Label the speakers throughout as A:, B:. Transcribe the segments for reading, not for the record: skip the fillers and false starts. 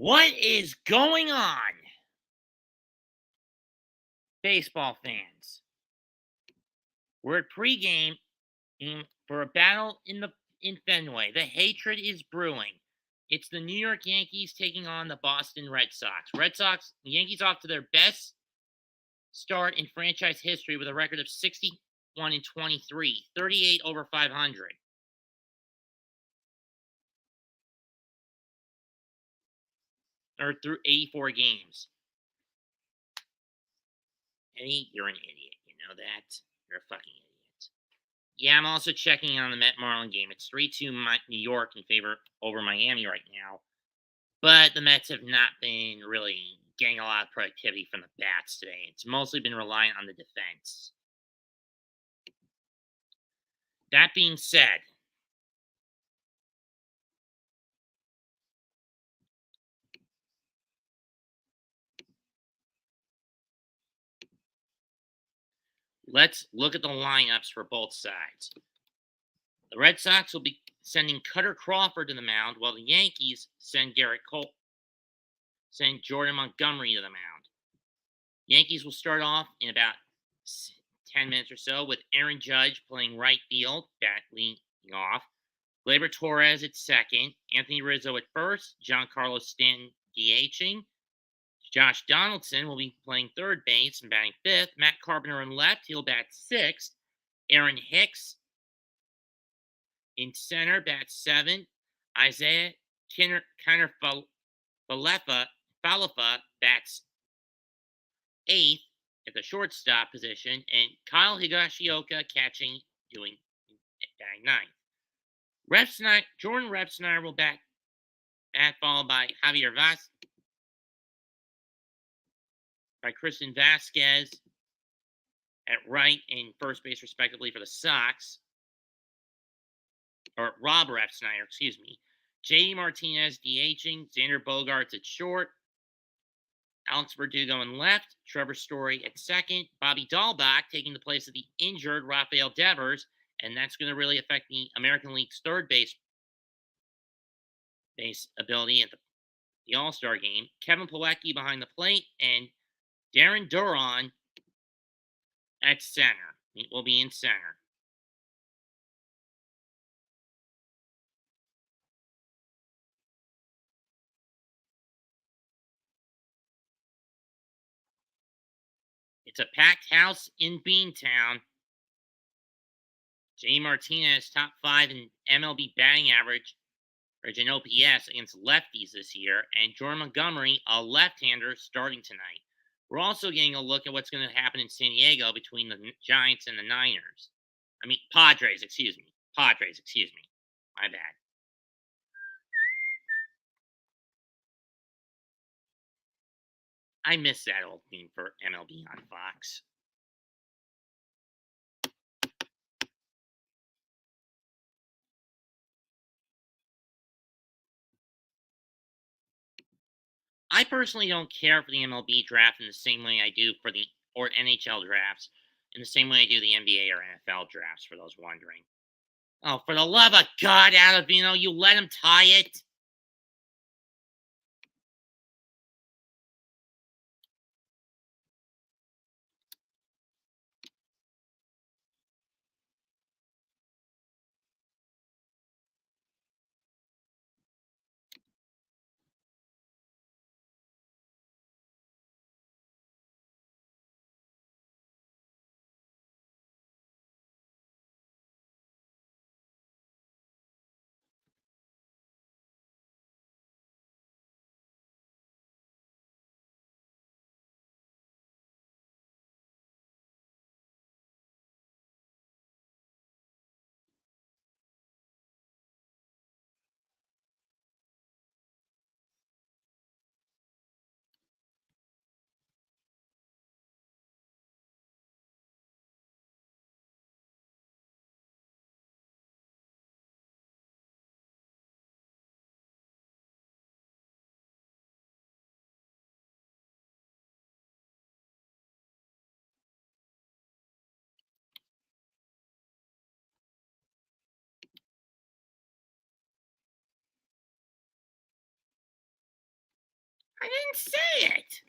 A: What is going on, baseball fans? We're at pregame for a battle in Fenway. The hatred is brewing. It's the New York Yankees taking on the Boston Red Sox. Yankees off to their best start in franchise history with a record of 61 and 23, 38 over 500. Or through 84 games. Eddie, you're an idiot. You know that? You're a fucking idiot. Yeah, I'm also checking on the Met Marlin game. It's 3-2 New York in favor over Miami right now. But the Mets have not been really getting a lot of productivity from the bats today. It's mostly been reliant on the defense. That being said, let's look at the lineups for both sides. The Red Sox will be sending Cutter Crawford to the mound, while the Yankees send Jordan Montgomery to the mound. Yankees will start off in about 10 minutes or so with Aaron Judge playing right field, leading off. Gleyber Torres at second, Anthony Rizzo at first, Giancarlo Stanton DHing. Josh Donaldson will be playing third base and batting fifth. Matt Carpenter in left, he'll bat sixth. Aaron Hicks in center, bats seventh. Isaiah Falefa bats eighth at the shortstop position, and Kyle Higashioka batting ninth. Jordan Repsnyder will bat followed by Kristen Vasquez at right and first base respectively for the Sox. Or Rob Repsnyder, excuse me. JD Martinez DHing, Xander Bogaerts at short, Alex Verdugo in left, Trevor Story at second, Bobby Dahlbach taking the place of the injured Rafael Devers, and that's going to really affect the American League's third base ability at the All-Star game. Kevin Plawecki behind the plate, and Darren Duran at center. He will be in center. It's a packed house in Beantown. J. Martinez, top 5 in MLB batting average and OPS against lefties this year, and Jordan Montgomery, a left-hander, starting tonight. We're also getting a look at what's going to happen in San Diego between the Giants and the Padres, excuse me. My bad. I miss that old theme for MLB on Fox. I personally don't care for the MLB draft in the same way I do for or NHL drafts, in the same way I do the NBA or NFL drafts, for those wondering. Oh, for the love of God, Adovino, you let him tie it? I didn't say it.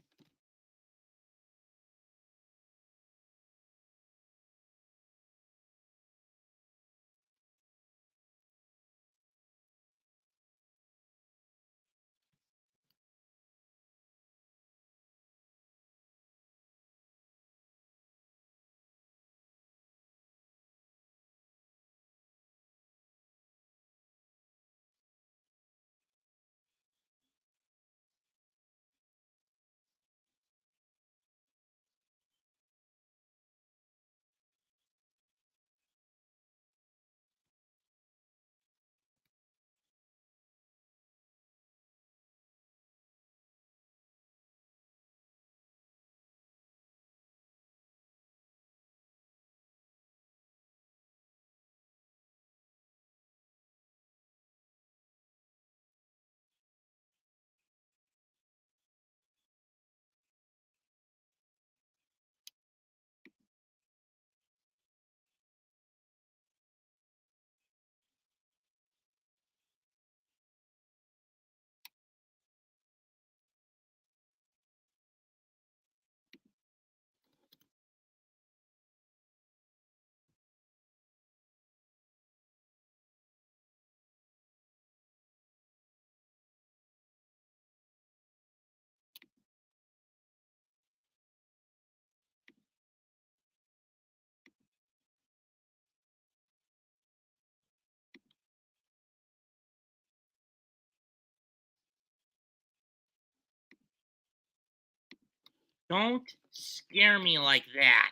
A: Don't scare me like that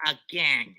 A: again.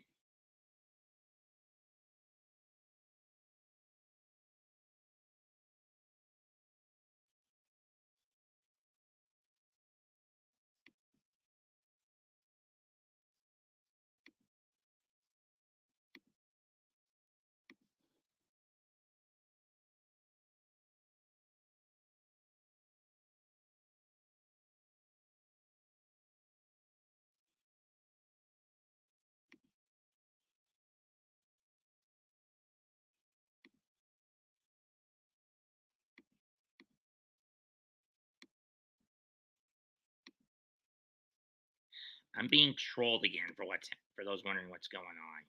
A: I'm being trolled again for those wondering what's going on.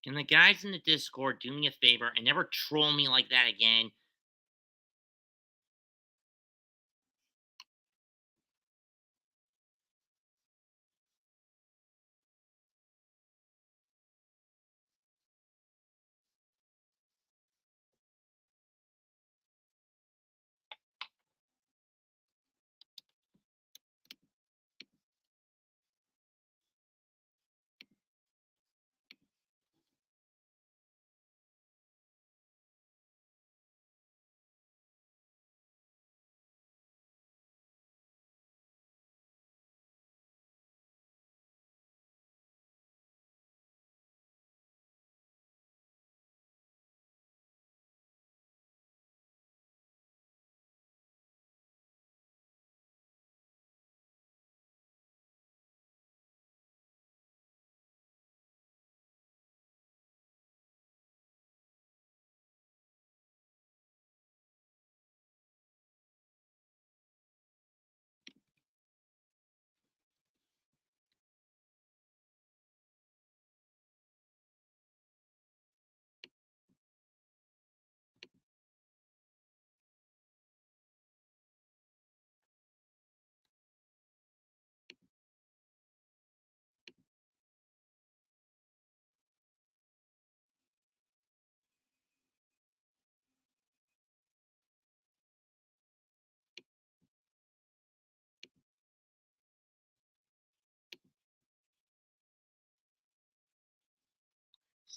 A: Can the guys in the Discord do me a favor and never troll me like that again?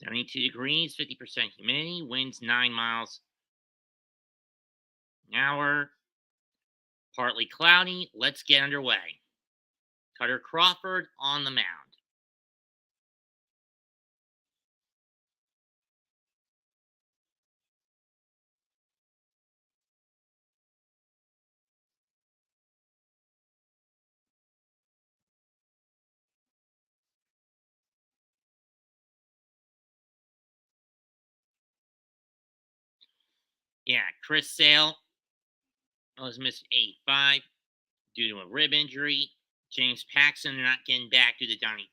A: 72 degrees, 50% humidity, winds 9 miles an hour, partly cloudy. Let's get underway. Cutter Crawford on the mound. Yeah, Chris Sale was missed 85 due to a rib injury. James Paxton, they're not getting back due to Tommy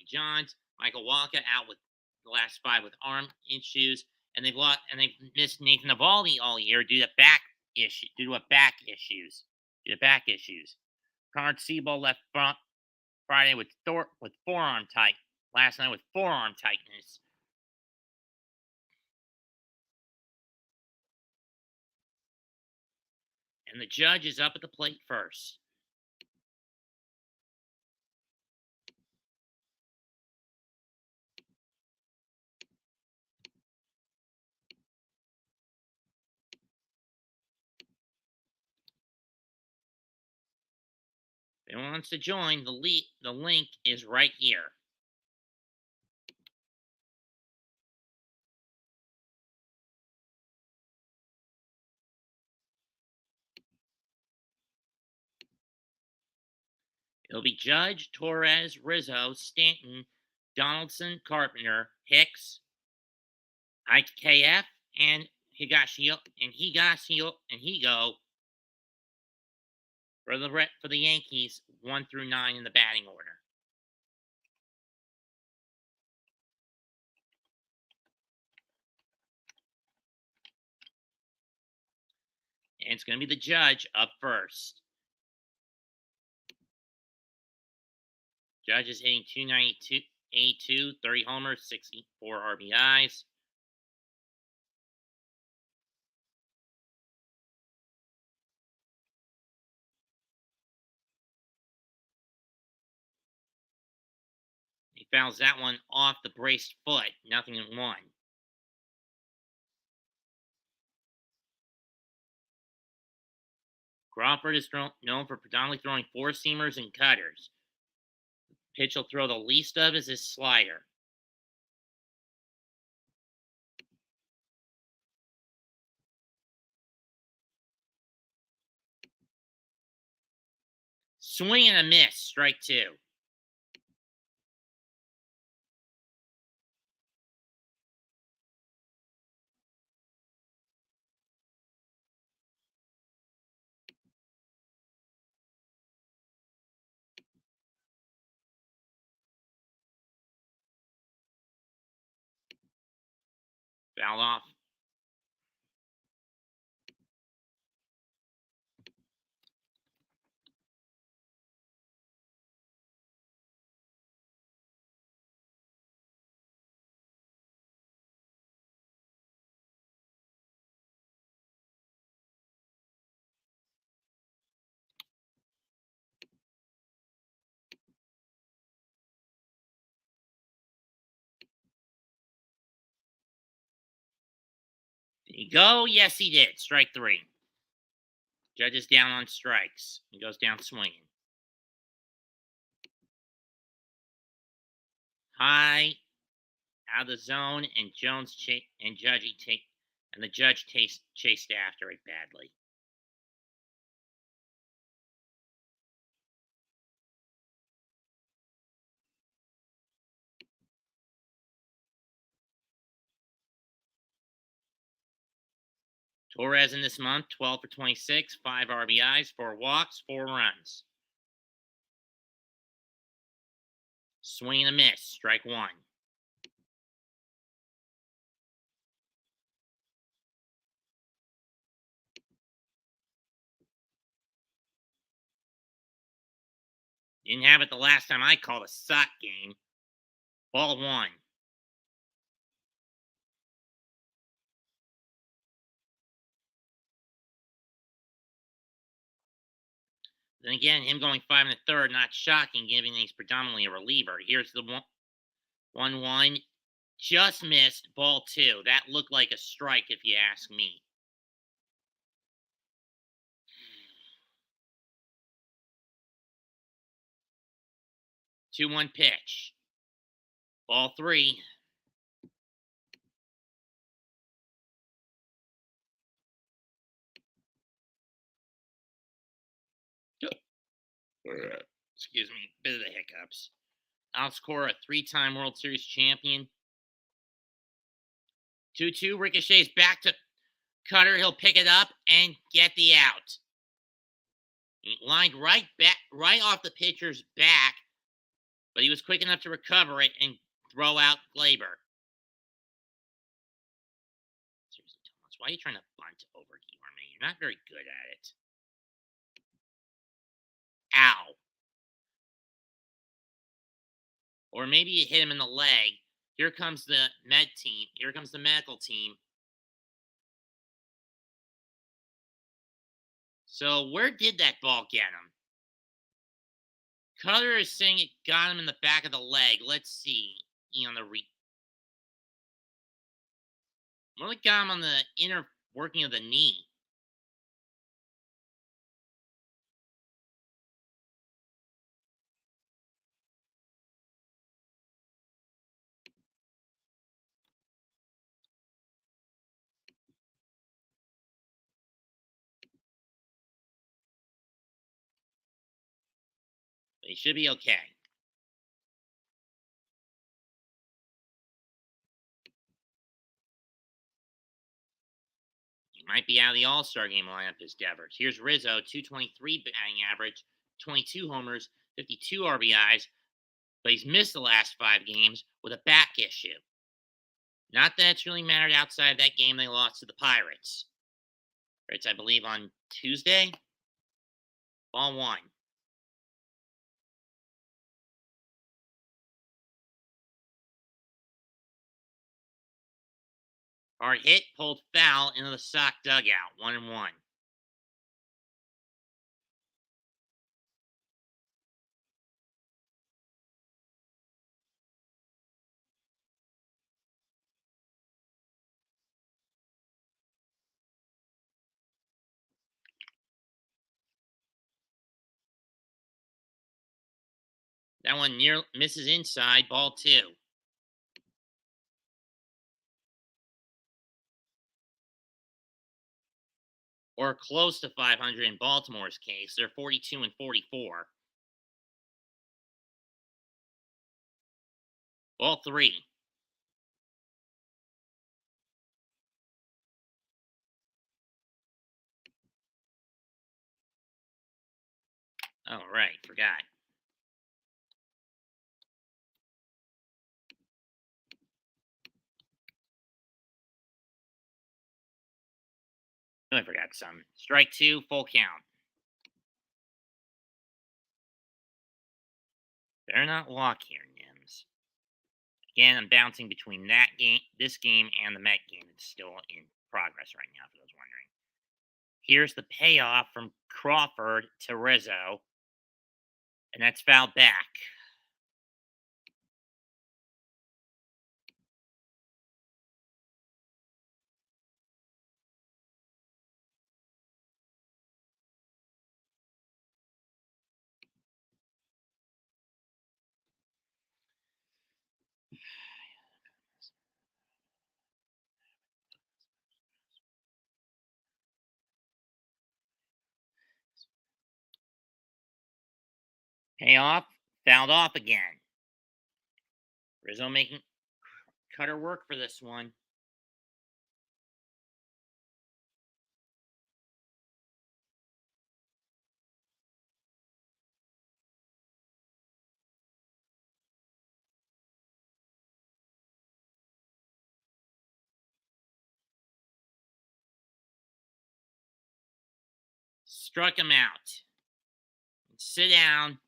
A: Johns. Michael Walker out with the last 5 with arm issues, and they've missed Nathan Eovaldi all year due to back issues. Connor Siebel left Friday with forearm tight. Last night with forearm tightness. And the judge is up at the plate first. If anyone wants to join, the link is right here. It'll be Judge, Torres, Rizzo, Stanton, Donaldson, Carpenter, Hicks, IKF, and Higo for the Yankees 1 through 9 in the batting order. And it's going to be the Judge up first. Judge is hitting 292, 30 homers, 64 RBIs. He fouls that one off the braced foot, 0-1. Crawford is known for predominantly throwing four-seamers and cutters. The pitch he'll throw the least of is his slider. Swing and a miss, strike 2. Fouled off. Did he go? Yes, he did. Strike 3. Judge is down on strikes. He goes down swinging. High, out of the zone, and the judge chased after it badly. Torres in this month, 12 for 26, 5 RBIs, 4 walks, 4 runs. Swing and a miss, strike 1. Didn't have it the last time I called a sock game. Ball 1. Then again, him going 5 1/3, not shocking, given he's predominantly a reliever. Here's the 1-1. Just missed ball two. That looked like a strike, if you ask me. 2-1 pitch. Ball three. Excuse me, bit of the hiccups. Outscore a three-time World Series champion. 2-2 ricochets back to Cutter. He'll pick it up and get the out. He lined right off the pitcher's back, but he was quick enough to recover it and throw out Glaber. Seriously, Thomas, why are you trying to bunt over Guillorme? You're not very good at it. Ow. Or maybe you hit him in the leg. Here comes the med team. Here comes the medical team. So where did that ball get him? Cutter is saying it got him in the back of the leg. Let's see. On the well, it got him on the inner working of the knee. But he should be okay. He might be out of the All-Star game lineup, this Devers. Here's Rizzo, 223 batting average, 22 homers, 52 RBIs, but he's missed the last 5 games with a back issue. Not that it's really mattered outside that game they lost to the Pirates. Pirates, I believe, on Tuesday. Ball 1. Hard hit, pulled foul into the Sox dugout. 1-1. That one near misses inside. Ball 2. Or close to 500 in Baltimore's case. They're 42 and 44. Ball 3. Oh, right. Forgot. I forgot some. Strike 2, full count. Better not walk here, Nims. Again, I'm bouncing between this game, and the Met game. It's still in progress right now, for those wondering. Here's the payoff from Crawford to Rizzo, and that's fouled back. Payoff, fouled off again. Rizzo making Cutter work for this one. Struck him out. Sit down.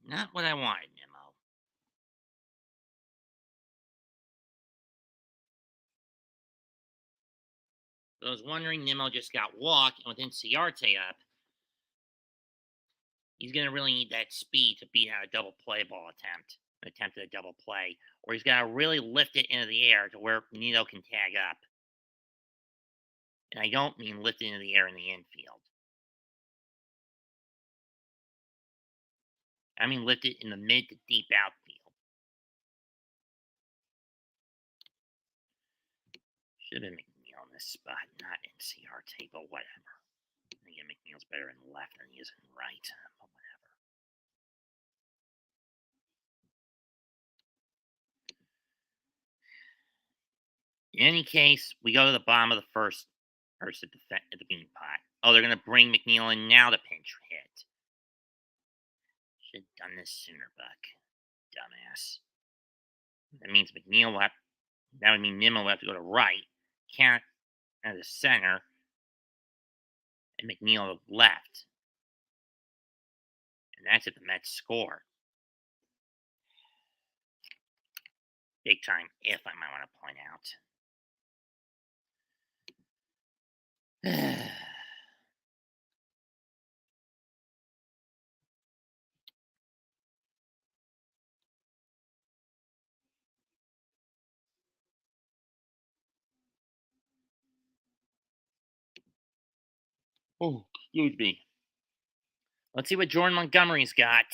A: Not what I wanted, Nemo. I was wondering, Nimmo just got walked, and with Inciarte up, he's going to really need that speed to beat out a double play ball attempt at a double play, or he's got to really lift it into the air to where Nino can tag up. And I don't mean lift it into the air in the infield. I mean lift it in the mid to deep outfield. Should have been McNeil on this spot, not NCRT, but whatever. Again, McNeil's better in left than he is in right, but whatever. In any case, we go to the bottom of the first at the bean pot. Oh, they're going to bring McNeil in now to pinch hit. Should have done this sooner, Buck. Dumbass. That means McNeil will have. That would mean Nimmo will have to go to right. Can't at the center. And McNeil left. And that's if the Mets score. Big time if, I might want to point out. Oh, excuse me. Let's see what Jordan Montgomery's got.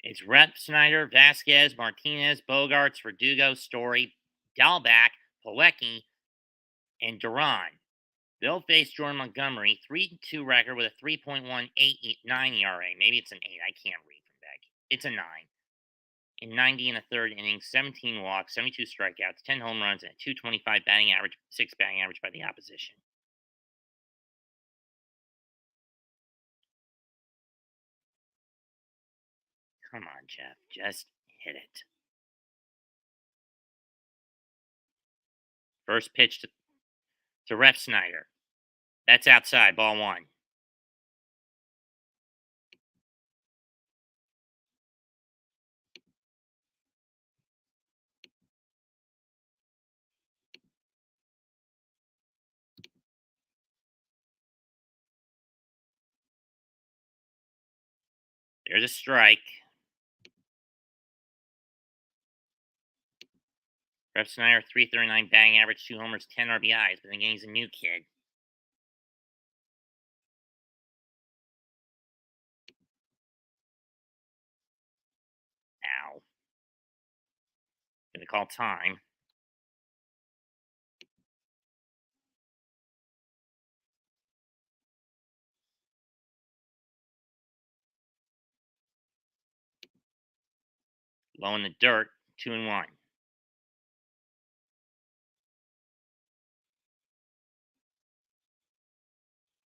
A: It's Rep, Snyder, Vasquez, Martinez, Bogarts, Verdugo, Story, Dalback, Pilecki, and Duran. They'll face Jordan Montgomery, 3-2 record with a 3.189 ERA. Maybe it's an 8. I can't read from back. It's a 9. In 90 and a third innings, 17 walks, 72 strikeouts, 10 home runs, and a 225 batting average, 6 batting average by the opposition. Come on, Jeff. Just hit it. First pitch to Rep Snyder. That's outside, ball 1. There's a strike. Rep Snyder, 339 batting average, 2 homers, 10 RBIs, but again, he's a new kid. Ow. Gonna call time. Low in the dirt, 2-1.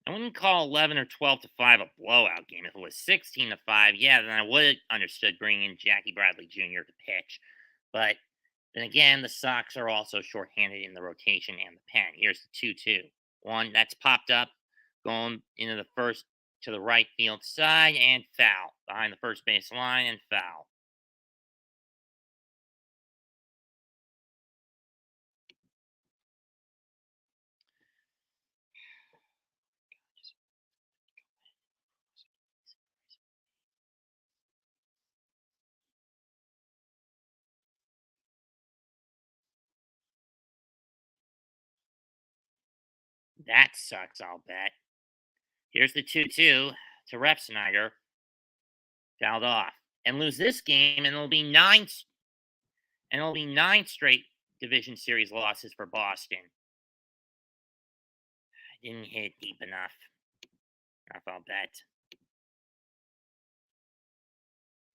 A: I wouldn't call 11 or 12 to 5 a blowout game. If it was 16 to 5, yeah, then I would have understood bringing in Jackie Bradley Jr. to pitch. But then again, the Sox are also shorthanded in the rotation and the pen. Here's the 2-2. One that's popped up, going into the first to the right field side, and foul. Behind the first base line, and foul. That sucks, I'll bet. Here's the 2-2 to Rep Snyder. Fouled off. And lose this game, and it'll be 9 straight division series losses for Boston. I didn't hit it deep enough. I'll bet.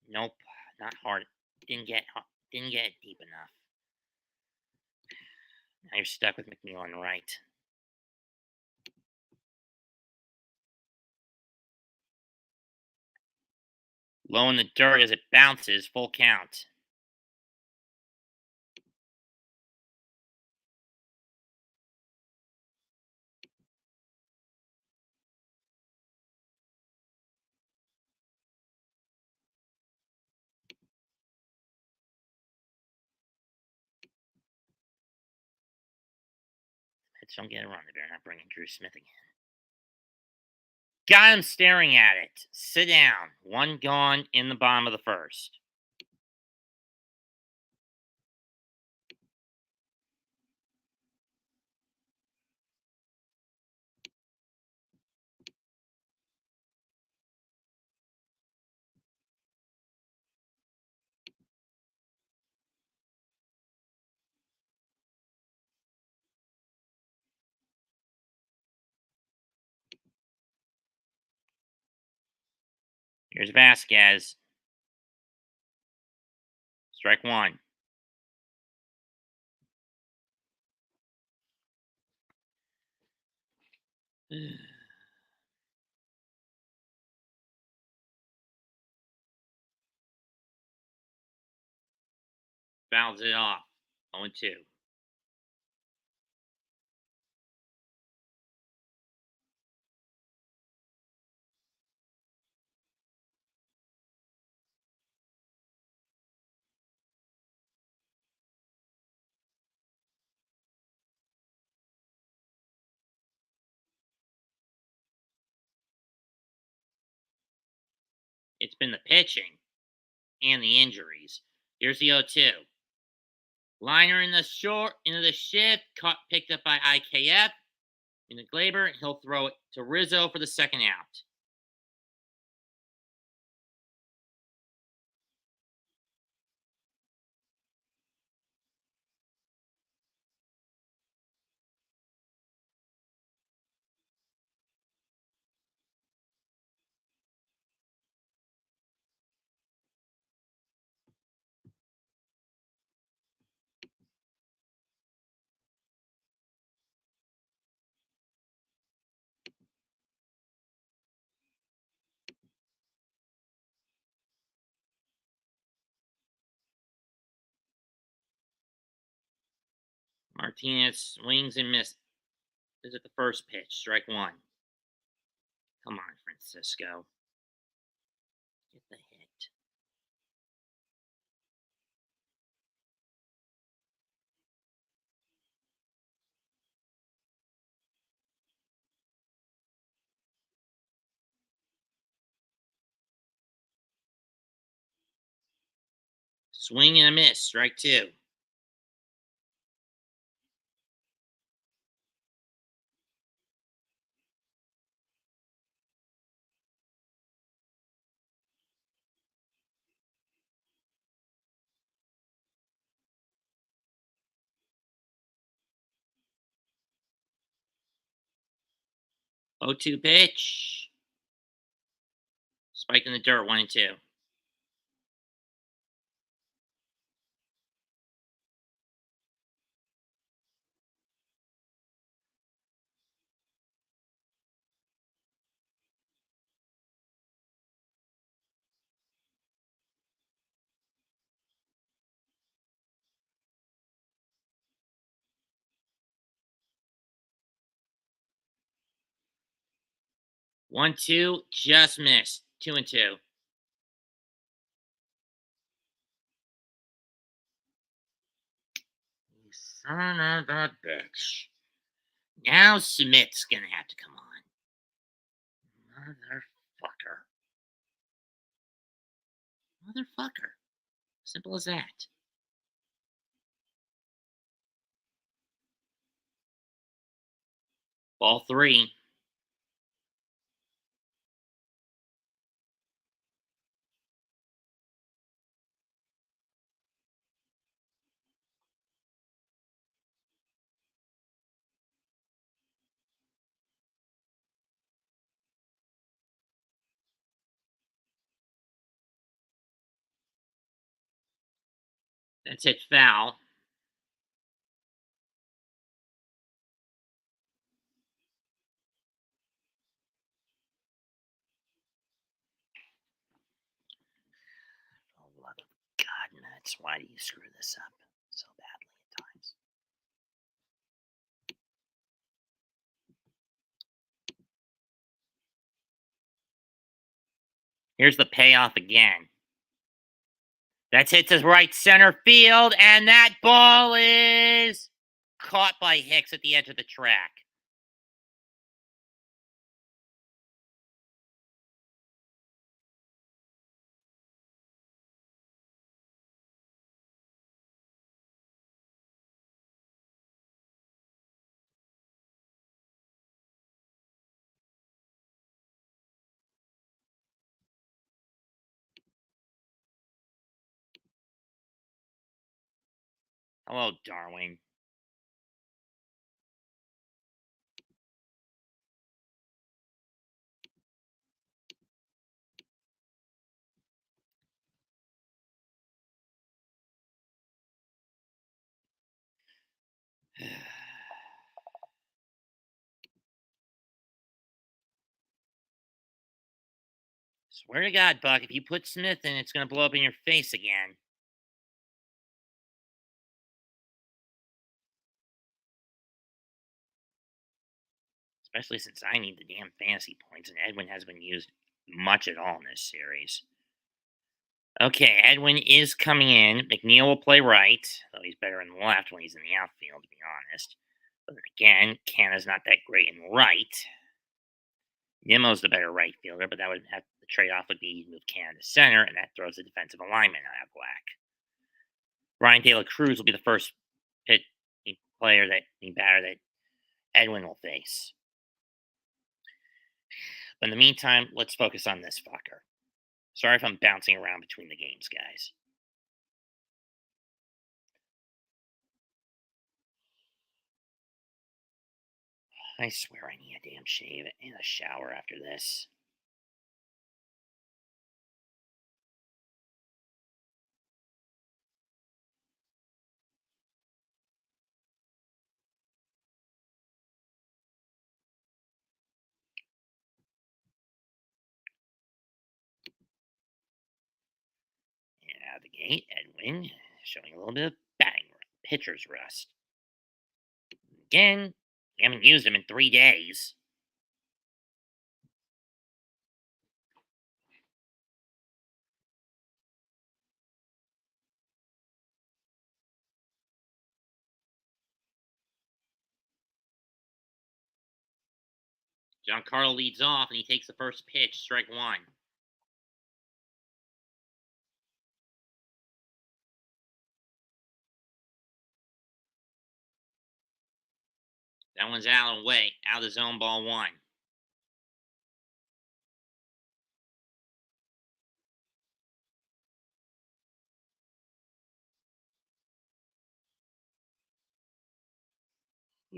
A: Nope, not hard. Didn't get it deep enough. Now you're stuck with McNeil on right. Low in the dirt as it bounces, full count. Let's don't get it wrong. They better not bring in Drew Smith again. Got him staring at it. Sit down. One gone in the bottom of the first. Here's Vasquez. Strike one. Fouls it off. 0-2. It's been the pitching and the injuries. Here's the 0-2. Liner in the short, into the shift, picked up by IKF. In the Glaber, he'll throw it to Rizzo for the second out. Martinez swings and misses. This is the first pitch. Strike one. Come on, Francisco. Get the hit. Swing and a miss. Strike two. Oh, 2 pitch. Spike in the dirt. 1-2. One, two, just missed. 2-2. You son of a bitch. Now Smith's gonna have to come on. Motherfucker. Motherfucker. Simple as that. Ball 3. That's hit foul. Oh, love of God nuts. Why do you screw this up so badly at times? Here's the payoff again. That's hit to right center field, and that ball is caught by Hicks at the edge of the track. Hello, Darwin. Swear to God, Buck, if you put Smith in, it's going to blow up in your face again. Especially since I need the damn fantasy points, and Edwin hasn't been used much at all in this series. Okay, Edwin is coming in. McNeil will play right, though he's better in the left when he's in the outfield, to be honest. But then again, Canna's not that great in right. Nimmo's the better right fielder, but that would have the trade-off would be you move Canna to center, and that throws the defensive alignment out of whack. Ryan De La Cruz will be the first hit player batter that Edwin will face. But in the meantime, let's focus on this fucker. Sorry if I'm bouncing around between the games, guys. I swear I need a damn shave and a shower after this. And out of the gate, Edwin showing a little bit of pitcher's rust. Again, we haven't used him in 3 days. Giancarlo leads off, and he takes the first pitch, strike one. That one's out of the way, out of the zone, ball one.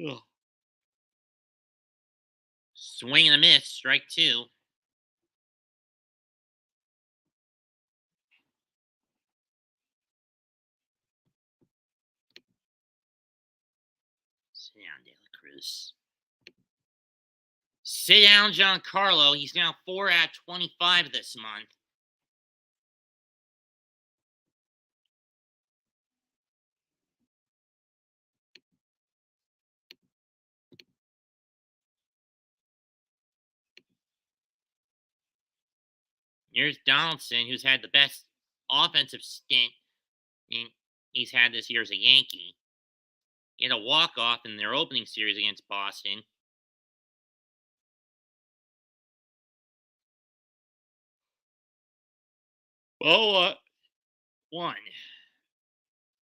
A: Ugh. Swing and a miss, strike two. Sit down, De La Cruz. Sit down, Giancarlo. He's now 4 out of 25 this month. Here's Donaldson, who's had the best offensive stint he's had this year as a Yankee. He had a walk-off in their opening series against Boston. Oh, one.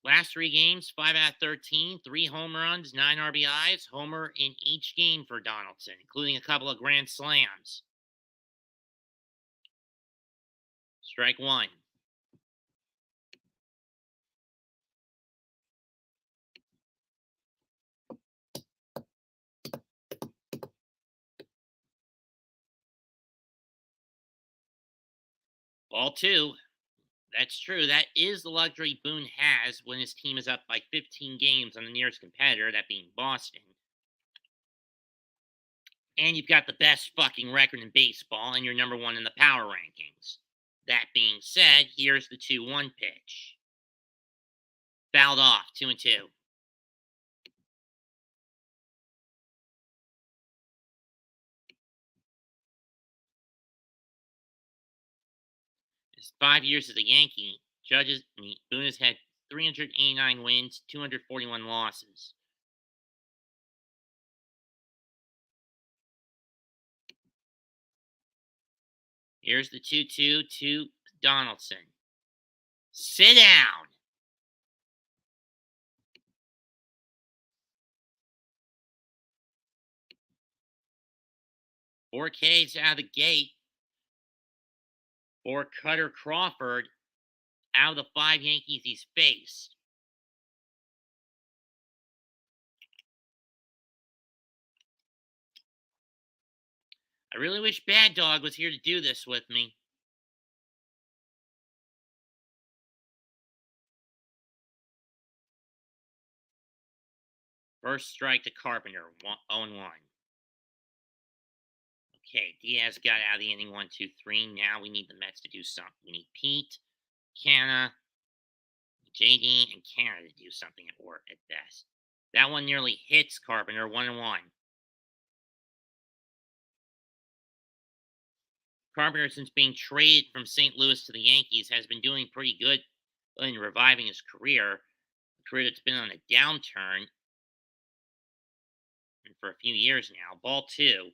A: Last 3 games, 5 out of 13, 3 home runs, 9 RBIs, homer in each game for Donaldson, including a couple of grand slams. Strike one. Ball two. That's true. That is the luxury Boone has when his team is up by 15 games on the nearest competitor, that being Boston. And you've got the best fucking record in baseball, and you're number 1 in the power rankings. That being said, here's the 2-1 pitch. Fouled off, 2-2. His 5 years as a Yankee, Boone has had 389 wins, 241 losses. Here's the 2-2 to Donaldson. Sit down. 4Ks out of the gate for Cutter Crawford out of the 5 Yankees he's faced. I really wish Bad Dog was here to do this with me. First strike to Carpenter, 0-1. Okay, Diaz got out of the inning 1-2-3. Now we need the Mets to do something. We need Pete, Canna, JD, and Canna to do something at work at best. That one nearly hits Carpenter, 1-1. Carpenter, since being traded from St. Louis to the Yankees, has been doing pretty good in reviving his career. A career that's been on a downturn for a few years now. Ball 2.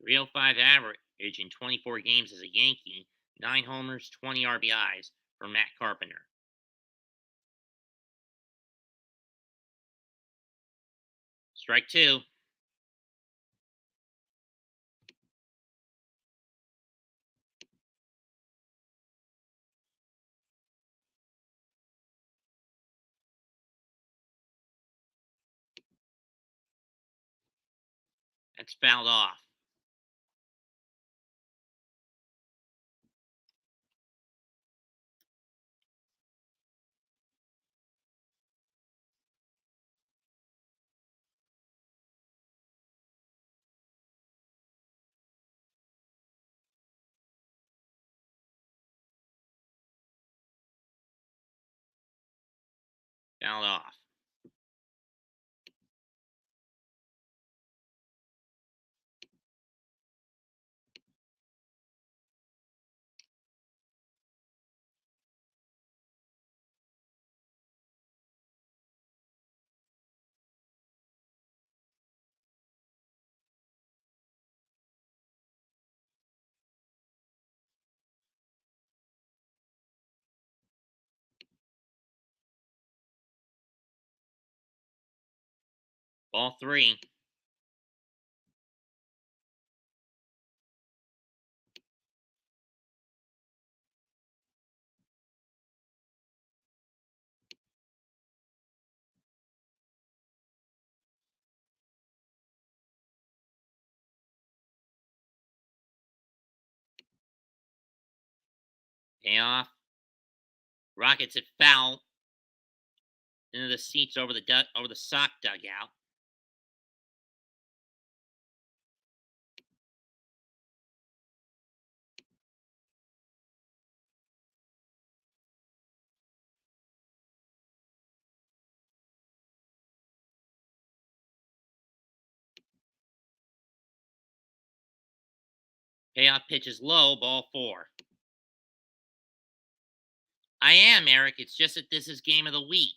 A: 305 average in 24 games as a Yankee. 9 homers, 20 RBIs for Matt Carpenter. Strike 2. That's fouled off. Fouled off. Ball 3. Payoff. Rockets at foul into the seats over the sock dugout. Payoff pitch is low. Ball 4. I am, Eric. It's just that this is game of the week.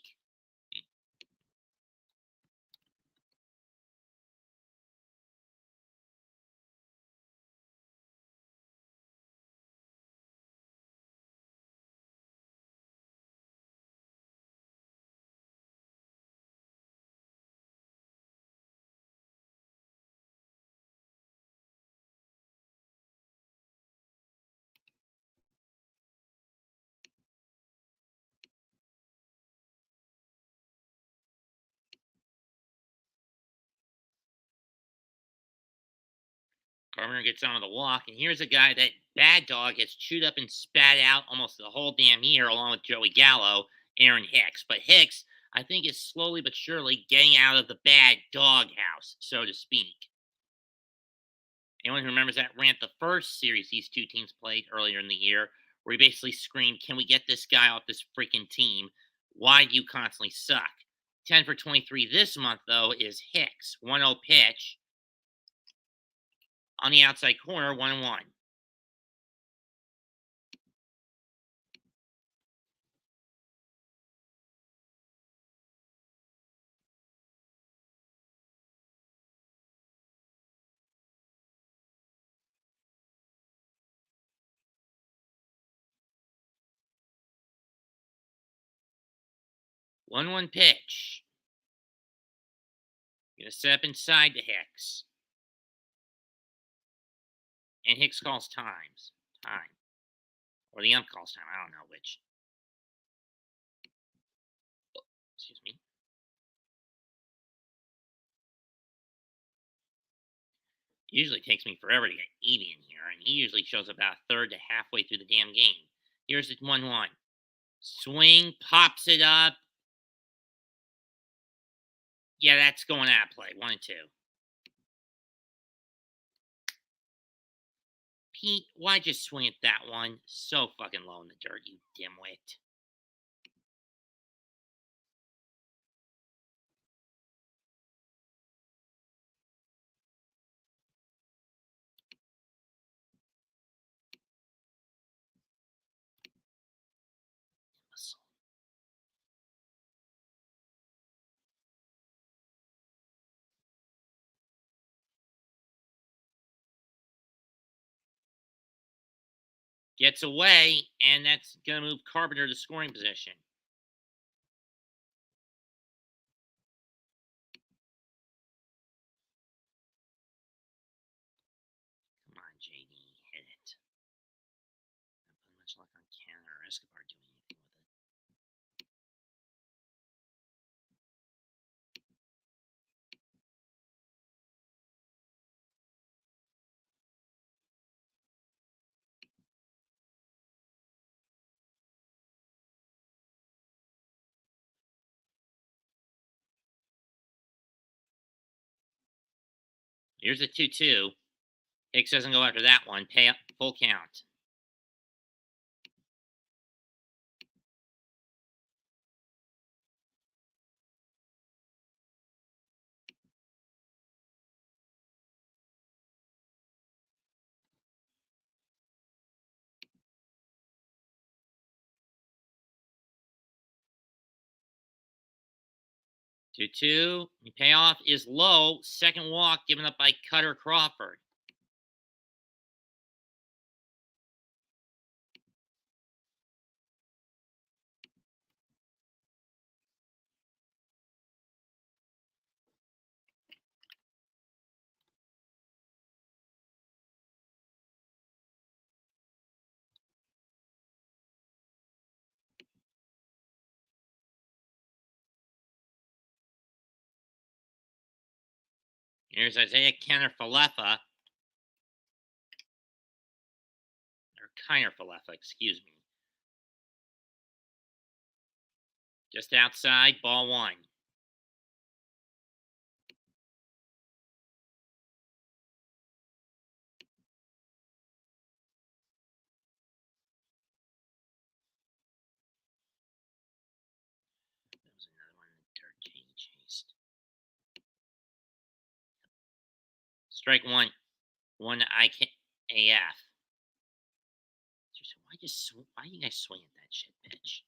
A: Carpenter gets onto the walk, and here's a guy that Bad Dog has chewed up and spat out almost the whole damn year, along with Joey Gallo, Aaron Hicks. But Hicks, I think, is slowly but surely getting out of the Bad Dog house, so to speak. Anyone who remembers that rant, the first series these two teams played earlier in the year, where he basically screamed, "Can we get this guy off this freaking team? Why do you constantly suck?" 10 for 23 this month, though, is Hicks. 1-0 pitch on the outside corner, 1-1. 1-1 pitch. Gonna set up inside to Hicks. And Hicks calls times. Time. Or the ump calls time. I don't know which. Excuse me. It usually takes me forever to get Evie in here, and he usually shows up about a third to halfway through the damn game. Here's the 1-1. Swing, pops it up. Yeah, that's going out of play. 1-2. Pete, why'd you swing at that one? So fucking low in the dirt, you dimwit. Gets away, and that's going to move Carpenter to scoring position. Come on, JD, hit it. Not putting much luck on Canada or Escobar doing anything with it. Here's a 2-2. Hicks doesn't go after that one. Pay up, full count. Two. The payoff is low. Second walk given up by Cutter Crawford. Here's Isaiah Kenner-Falefa. Or Kiner-Falefa, excuse me. Just outside, ball one. That was another one in the dirt Jane chased. Strike one. One IKAF. Why you guys swing at that shit pitch?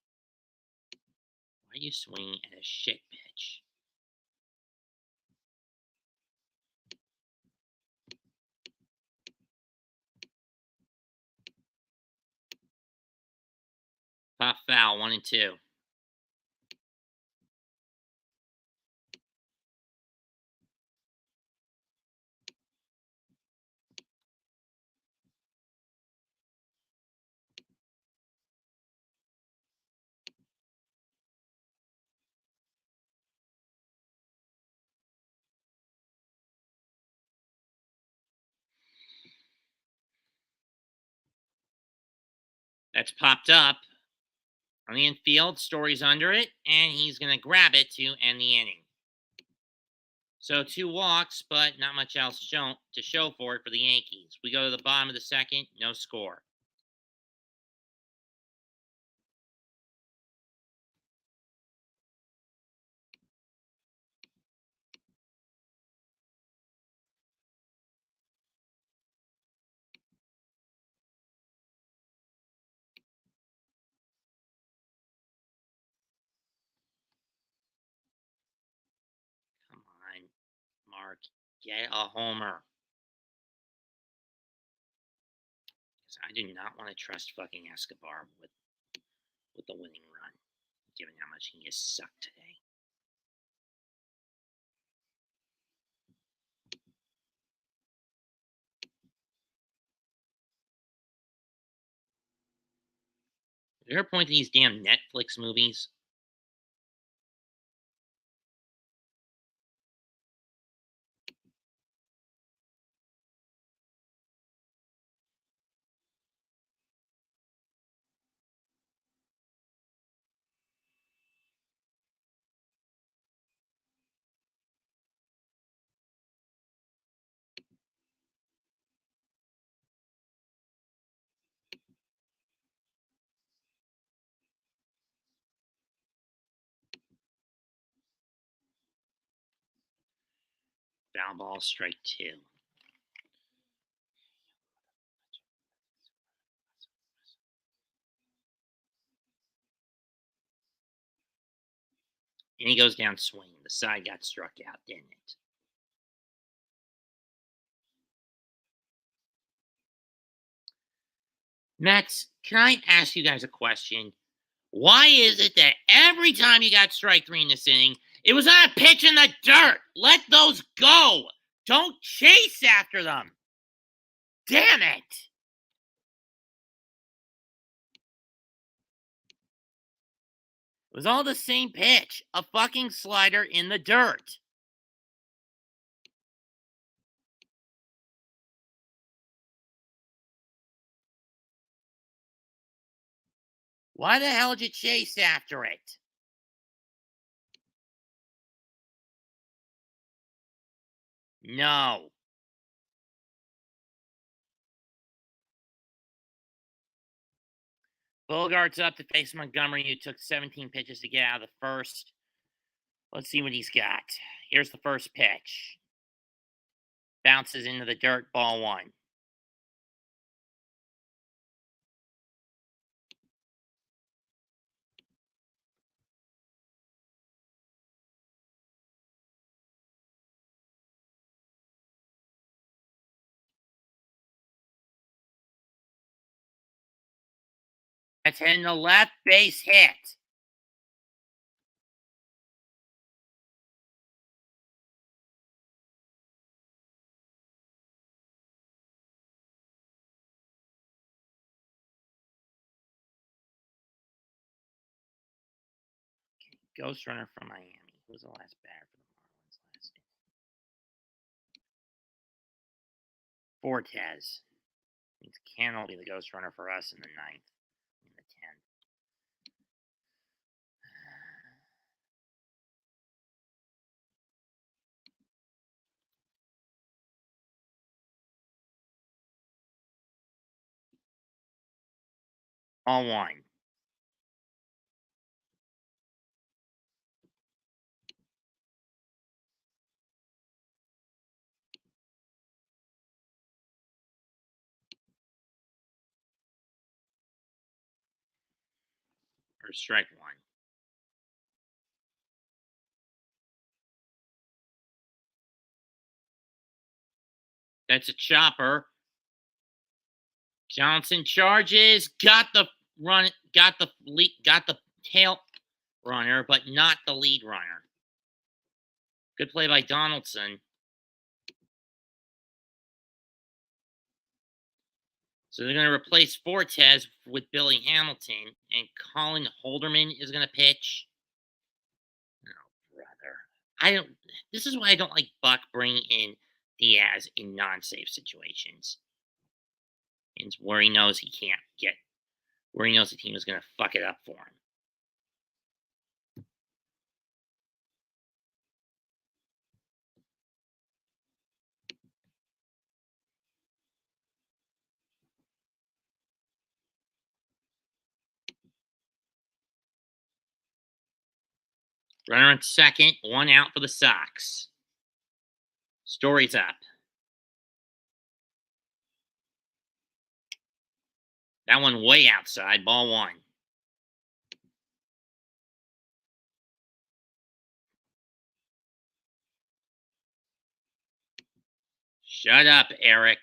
A: Why are you swinging at a shit pitch? Pop foul, 1-2. That's popped up on the infield. Story's under it, and he's going to grab it to end the inning. So 2 walks, but not much else to show for it for the Yankees. We go to the bottom of the second, no score. Come on, Mark, get a homer. I do not want to trust fucking Escobar with the winning run. given how much he has sucked today. Is there a point in these damn Netflix movies? Foul ball, strike 2. And he goes down swinging. The side got struck out, didn't it? Max, can I ask you guys a question? Why is it that every time you got strike 3 in this inning, it was on a pitch in the dirt? Let those go. Don't chase after them. Damn it. It was all the same pitch. A fucking slider in the dirt. Why the hell did you chase after it? No. Bogart's up to face Montgomery, who took 17 pitches to get out of the first. Let's see what he's got. Here's the first pitch. Bounces into the dirt, ball 1. That's hitting the left base hit. Ghost runner from Miami. Who was the last batter for the Marlins last year? Fortes. Means Cannon will be the ghost runner for us in the 9th. In the 10th. All 1. Or strike 1. That's a chopper. Johnson charges. Got the run. Got the lead. Got the tail runner, but not the lead runner. Good play by Donaldson. So they're going to replace Fortes with Billy Hamilton, and Colin Holderman is going to pitch. Oh, brother. I don't. This is why I don't like Buck bringing in Diaz in non-safe situations. It's where he knows he can't get, where he knows the team is going to fuck it up for him. Runner at second, 1 out for the Sox. Story's up. That one way outside, ball 1. Shut up, Eric.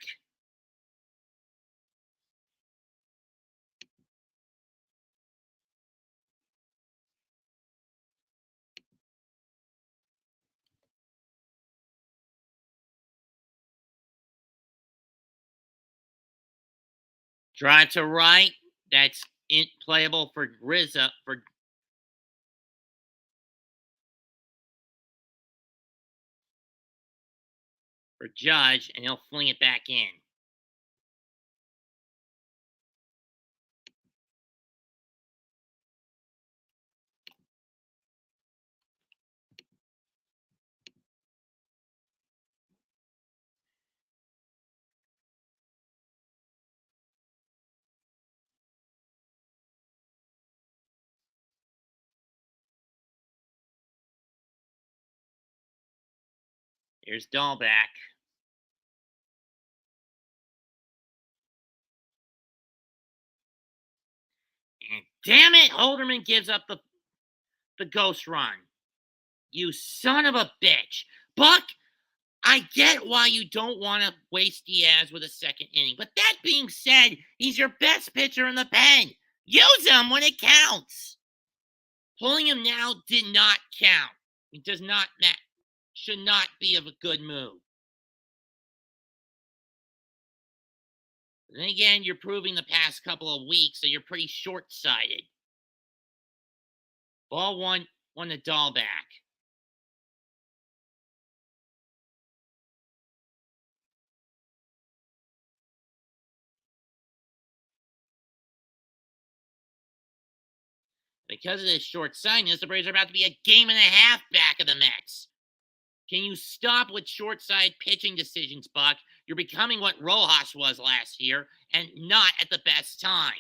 A: Drive to right. That's playable for Rizzo for Judge, and he'll fling it back in. Here's Dahlback. And damn it, Holderman gives up the ghost run. You son of a bitch. Buck, I get why you don't want to waste Diaz with a second inning. But that being said, he's your best pitcher in the pen. Use him when it counts. Pulling him now did not count. It does not matter. Should not be of a good move. Then again, you're proving the past couple of weeks that you're pretty short-sighted. Ball one to Dahlback. Because of this short-sightedness, the Braves are about to be a game and a half back of the Mets. Can you stop with short-side pitching decisions, Buck? You're becoming what Rojas was last year, and not at the best time.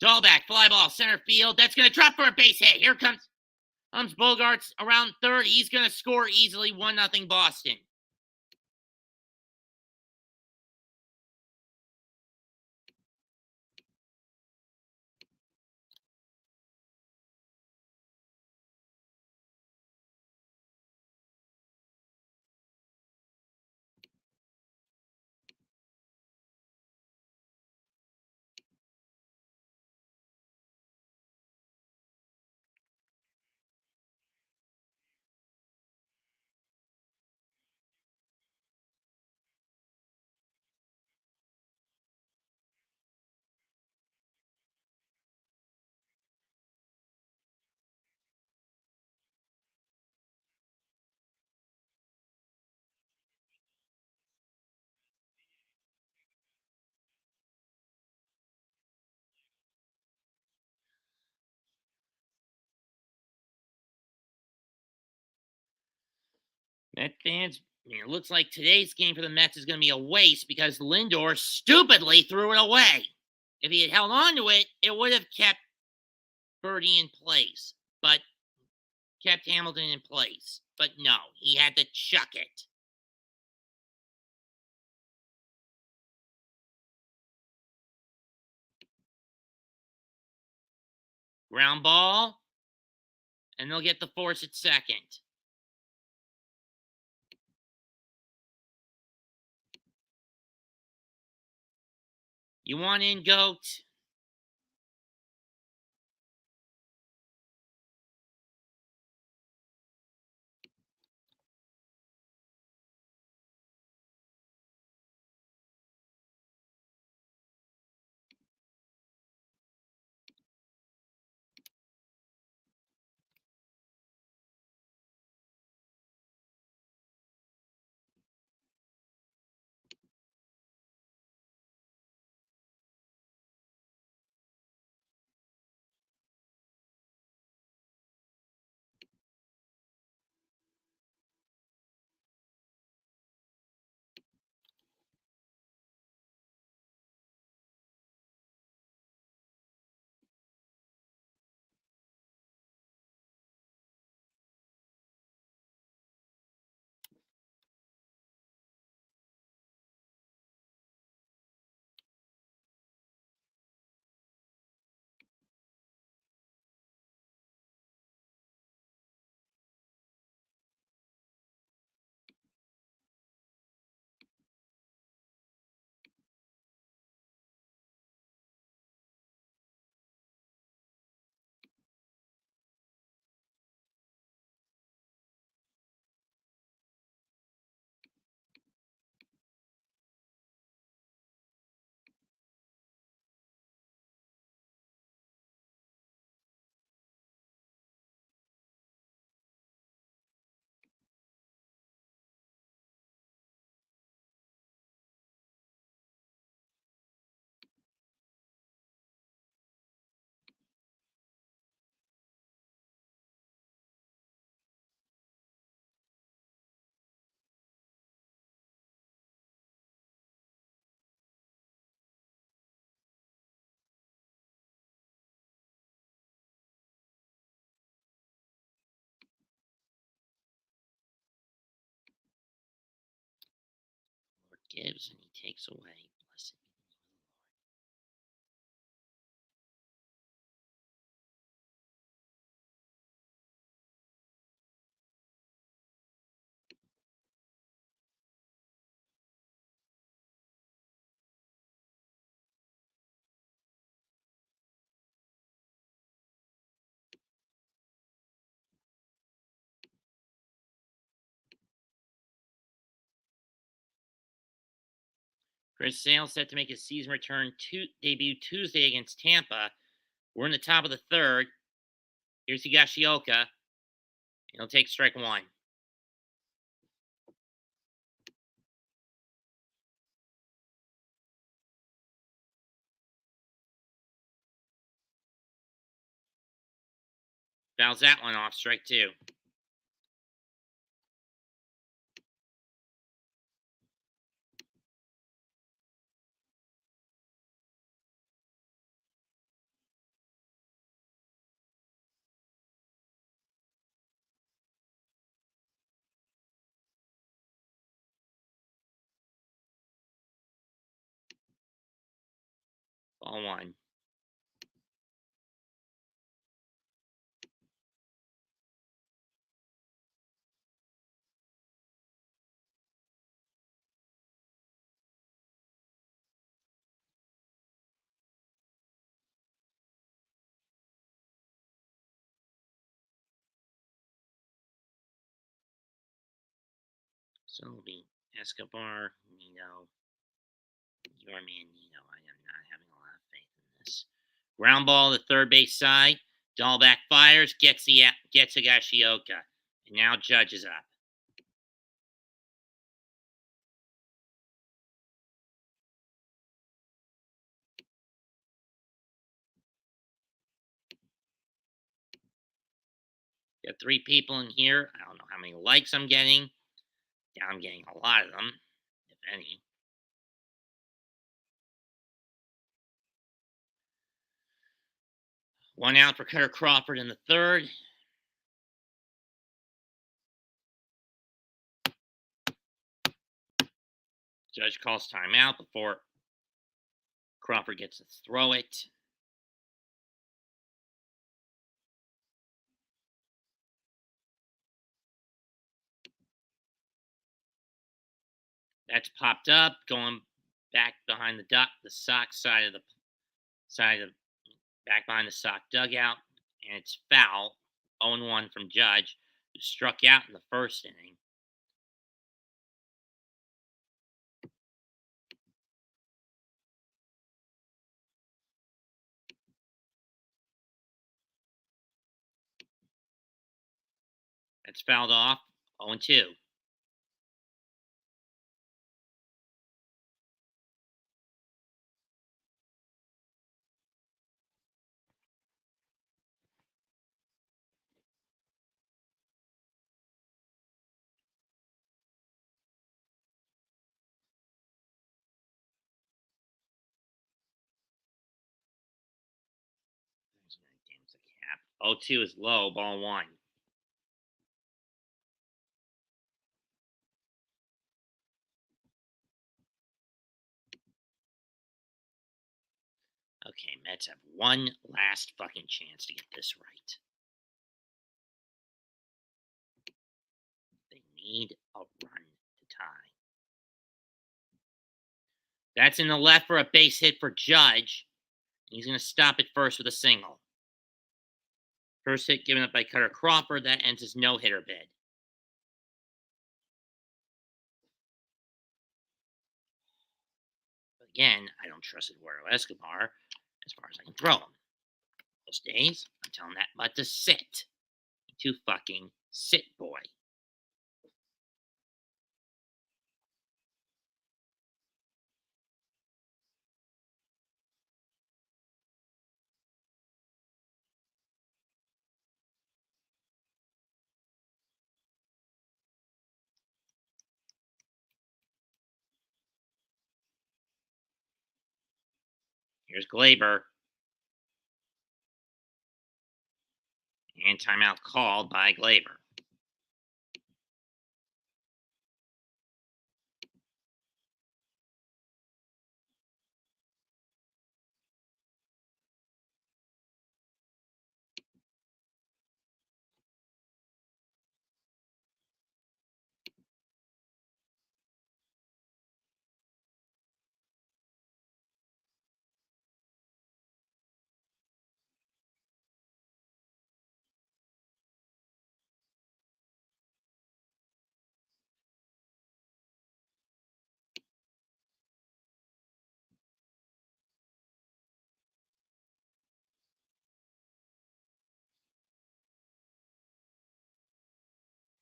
A: Dahlback, fly ball, center field. That's going to drop for a base hit. Here comes Bogarts around third. He's going to score easily. 1-0 Boston. Met fans, it looks like today's game for the Mets is going to be a waste because Lindor stupidly threw it away. If he had held on to it, it would have kept Birdie in place, but kept Hamilton in place. But no, he had to chuck it. Ground ball, and they'll get the force at second. You want in, Goat? gives and he takes away. Blessed be the name of the Lord. Chris Sale set to make his season return debut Tuesday against Tampa. We're in the top of the third. Here's Higashioka. He'll take strike one. Fouls that one off, strike two. Ball one. So it'll be Escobar, Nino, your man Nino. I am not having a lot of faith in this. Ground ball to third base side. Dahlback fires, gets Higashioka. And now Judge is up. Got three people in here. I don't know how many likes I'm getting. Yeah, I'm getting a lot of them, if any. One out for Cutter Crawford in the third. Judge calls timeout before Crawford gets to throw it. That's popped up, going back behind the Sox side of back behind the Sox dugout, and it's foul. 0-1 from Judge, who struck out in the first inning. That's fouled off. 0-2. Damn the cap. 0-2 is low. Ball one. Okay, Mets have one last fucking chance to get this right. They need a run to tie. That's in the left for a base hit for Judge. He's going to stop it first with a single. First hit given up by Cutter Crawford. That ends his no-hitter bid. But again, I don't trust Eduardo Escobar as far as I can throw him. Most days, I'm telling that mutt to sit. To fucking sit, boy. Here's Glaber. And timeout called by Glaber.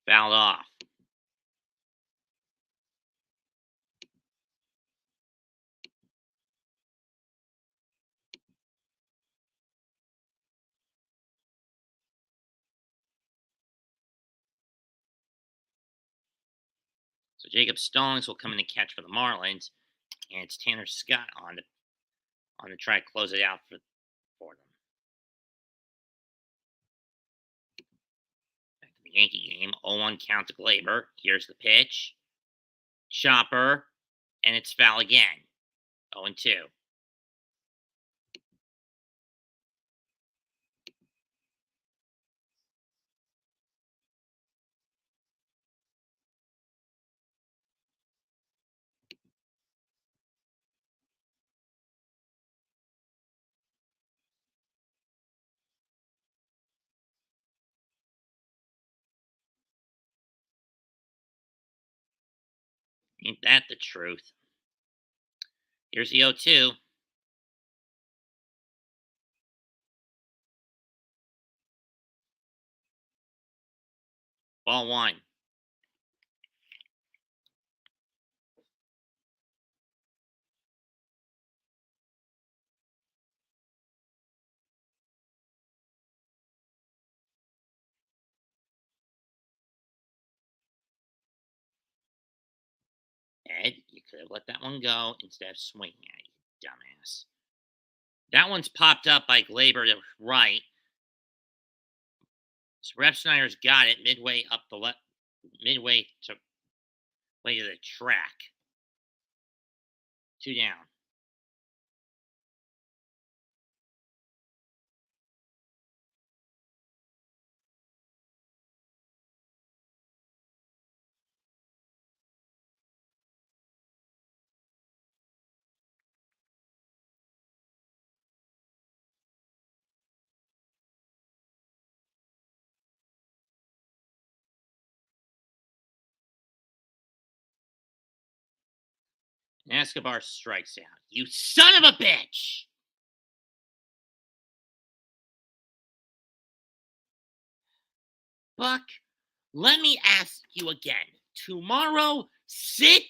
A: Fouled off. So Jacob Stallings will come in to catch for the Marlins, and it's Tanner Scott on to try to close it out for them. Back to the Yankee game. 0-1 count to Glaber. Here's the pitch. Chopper, and it's foul again. 0-2. Ain't that the truth? Here's the 0-2. Ball one. Ed, you could have let that one go instead of swinging at it, you dumbass. That one's popped up by Glaber to right. So Rep Snyder's got it midway up the left, midway to way to the track. 2 down. And Escobar strikes out. You son of a bitch! Buck, let me ask you again. Tomorrow, sit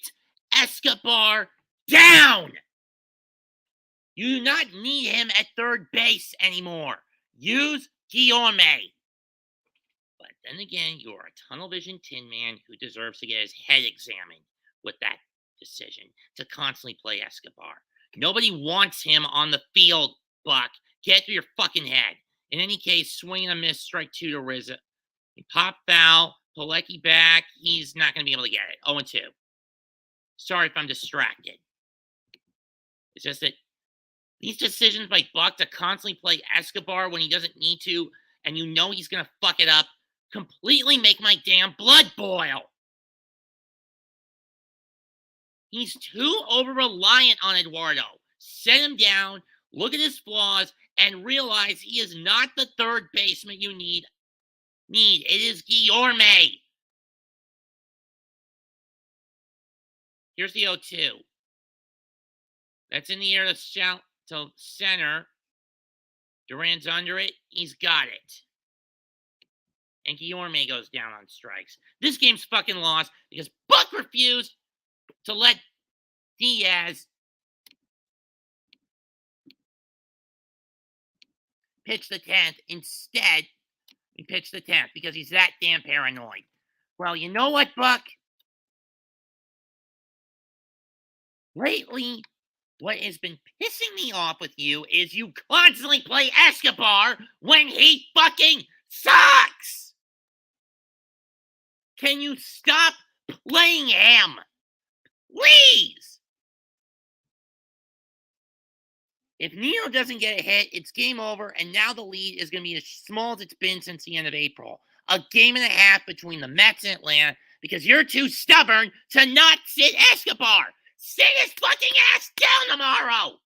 A: Escobar down! You do not need him at third base anymore. Use Guillorme. But then again, you are a tunnel vision tin man who deserves to get his head examined with that decision to constantly play Escobar. Nobody wants him on the field, Buck. Get through your fucking head. In any case, swing and a miss, strike 2 to Rizzo. Pop foul, Pilecki back. He's not going to be able to get it. 0-2. Sorry if I'm distracted. It's just that these decisions by Buck to constantly play Escobar when he doesn't need to, and you know he's going to fuck it up, completely make my damn blood boil. He's too over-reliant on Eduardo. Set him down, look at his flaws, and realize he is not the third baseman you need. It is Guillorme. Here's the 0-2. That's in the air to center. Duran's under it. He's got it. And Guillorme goes down on strikes. This game's fucking lost because Buck refused to let Diaz pitch the 10th. Instead, he pitched the 10th because he's that damn paranoid. Well, you know what, Buck? Lately, what has been pissing me off with you is you constantly play Escobar when he fucking sucks! Can you stop playing him? Please! If Nino doesn't get a hit, it's game over, and now the lead is going to be as small as it's been since the end of April. A game and a half between the Mets and Atlanta because you're too stubborn to not sit Escobar. Sit his fucking ass down tomorrow!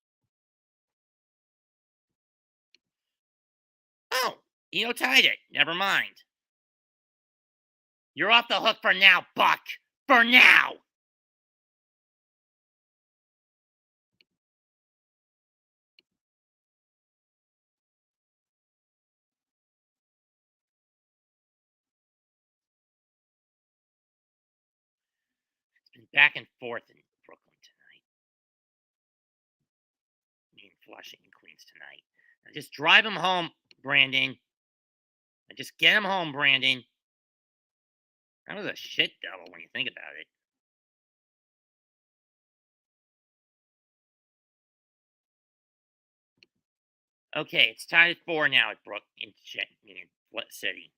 A: Oh, Nino tied it. Never mind. You're off the hook for now, Buck. For now! back and forth in Brooklyn tonight. Me and Flushing and Queens tonight. Now just drive him home, Brandon. Now just get him home, Brandon. That was a shit double when you think about it. Okay, it's tied at 4 now at Brook in Flat City.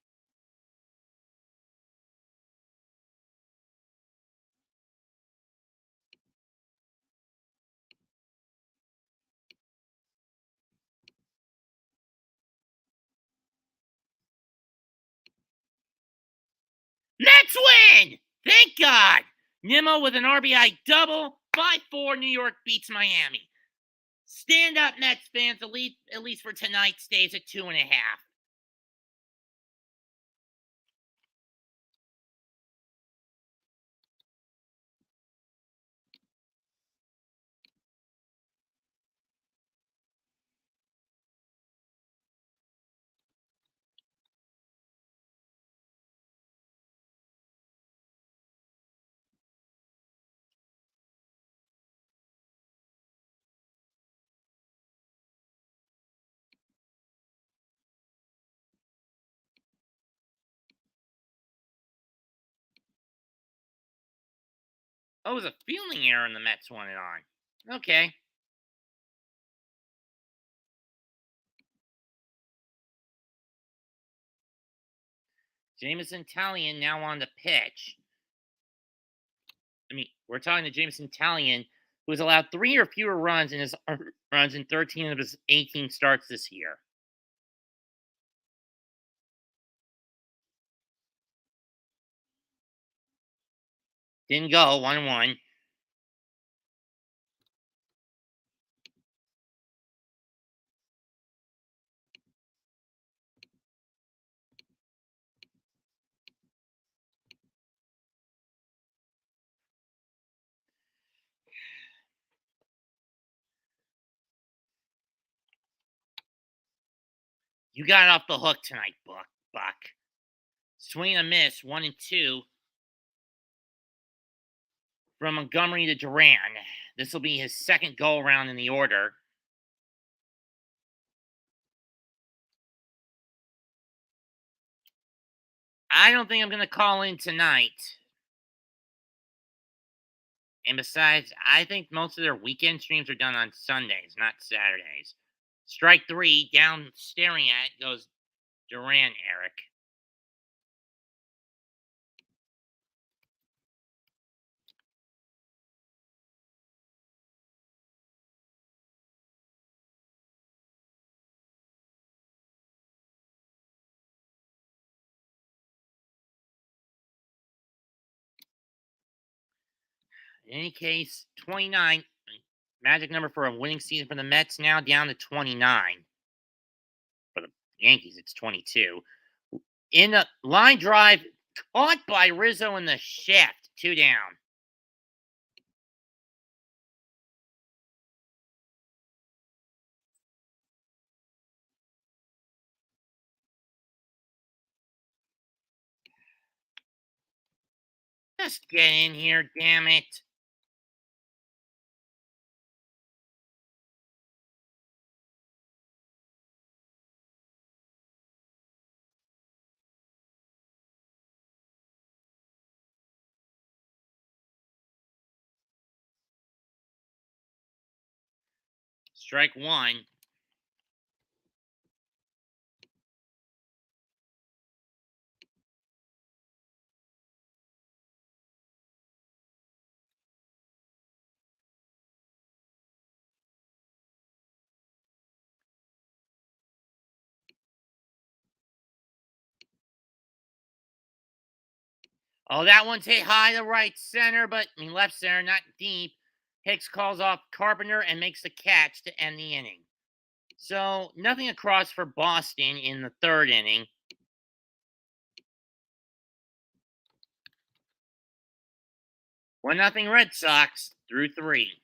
A: Mets win! Thank God! Nimmo with an RBI double. 5-4, New York beats Miami. Stand up, Mets fans. At least for tonight, stays at 2.5. Oh, it was a fielding error and the Mets won it on. Okay. Jameson Talion now on the pitch. We're talking to Jameson Talion, who has allowed 3 or fewer runs in 13 of his 18 starts this year. Didn't go 1-1. You got off the hook tonight, Buck. Swing and a miss, 1-2 from Montgomery to Duran. This will be his second go around in the order. I don't think I'm going to call in tonight. And besides, I think most of their weekend streams are done on Sundays, not Saturdays. Strike 3, down staring at goes Duran, Eric. In any case, 29, magic number for a winning season for the Mets, now down to 29. For the Yankees, it's 22. In the line drive, caught by Rizzo in the shift, 2 down. Just get in here, damn it. Strike 1. Oh, that one's hit high to right center, left center, not deep. Hicks calls off Carpenter and makes the catch to end the inning. So, nothing across for Boston in the 3rd inning. 1-0 Red Sox through 3.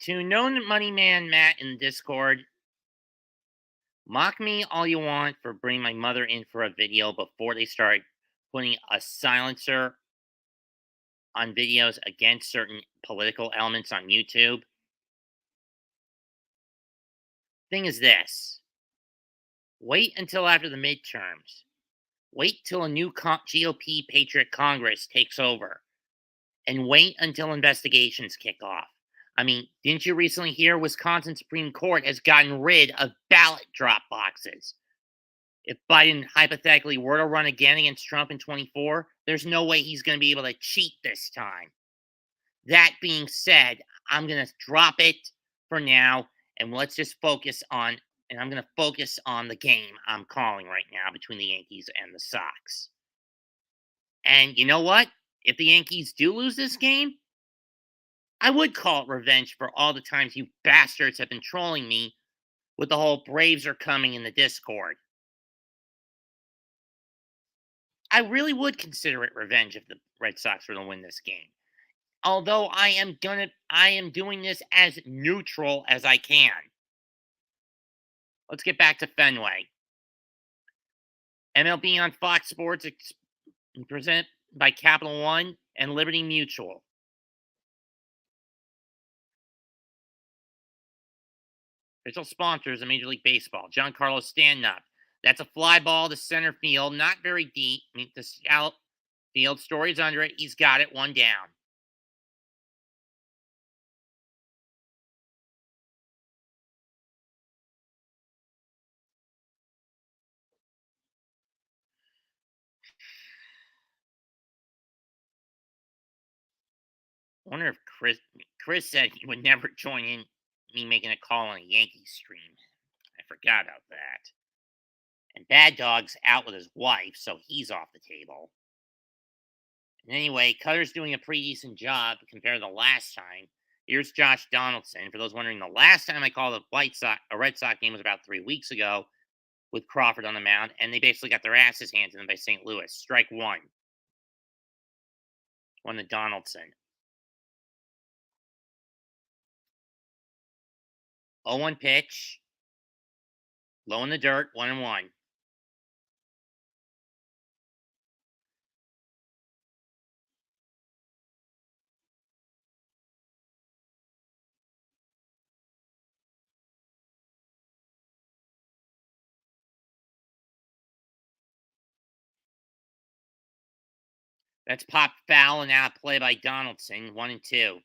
A: To known money man Matt in the Discord, mock me all you want for bringing my mother in for a video before they start putting a silencer on videos against certain political elements on YouTube. Thing is this: wait until after the midterms. Wait till a new GOP Patriot Congress takes over. And wait until investigations kick off. I mean, didn't you recently hear Wisconsin Supreme Court has gotten rid of ballot drop boxes? If Biden hypothetically were to run again against Trump in 24, there's no way he's going to be able to cheat this time. That being said, I'm going to drop it for now, and let's just focus on, and I'm going to focus on the game I'm calling right now between the Yankees and the Sox. And you know what? If the Yankees do lose this game, I would call it revenge for all the times you bastards have been trolling me with the whole Braves are coming in the Discord. I really would consider it revenge if the Red Sox were to win this game. Although I am doing this as neutral as I can. Let's get back to Fenway. MLB on Fox Sports presented by Capital One and Liberty Mutual. Official sponsors of Major League Baseball. Giancarlo standing up. That's a fly ball to center field. Not very deep. I mean, the shallow field. Story's under it. He's got it. One down. I wonder if Chris said he would never join in me making a call on a Yankees stream. I forgot about that. And Bad Dog's out with his wife, so he's off the table. And anyway, Cutter's doing a pretty decent job compared to the last time. Here's Josh Donaldson. For those wondering, the last time I called a Red Sox game was about 3 weeks ago with Crawford on the mound, and they basically got their asses handed to them by St. Louis. Strike one. One to Donaldson. 0-1 pitch. Low in the dirt, 1-1. That's popped foul and out play by Donaldson, 1-2.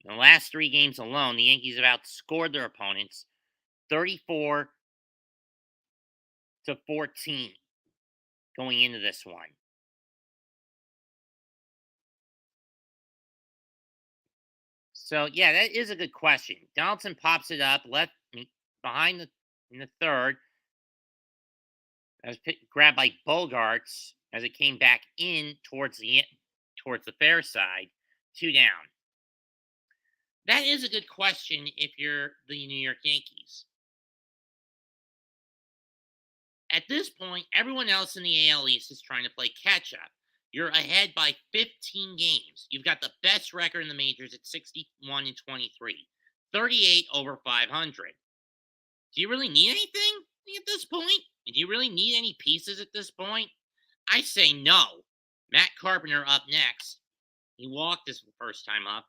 A: In the last 3 games alone, the Yankees have outscored their opponents 34-14 going into this one. So, yeah, that is a good question. Donaldson pops it up, left behind in the third. That was grabbed by Bogarts as it came back in towards the fair side. 2 down. That is a good question if you're the New York Yankees. At this point, everyone else in the AL East is trying to play catch-up. You're ahead by 15 games. You've got the best record in the majors at 61-23. 38 over 500. Do you really need anything at this point? Do you really need any pieces at this point? I say no. Matt Carpenter up next. He walked his first time up.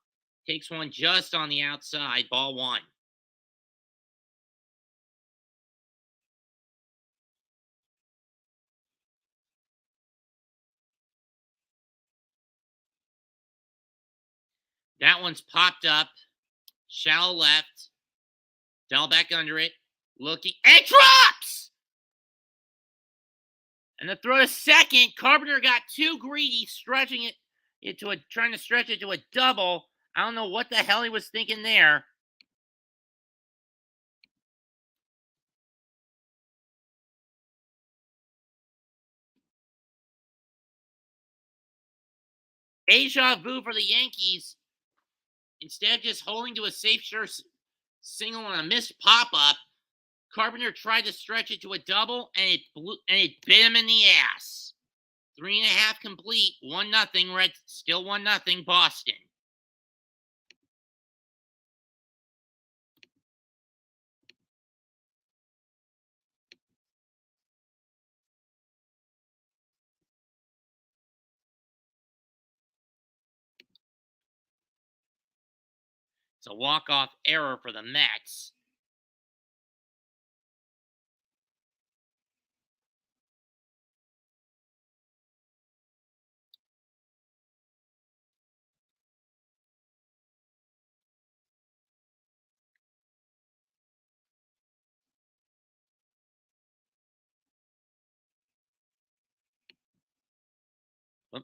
A: Takes one just on the outside. Ball 1. That one's popped up. Shallow left. Fell back under it. Looking. And drops! And the throw to second. Carpenter got too greedy, stretching it trying to stretch it to a double. I don't know what the hell he was thinking there. Deja vu for the Yankees. Instead of just holding to a safe sure single on a missed pop-up, Carpenter tried to stretch it to a double, and it bit him in the ass. 3.5 complete. 1-0. Red. Still 1-0. Boston. It's a walk-off error for the Mets. Oop.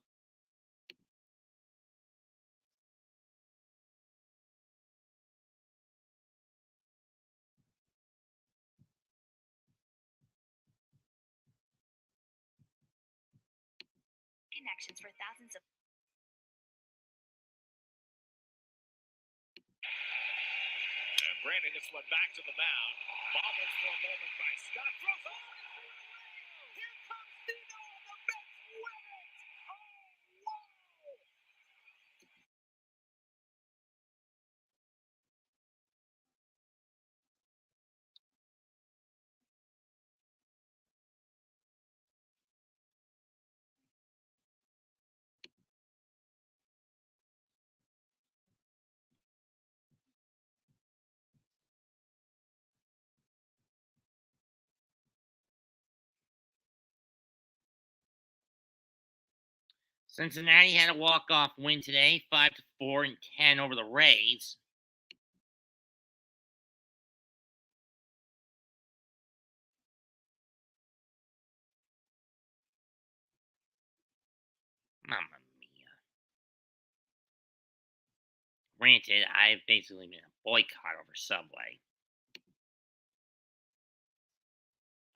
B: Connections for thousands of.
C: And Brandon hits one back to the mound. Bobbles for a moment by Scott. Throws on. Here comes Dino, and the Mets win it. Oh, wow.
A: Cincinnati had a walk-off win today, 5-4 and 10 over the Rays. Mamma mia. Granted, I've basically been a boycott over Subway.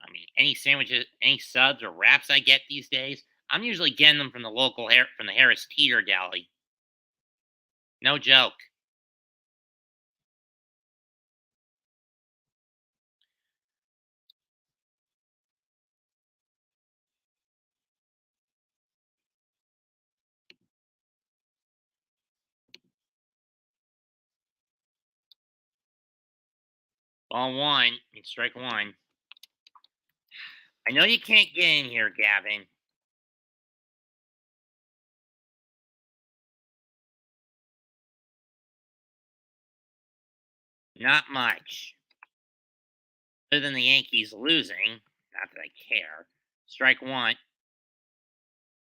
A: I mean, any sandwiches, any subs or wraps I get these days, I'm usually getting them from the local from the Harris Teeter Deli. No joke. Ball one, and strike one. I know you can't get in here, Gavin. Not much. Other than the Yankees losing. Not that I care. Strike one.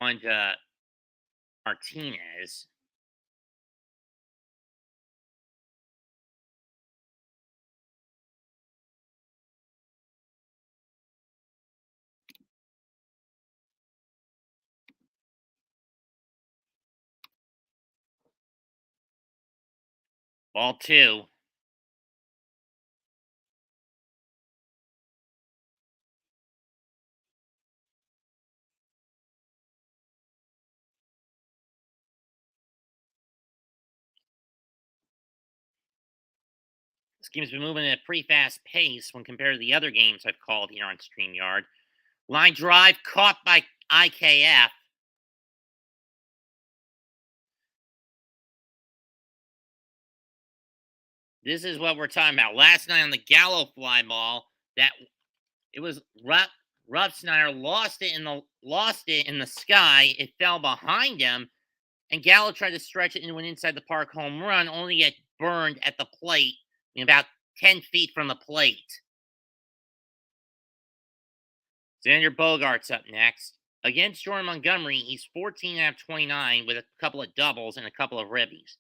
A: On to Martinez. Ball two. This game's been moving at a pretty fast pace when compared to the other games I've called here on StreamYard. Line drive caught by IKF. This is what we're talking about. Last night on the Gallo fly ball, that it was Rough Snyder lost it in the sky. It fell behind him, and Gallo tried to stretch it into an inside the park home run, only to get burned at the plate, about 10 feet from the plate. Xander Bogaerts up next. Against Jordan Montgomery, he's 14 out of 29 with a couple of doubles and a couple of ribbies.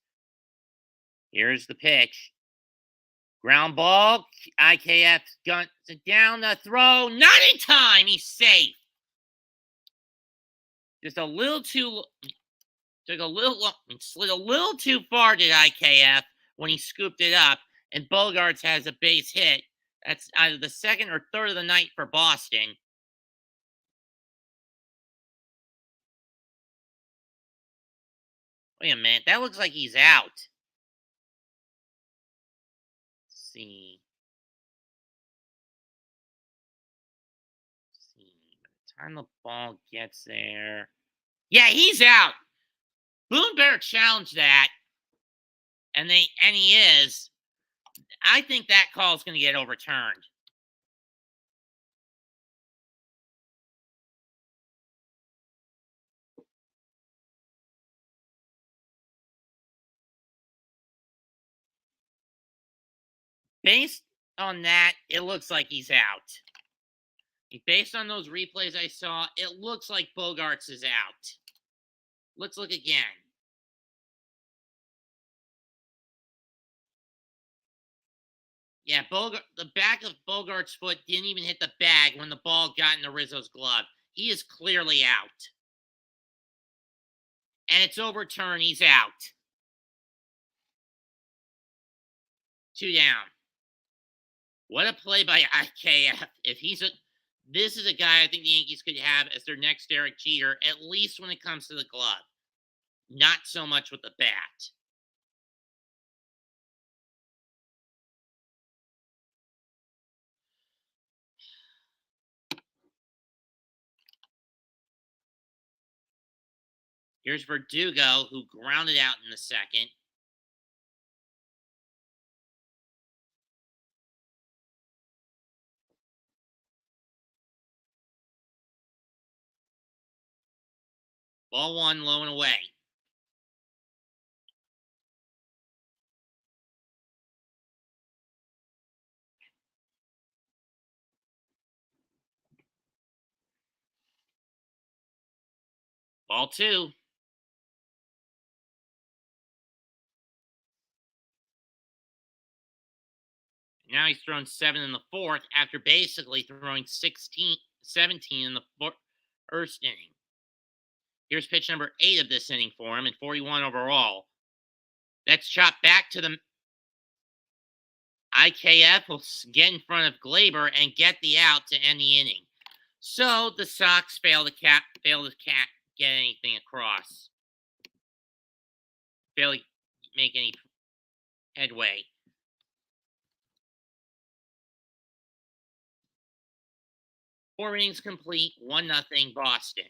A: Here's the pitch. Ground ball. IKF guns it down the throw. Not in time. He's safe. Just a little too. Took a little. Slid a little too far, did IKF, when he scooped it up. And Bogaerts has a base hit. That's either the second or third of the night for Boston. Wait a minute. That looks like he's out. Let's see. time the ball gets there. Yeah, he's out. Boone Bear challenged that, and he is. I think that call is going to get overturned. Based on that, it looks like he's out. Based on those replays I saw, it looks like Bogarts is out. Let's look again. Yeah, the back of Bogart's foot didn't even hit the bag when the ball got into Rizzo's glove. He is clearly out. And it's overturned. He's out. 2 down. What a play by IKF. This is a guy I think the Yankees could have as their next Derek Jeter, at least when it comes to the glove. Not so much with the bat. Here's Verdugo, who grounded out in the second. Ball 1, low and away. Ball 2. Now he's thrown 7 in the fourth after basically throwing 17 in the first inning. Here's pitch number 8 of this inning for him and 41 overall. That's chopped back to the IKF will get in front of Glaber and get the out to end the inning. So the Sox fail to get anything across. Fail to make any headway. Four innings complete, 1-0 Boston.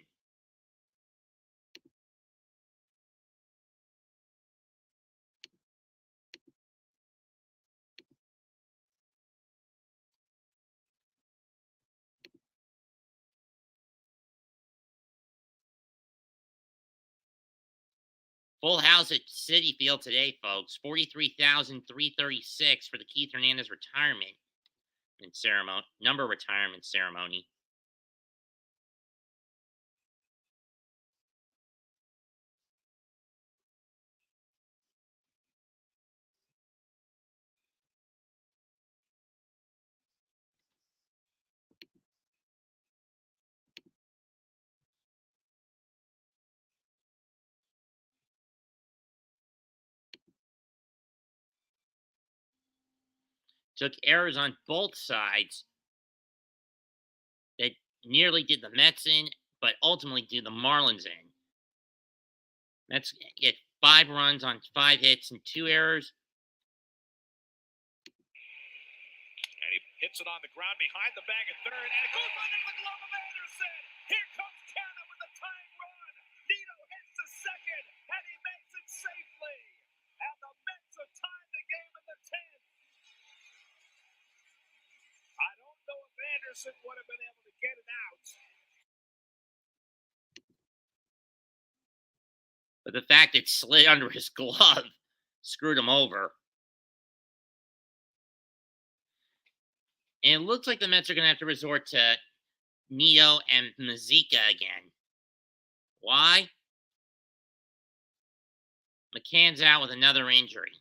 A: Full house at Citi Field today, folks. 43,336 for the Keith Hernandez retirement ceremony. Took errors on both sides that nearly did the Mets in, but ultimately did the Marlins in. Mets get 5 runs on 5 hits and 2 errors.
C: And he hits it on the ground behind the bag at third, and it goes under the glove of Anderson. Here comes Canna with the tying run. Nito hits the second, and he makes it safely. And the Mets have tied the game in the 10th. I don't know if Anderson would have been able to get it out.
A: But the fact it slid under his glove screwed him over. And it looks like the Mets are going to have to resort to Nito and Mazika again. Why? McCann's out with another injury.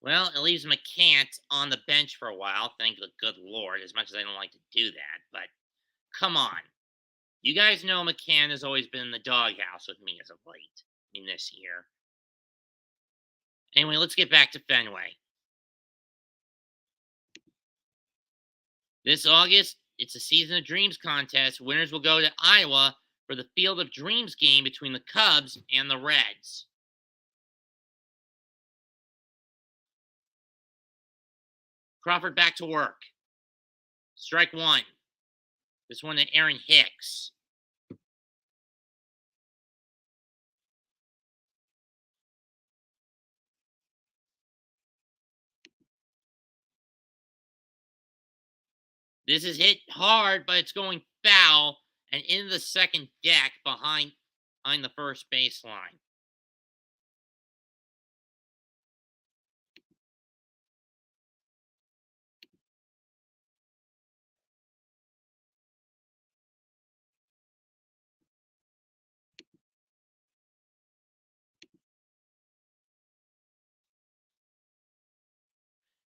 A: Well, it leaves McCant on the bench for a while, thank the good Lord, as much as I don't like to do that. But come on. You guys know McCann has always been in the doghouse with me as of late in this year. Anyway, let's get back to Fenway. This August, it's a Season of Dreams contest. Winners will go to Iowa for the Field of Dreams game between the Cubs and the Reds. Crawford back to work. Strike 1. This one to Aaron Hicks. This is hit hard, but it's going foul and into the second deck behind the first baseline.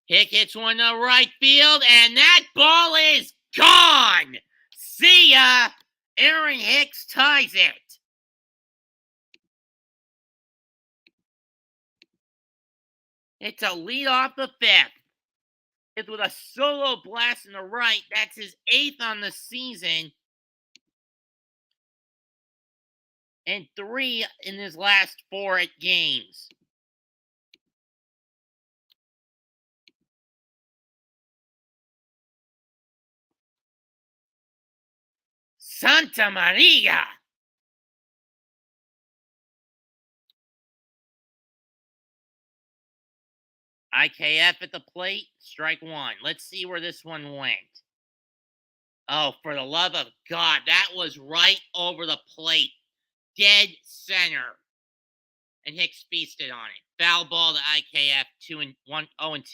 A: Hick hits one to right field, and that ball is gone. See ya. Aaron Hicks ties it. It's a lead off the fifth. It's with a solo blast in the right. That's his 8th on the season. And 3 in his last 4 games. Santa Maria! IKF at the plate, strike 1. Let's see where this one went. Oh, for the love of God, that was right over the plate. Dead center. And Hicks feasted on it. Foul ball to IKF, 0-2.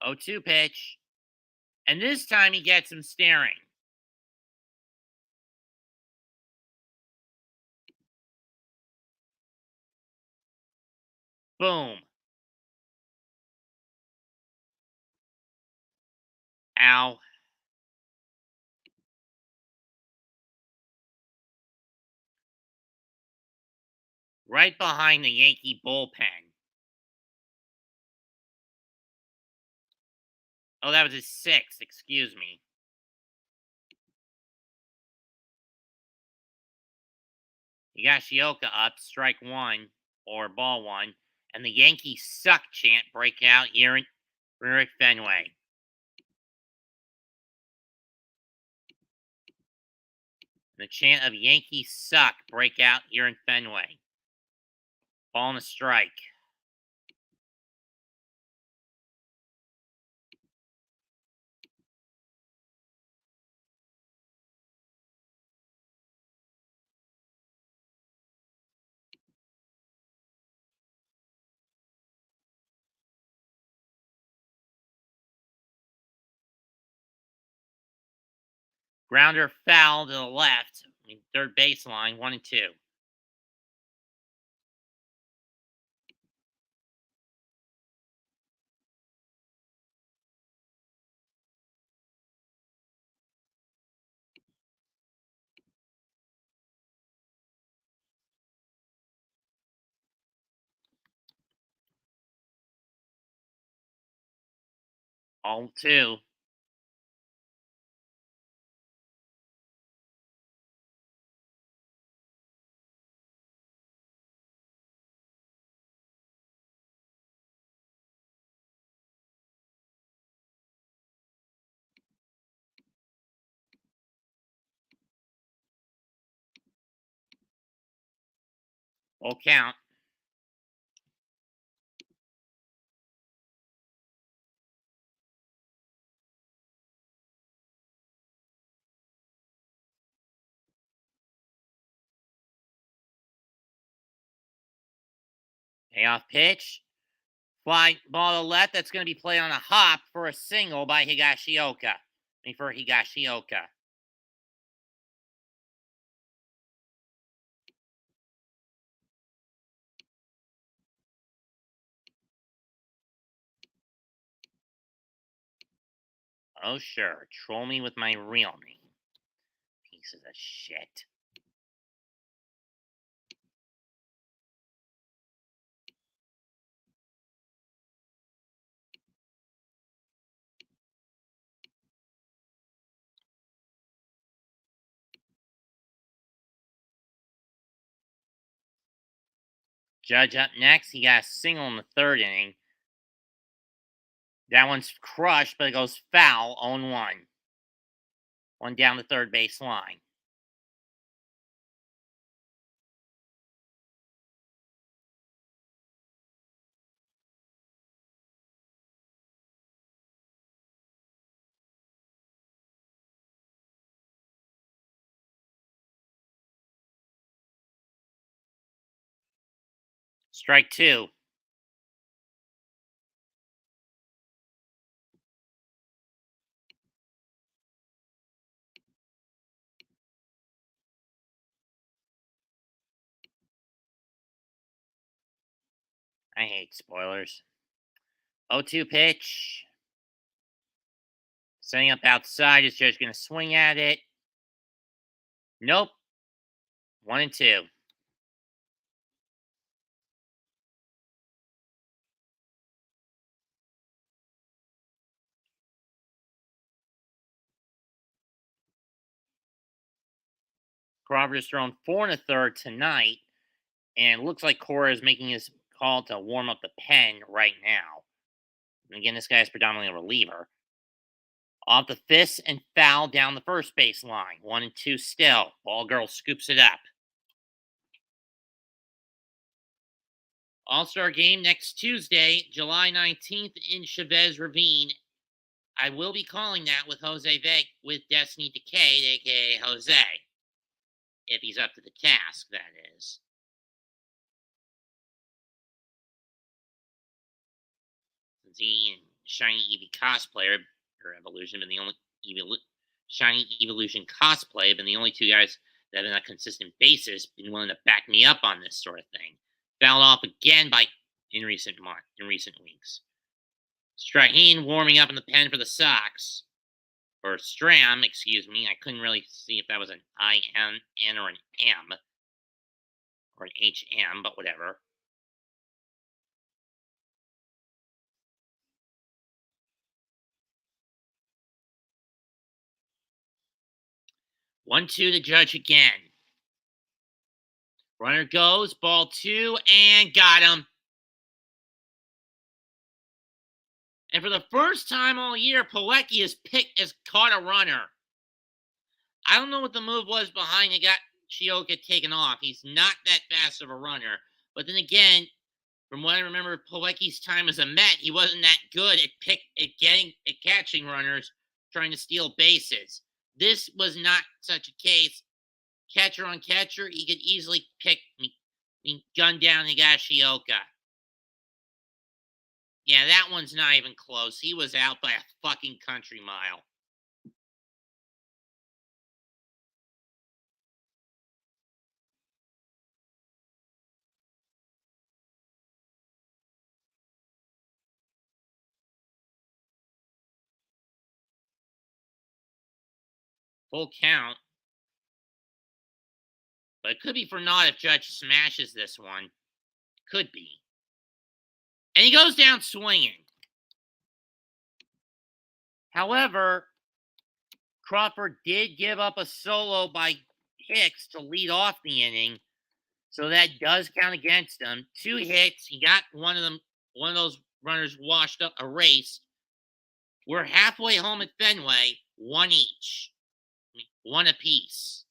A: Oh, 2 pitch. And this time he gets him staring. Boom. Ow. Right behind the Yankee bullpen. Oh, that was his 6th. Excuse me. Higashioka up, strike 1, or ball 1, and the Yankees suck chant break out here in Rick Fenway. The chant of Yankees suck break out here in Fenway. Ball and a strike. Grounder foul to the left. Third baseline, 1-2. All 2. Full count. Payoff pitch. Fly ball to left. That's going to be played on a hop for a single by Higashioka. For Higashioka. Oh, sure. Troll me with my real name. Pieces of shit. Judge up next. He got a single in the third inning. That one's crushed, but it goes foul, 0-1. One down the third base line. Strike two. I hate spoilers. 0-2 pitch. Setting up outside. Is Judge going to swing at it? Nope. 1-2. Crawford has thrown 4 1/3 tonight, and it looks like Cora is making his call to warm up the pen right now. And again, this guy is predominantly a reliever. Off the fist and foul down the first base line. 1-2 still. Ball girl scoops it up. All-Star game next Tuesday, July 19th in Chavez Ravine. I will be calling that with Jose Veg with Destiny Decay, aka Jose. If he's up to the task, that is. Since he and Shiny Eevee cosplayer, or Evolution, been the only Shiny Evolution cosplay have been the only two guys that have on a consistent basis been willing to back me up on this sort of thing. Fouled off again in recent weeks. Strahan warming up in the pen for the Sox. Or Stram, excuse me. I couldn't really see if that was an I-N or an M. Or an H-M, but whatever. One, two to Judge again. Runner goes, ball two, and got him. And for the first time all year, Pilecki has caught a runner. I don't know what the move was behind it got Shioka taken off. He's not that fast of a runner. But then again, from what I remember of Pilecki's time as a Met, he wasn't that good at catching runners, trying to steal bases. This was not such a case. Catcher on catcher, he could easily gun down Higashioka. Yeah, that one's not even close. He was out by a fucking country mile. Full count. But it could be for naught if Judge smashes this one. Could be. And he goes down swinging. However, Crawford did give up a solo by Hicks to lead off the inning. So that does count against him. 2 hits. He got one of those runners washed up, erased. We're halfway home at Fenway. 1 each. 1 apiece.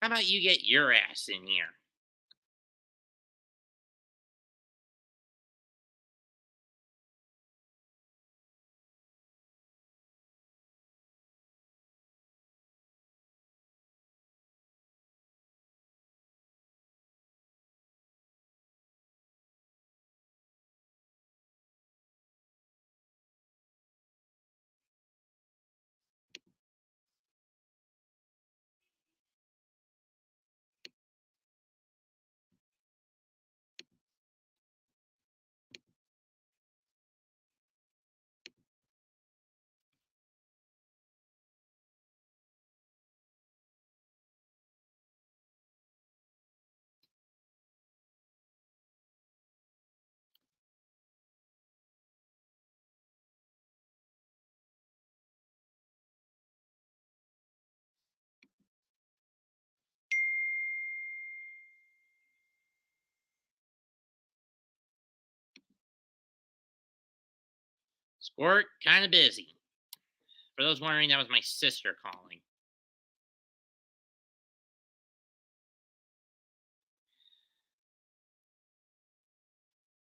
A: How about you get your ass in here? Squirt, kind of busy. For those wondering, that was my sister calling.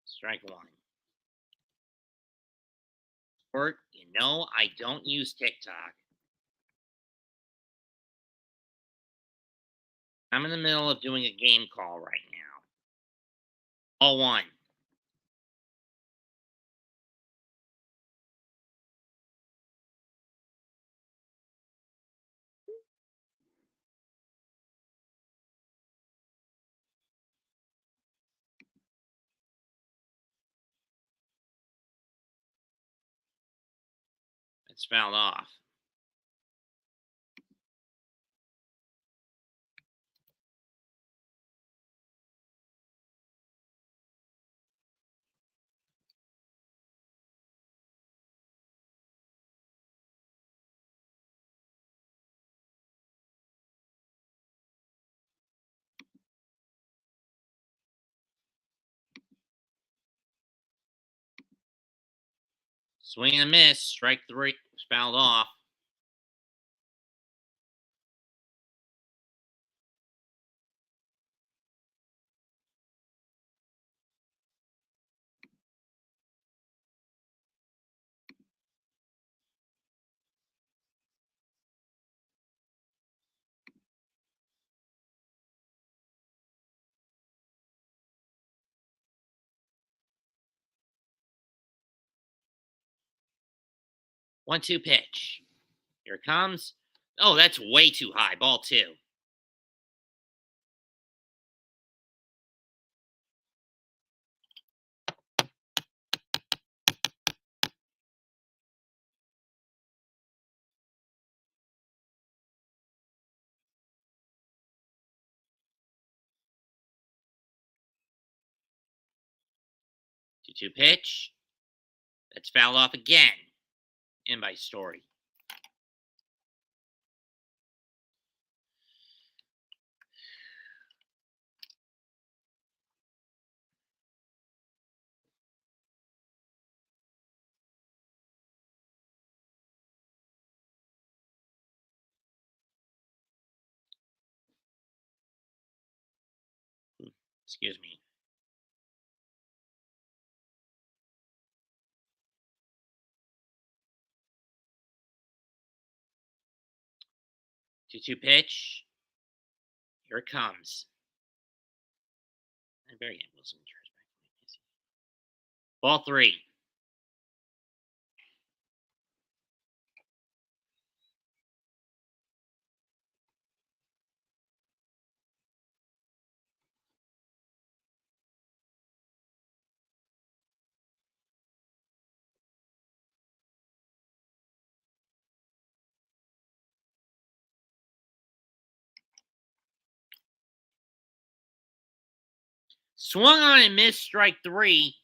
A: Strike one. Squirt, I don't use TikTok. I'm in the middle of doing a game call right now. All one. It's fouled off. Swing and a miss. Strike three. Fouled off. One-two pitch. Here it comes. Oh, that's way too high. Ball two. Two-two pitch. That's fouled off again. In by Story. Excuse me. Two-two pitch. Here it comes. I better get Wilson turns back. Ball three. Swung on and missed. Strike three.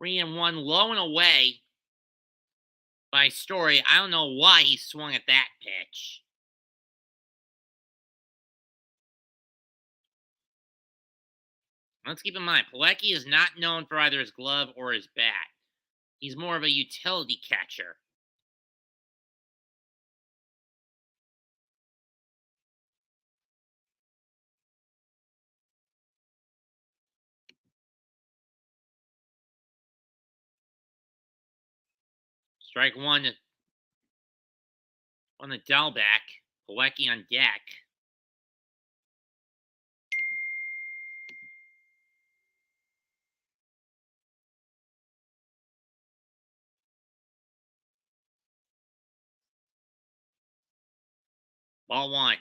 A: 3-1, low and away by Story. I don't know why he swung at that pitch. Let's keep in mind, Pilecki is not known for either his glove or his bat. He's more of a utility catcher. Strike one on the Delback. Pilecki on deck. Ball one.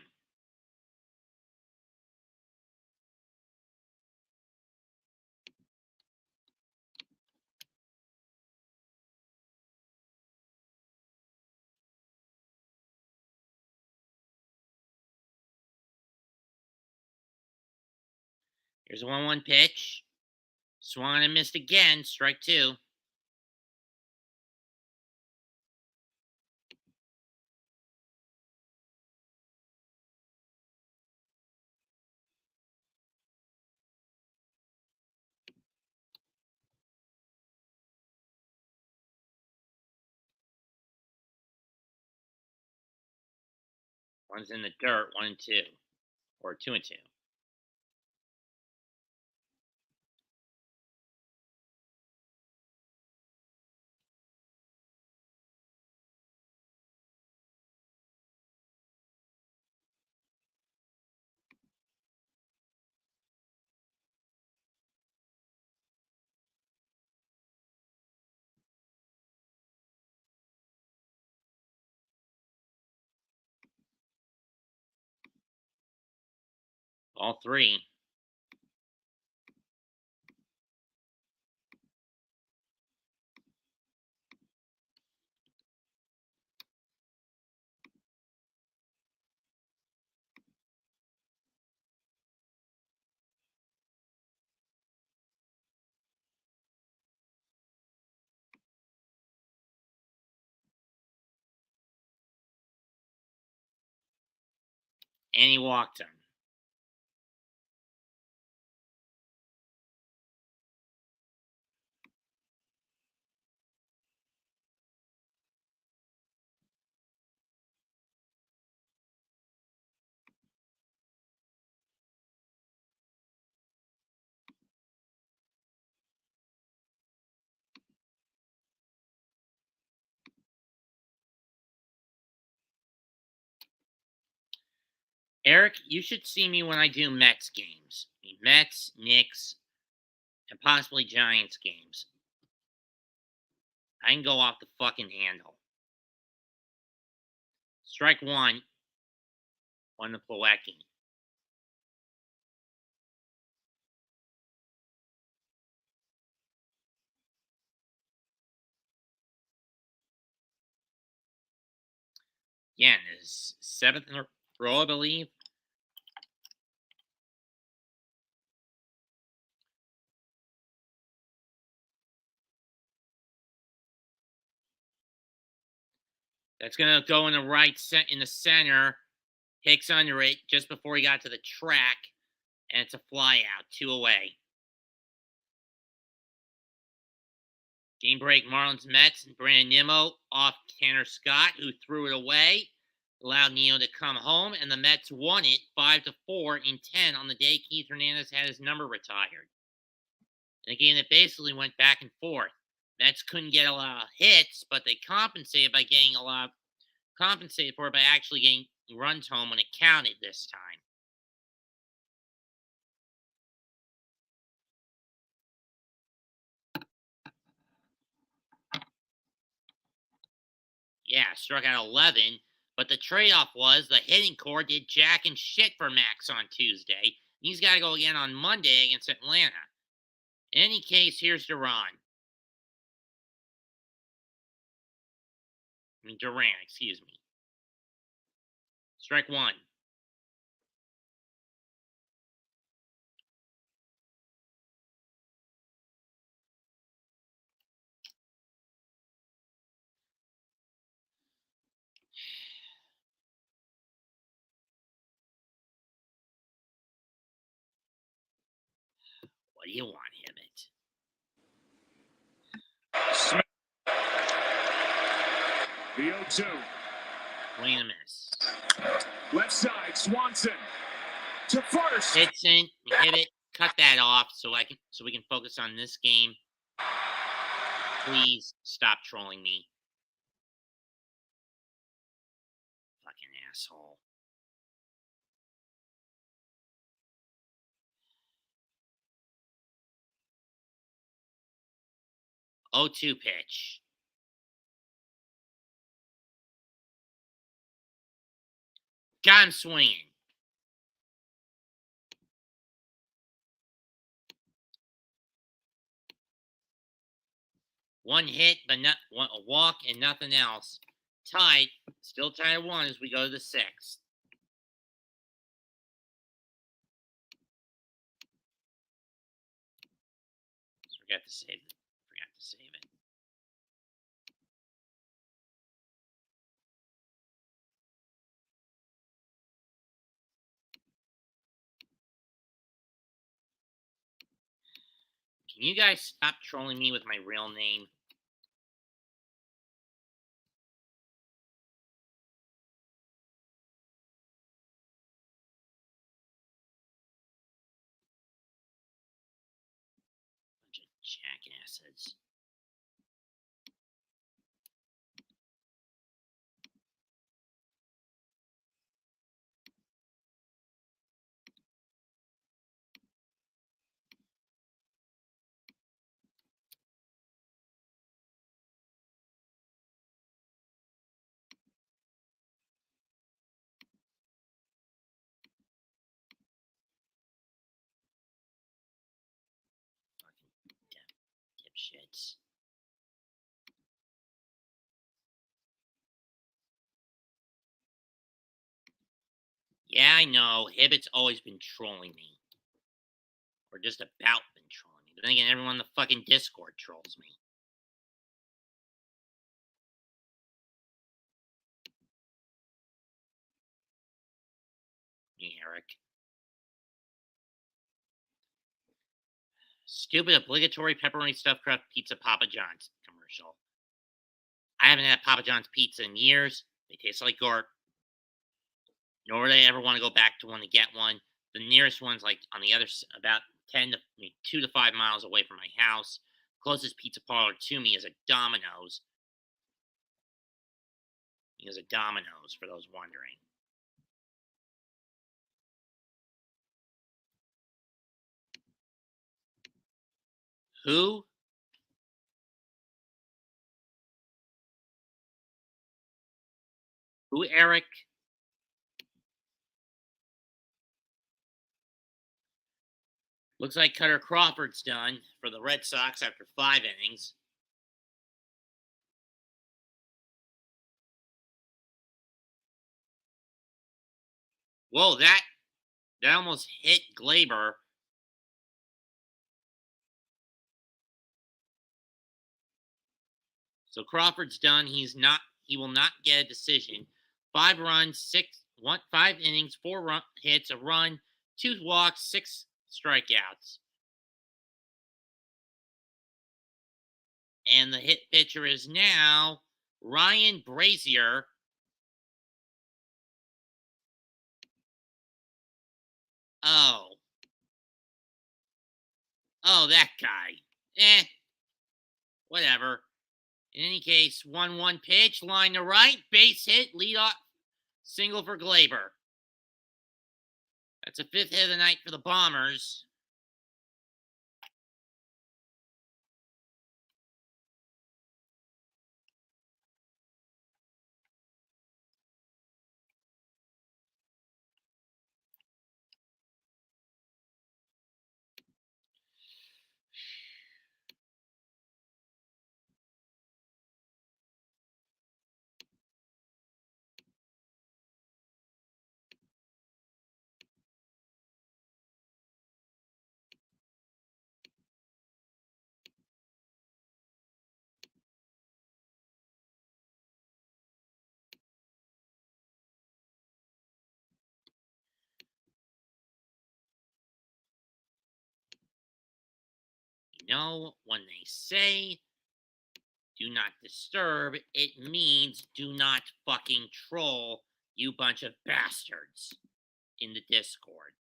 A: Here's a 1-1 pitch. Swung and missed again. Strike two. One's in the dirt. 1-2. Or 2-2. Ball three. And he walked him. Eric, you should see me when I do Mets games. Mets, Knicks, and possibly Giants games. I can go off the fucking handle. Strike one on the Pilecki. Again, this is 7th in a row, I believe. That's going to go in the center. Hicks under it just before he got to the track. And it's a fly out. 2 away. Game break, Marlins Mets, and Brandon Nimmo off Tanner Scott, who threw it away. Allowed Neo to come home, and the Mets won it 5-4 in 10 on the day Keith Hernandez had his number retired. In a game that basically went back and forth. Mets couldn't get a lot of hits, but they compensated for it by actually getting runs home when it counted this time. Yeah, struck out 11, but the trade-off was the hitting core did jack and shit for Max on Tuesday. He's got to go again on Monday against Atlanta. In any case, here's Duran. Duran, excuse me. Strike one. What do you want, Hibbett?
C: Smith. The 0-2.
A: Swing and a miss.
C: Left side, Swanson to first.
A: Hitson, Hibbett, cut that off so we can focus on this game. Please stop trolling me. Fucking asshole. O2 pitch. Got him swinging. One hit, but not a walk and nothing else. Tied. Still tied at 1 as we go to the 6th. Forgot to save it. Can you guys stop trolling me with my real name? Bunch of jackasses. Dipshits. Yeah, I know. Hibbett's always been trolling me. Or just about been trolling me. But then again, everyone on the fucking Discord trolls me. Me, Eric. Stupid obligatory pepperoni stuffed crust pizza Papa John's commercial. I haven't had Papa John's pizza in years. They taste like gort. Nor would I ever want to go back to one to get one. The nearest one's like on the other, about 2 to 5 miles away from my house. Closest pizza parlor to me is a Domino's. Is a Domino's, for those wondering. Who? Who, Eric? Looks like Cutter Crawford's done for the Red Sox after 5 innings. Whoa, that almost hit Glaber. So Crawford's done. He will not get a decision. 5 runs, 5 innings, 4 hits, a run, 2 walks, 6 strikeouts. And the hit pitcher is now Ryan Brazier. Oh, that guy. Whatever. In any case, 1-1 pitch, line to right, base hit, lead off, single for Glaber. That's a 5th hit of the night for the Bombers. You know, when they say do not disturb, it means do not fucking troll, you bunch of bastards, in the Discord.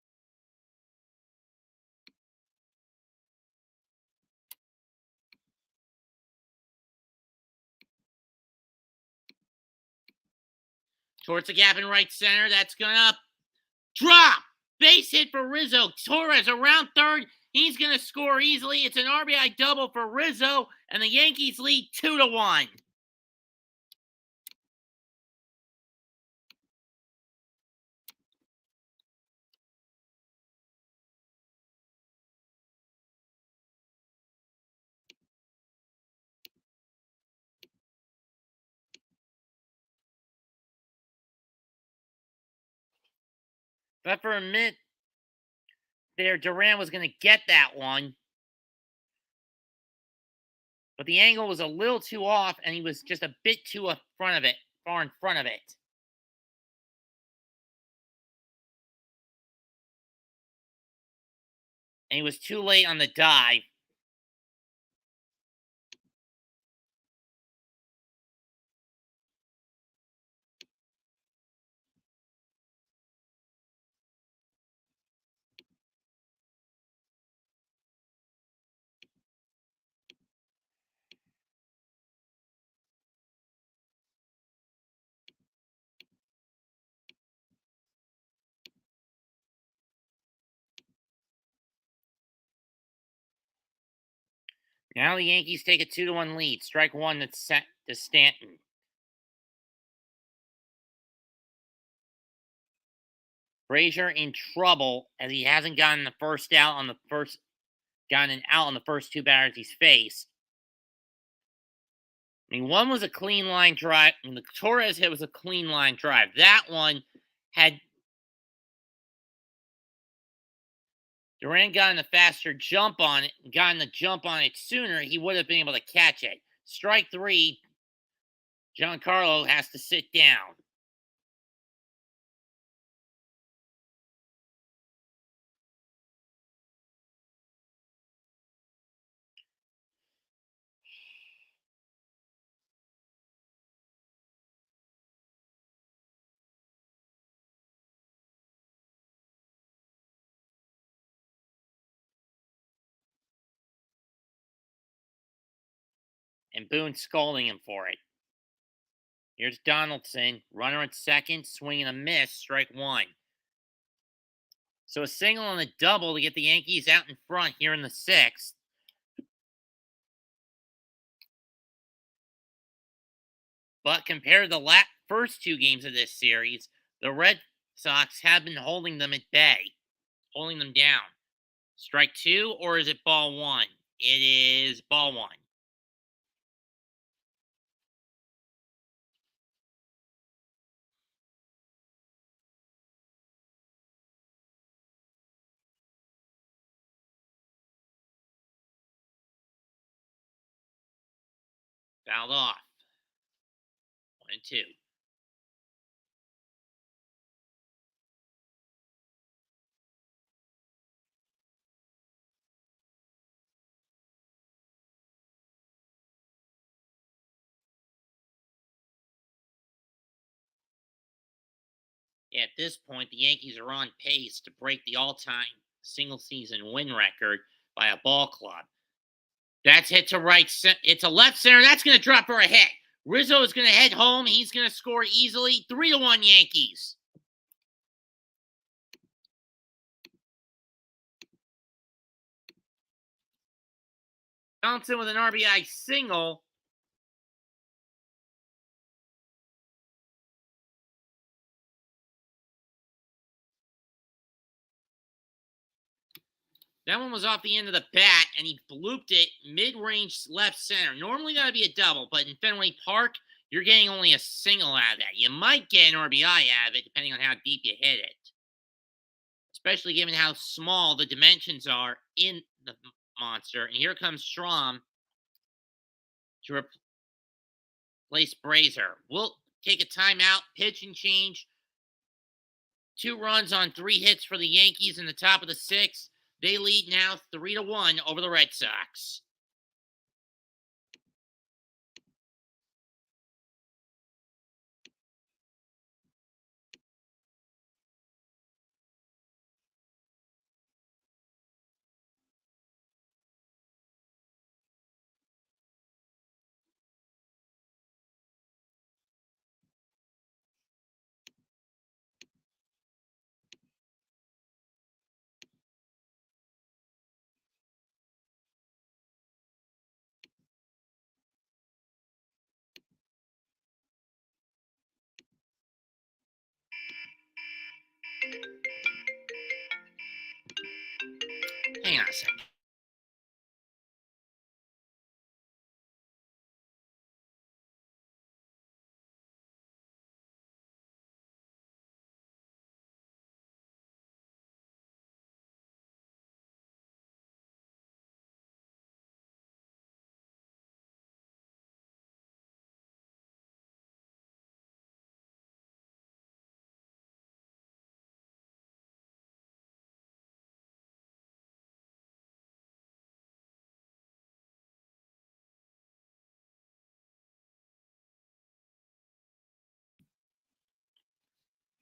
A: Towards the gap in right center. That's going to drop. Base hit for Rizzo. Torres around third. He's going to score easily. It's an RBI double for Rizzo, and the Yankees lead 2-1. But for a minute there, Duran was going to get that one. But the angle was a little too off, and he was just a bit too far in front of it. And he was too late on the dive. Now the Yankees take a 2-1 lead. Strike one that's set to Stanton. Frazier in trouble as he hasn't gotten an out on the first two batters he's faced. I mean, one was a clean line drive. I mean, the Torres hit was a clean line drive. That one had Duran gotten a faster jump on it, gotten the jump on it sooner, he would have been able to catch it. Strike three, Giancarlo has to sit down. And Boone's scolding him for it. Here's Donaldson, runner at second, swing and a miss, strike one. So a single and a double to get the Yankees out in front here in the sixth. But compared to the first two games of this series, the Red Sox have been holding them at bay, holding them down. Strike two, or is it ball one? It is ball one. Fouled off. 1-2. At this point, the Yankees are on pace to break the all-time single-season win record by a ball club. That's hit to right center. It's a left center. That's going to drop for a hit. Rizzo is going to head home. He's going to score easily. 3-1 Yankees. Johnson with an RBI single. That one was off the end of the bat, and he blooped it mid-range left center. Normally that would be a double, but in Fenway Park, you're getting only a single out of that. You might get an RBI out of it, depending on how deep you hit it. Especially given how small the dimensions are in the monster. And here comes Strom to replace Brazier. We'll take a timeout, pitch and change. 2 runs on 3 hits for the Yankees in the top of the 6th. They lead now 3-1 over the Red Sox. on a second.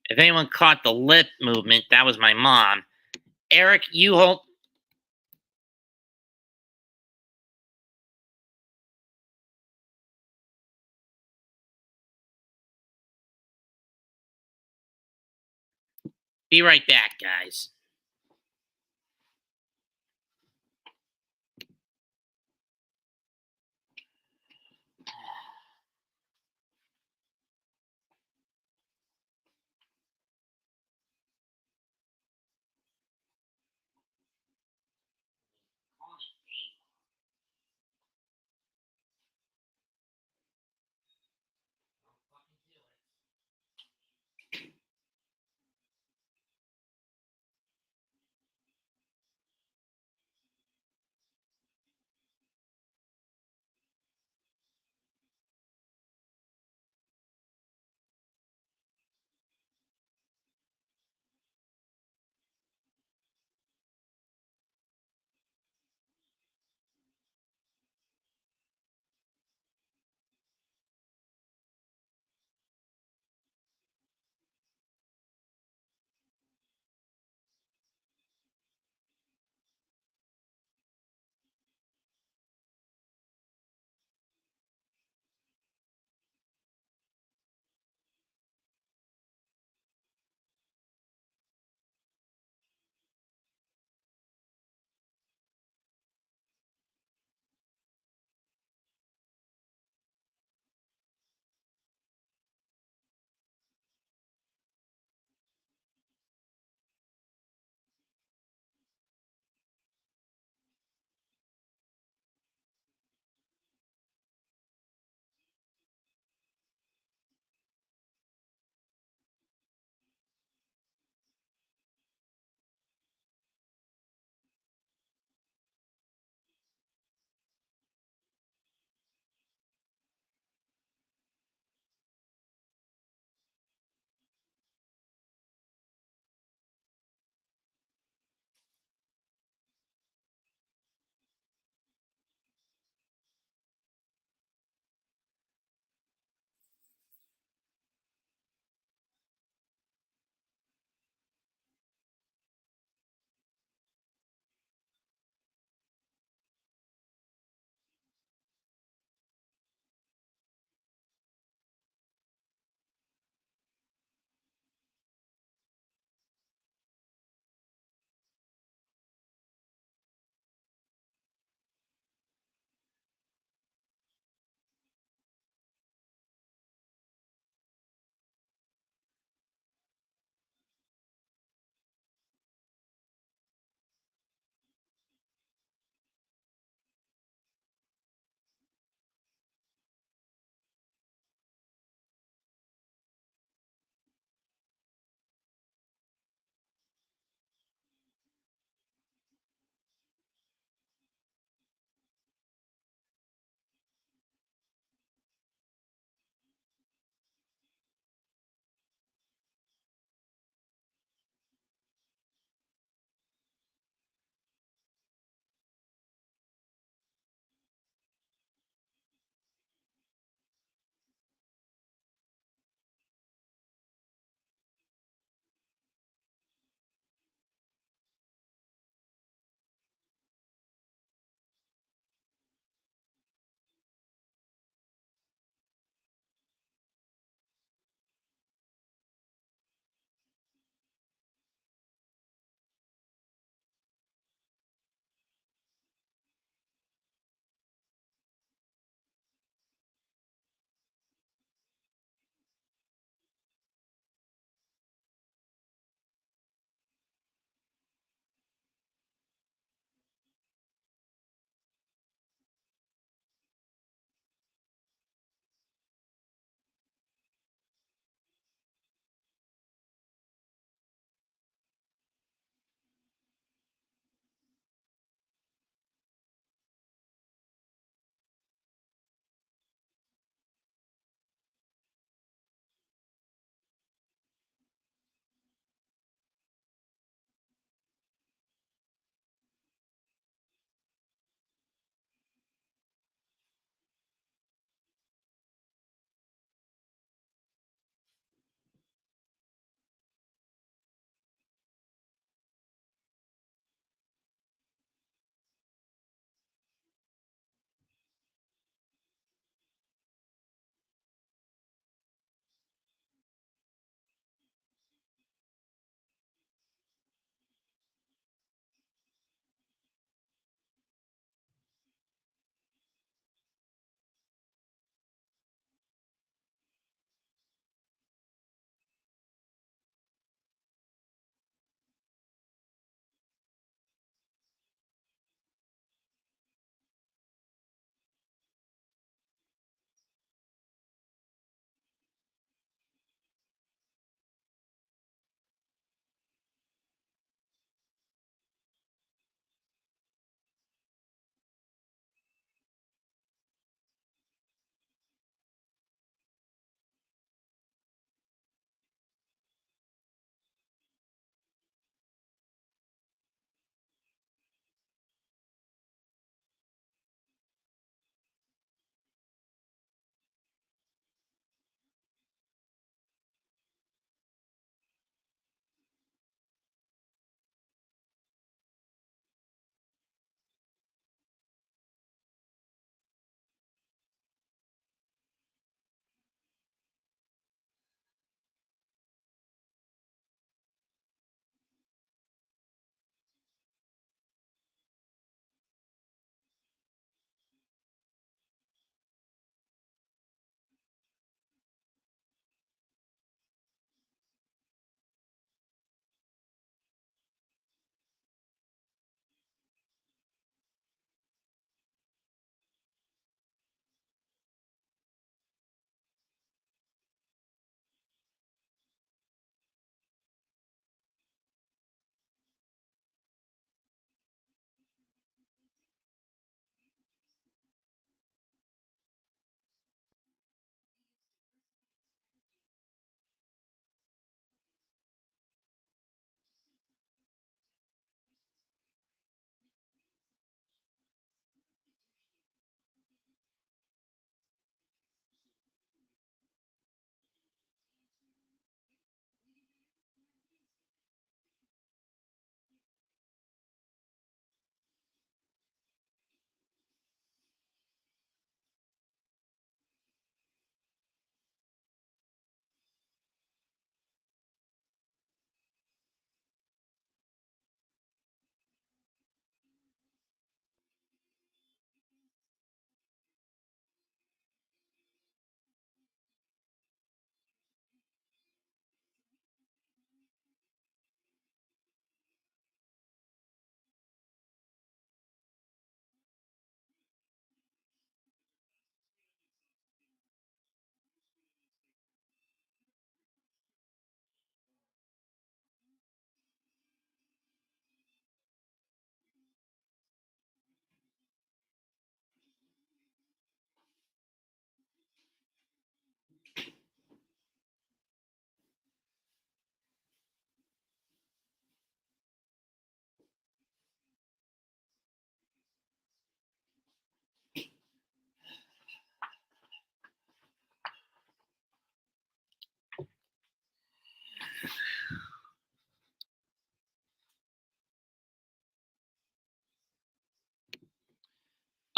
A: If anyone caught the lip movement, that was my mom. Eric, you hold. Be right back, guys.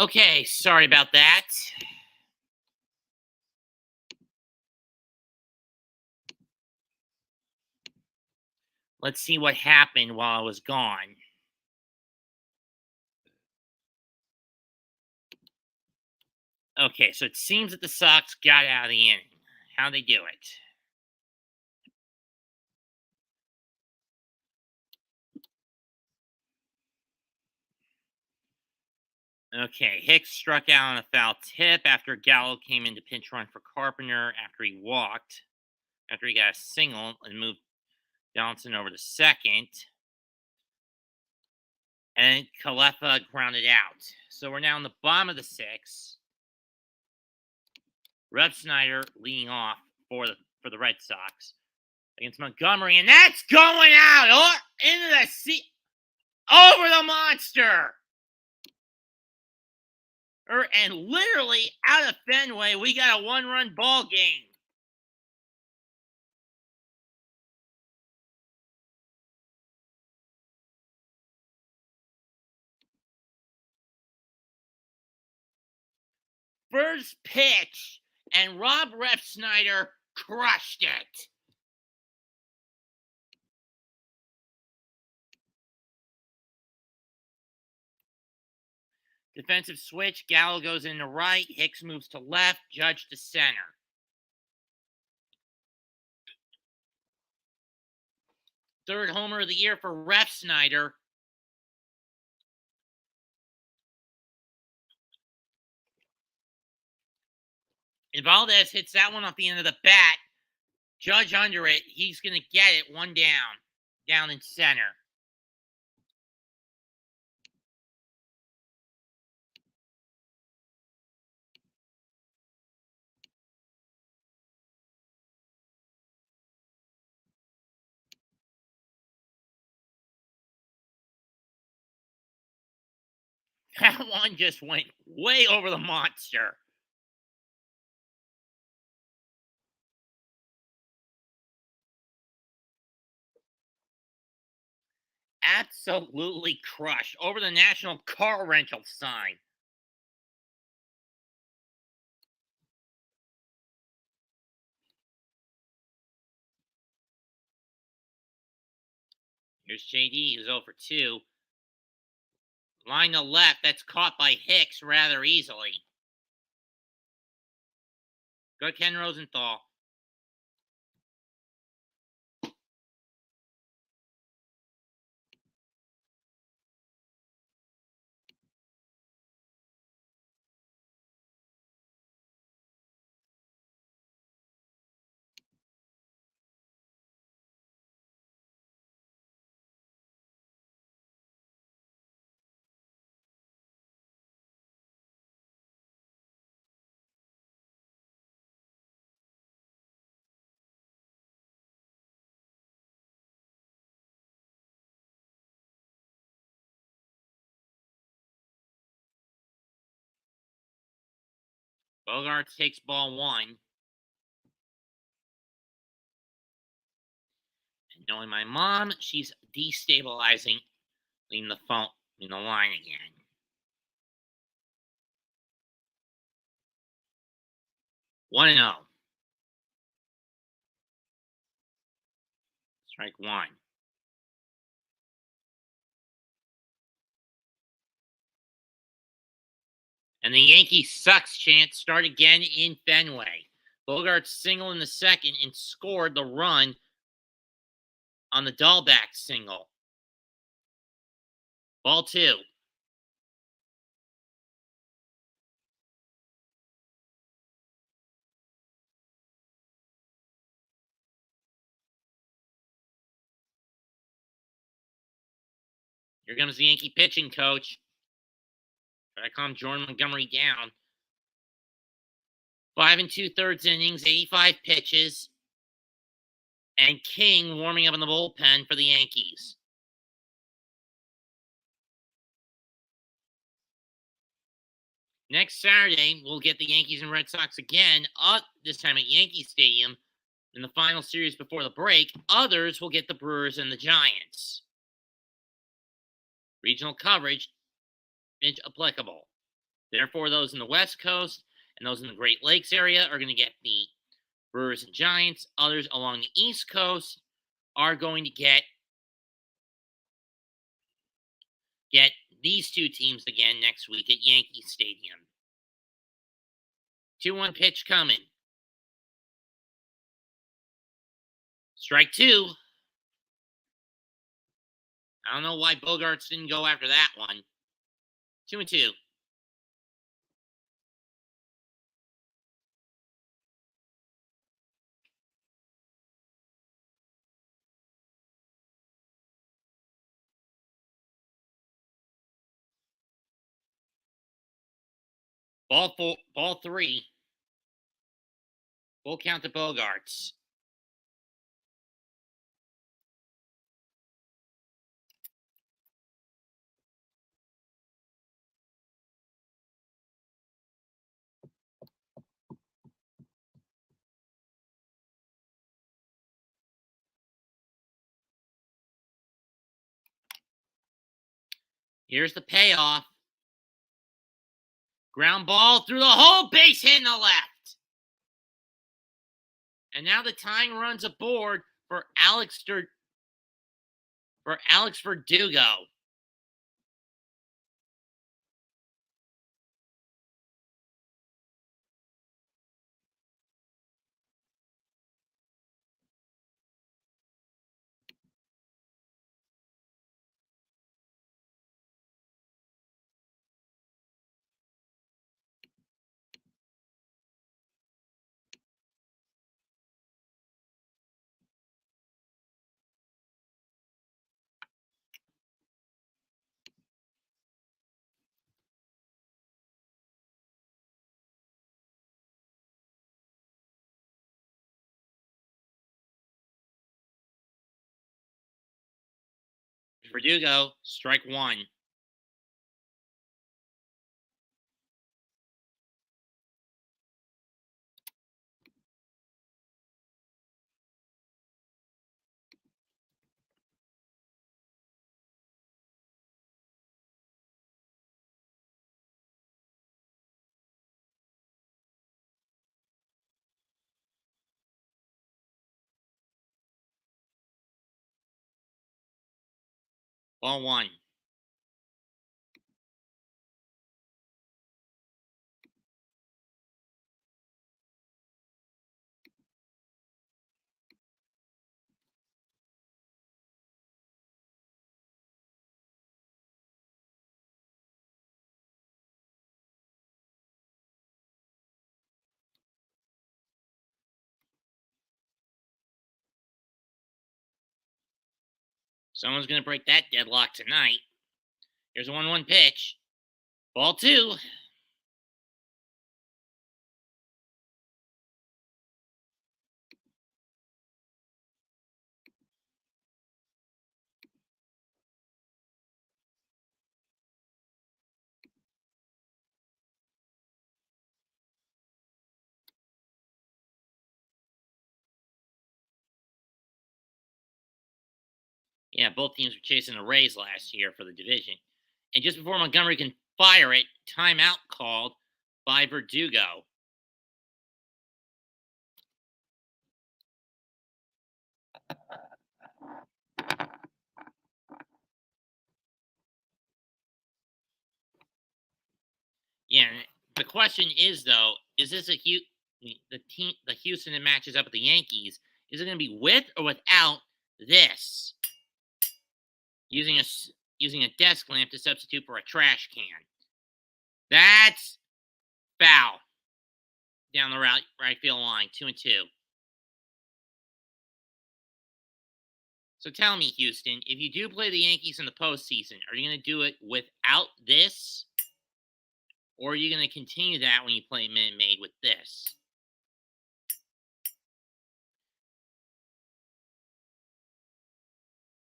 A: Okay, sorry about that. Let's see what happened while I was gone. Okay, so it seems that the Sox got out of the inning. How'd they do it? Okay, Hicks struck out on a foul tip after Gallo came in to pinch run for Carpenter after he walked, after he got a single and moved Donaldson over to second. And Kalefa grounded out. So we're now in the bottom of the sixth. Rev Snyder leading off for the Red Sox against Montgomery, and that's going out into the sea over the monster. And literally out of Fenway, we got a one-run ball game. First pitch, and Rob Rev Snyder crushed it. Defensive switch, Gallo goes into right, Hicks moves to left, Judge to center. Third homer of the year for Rev Snyder. And Valdez hits that one off the end of the bat. Judge under it. He's going to get it one down in center. That one just went way over the monster. Absolutely crushed over the National Car Rental sign. Here's JD, who's 0 for 2. Line to left, that's caught by Hicks rather easily. Go Ken Rosenthal. Bogarts takes ball 1. And knowing my mom, she's destabilizing in the line again. 1-0. Strike 1. And the Yankees sucks chance start again in Fenway. Bogarts single in the second and scored the run on the Dahlback single. Ball 2. Here comes the Yankee pitching coach. Try to calm Jordan Montgomery down. 5 2/3 innings, 85 pitches. And King warming up in the bullpen for the Yankees. Next Saturday, we'll get the Yankees and Red Sox again, this time at Yankee Stadium, in the final series before the break. Others will get the Brewers and the Giants. Regional coverage is applicable. Therefore, those in the West Coast and those in the Great Lakes area are going to get the Brewers and Giants. Others along the East Coast are going to get these two teams again next week at Yankee Stadium. 2-1 pitch coming. Strike two. I don't know why Bogarts didn't go after that one. 2-2. Ball three. Full count to Bogarts. Here's the payoff. Ground ball through the hole, base hit in the left. And now the tying runs aboard for Alex Verdugo. Verdugo, strike one. Ball one. Someone's going to break that deadlock tonight. Here's a 1-1 pitch. Ball two. Yeah, both teams were chasing the Rays last year for the division. And just before Montgomery can fire it, timeout called by Verdugo. Yeah, the question is though, is this the Houston that matches up with the Yankees? Is it going to be with or without this? Using a desk lamp to substitute for a trash can. That's foul. Down the right field line, 2-2. So tell me, Houston, if you do play the Yankees in the postseason, are you going to do it without this? Or are you going to continue that when you play Minute Maid with this?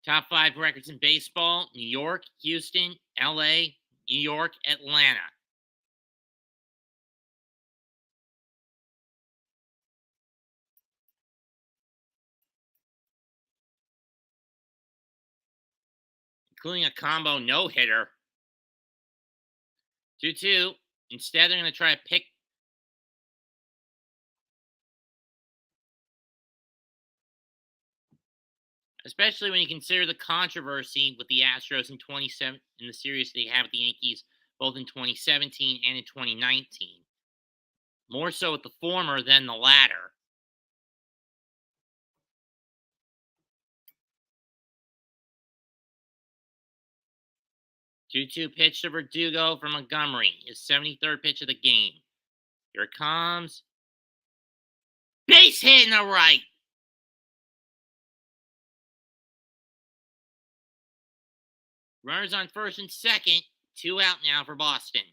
A: Top 5 records in baseball: New York, Houston, LA, New York, Atlanta. Including a combo no-hitter. 2-2. Instead, they're going to try to pick. Especially when you consider the controversy with the Astros in 27 in the series they have with the Yankees both in 2017 and in 2019. More so with the former than the latter. 2-2 pitch to Verdugo from Montgomery, his 73rd pitch of the game. Here it comes. Base hit in the right. Runners on first and second. 2 out now for Boston.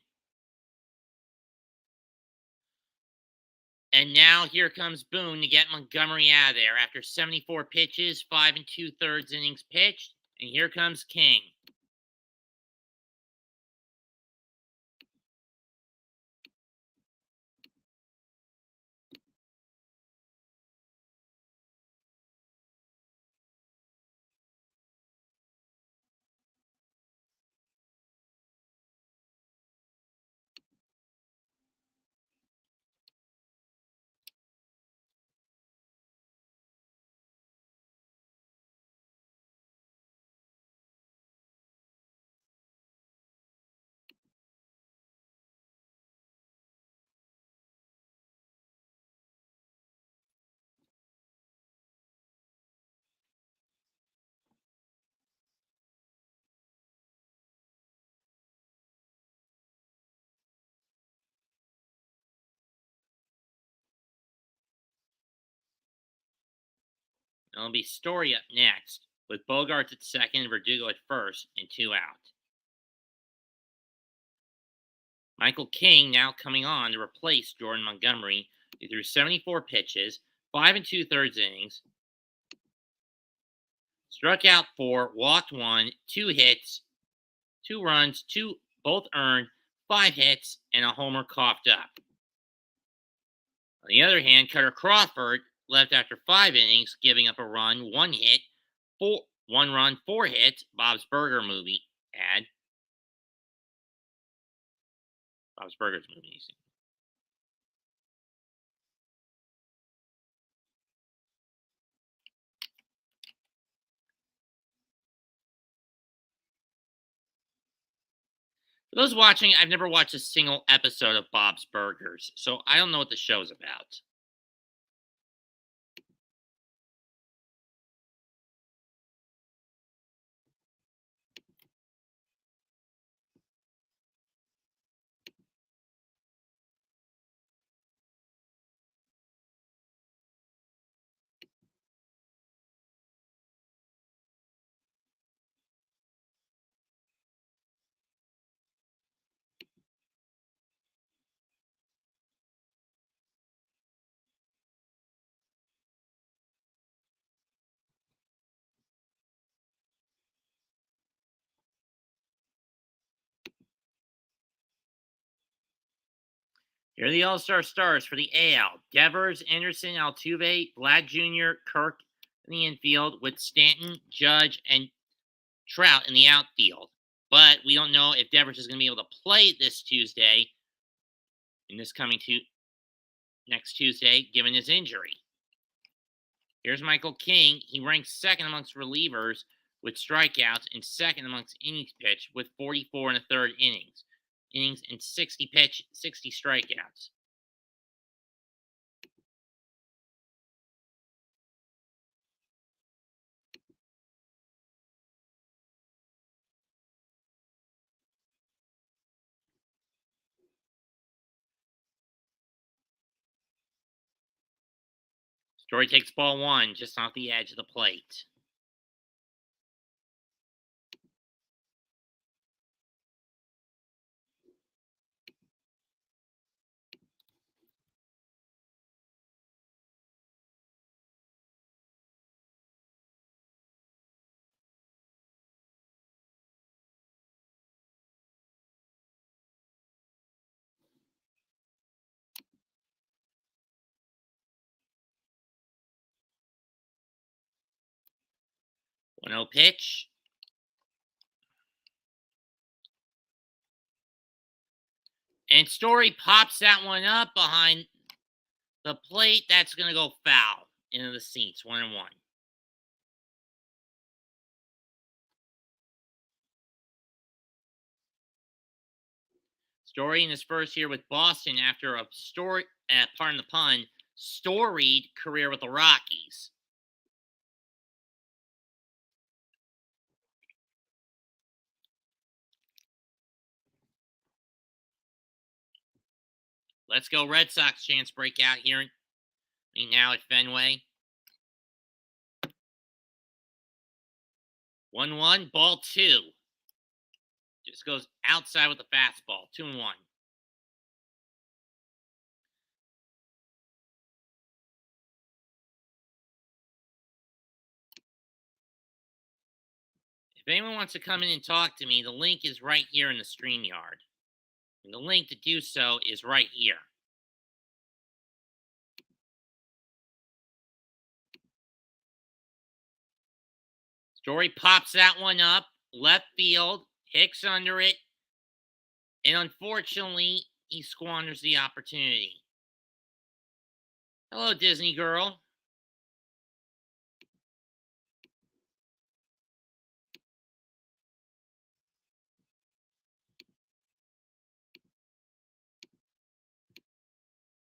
A: And now here comes Boone to get Montgomery out of there after 74 pitches, 5 2/3 innings pitched. And here comes King. It'll be Story up next, with Bogarts at second and Verdugo at first, and 2 out. Michael King now coming on to replace Jordan Montgomery. He threw 74 pitches, 5 2/3 innings, struck out 4, walked 1, 2 hits, 2 runs, 2 both earned, 5 hits, and a homer coughed up. On the other hand, Cutter Crawford left after 5 innings, giving up a run, 1 hit, 1 run, 4 hits. Bob's Burger movie ad. Bob's Burgers movie. For those watching, I've never watched a single episode of Bob's Burgers, so I don't know what the show's about. Here are the All-Star stars for the AL. Devers, Anderson, Altuve, Vlad Jr., Kirk in the infield, with Stanton, Judge, and Trout in the outfield. But we don't know if Devers is going to be able to play this Tuesday, in this coming next Tuesday, given his injury. Here's Michael King. He ranks second amongst relievers with strikeouts and second amongst innings pitched with 44 1/3 innings and 60 strikeouts. Story takes ball 1 just off the edge of the plate. One 0 pitch. And Story pops that one up behind the plate. That's going to go foul into the seats, 1-1. Story in his first year with Boston after a pardon the pun, storied career with the Rockies. Let's go Red Sox chance breakout here now at Fenway. 1-1, ball 2. Just goes outside with the fastball, 2-1. If anyone wants to come in and talk to me, the link is right here in the StreamYard. And the link to do so is right here. Story pops that one up, left field, Hicks under it, and unfortunately, he squanders the opportunity. Hello, Disney girl.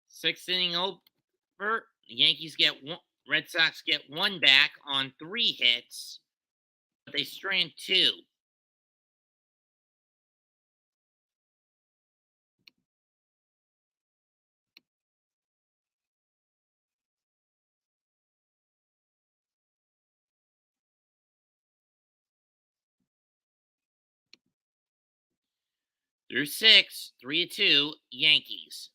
A: Sixth inning over. The Yankees get one. Red Sox get one back on 3 hits, but they strand 2. Through 6, 3-2, Yankees.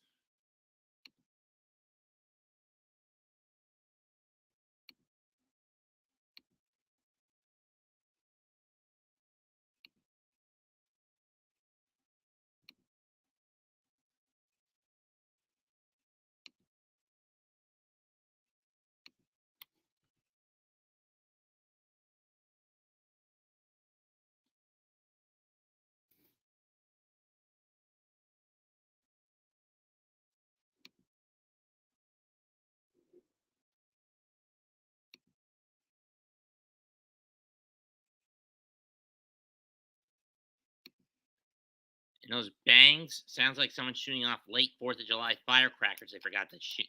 A: And those bangs sounds like someone shooting off late 4th of July firecrackers they forgot to shoot.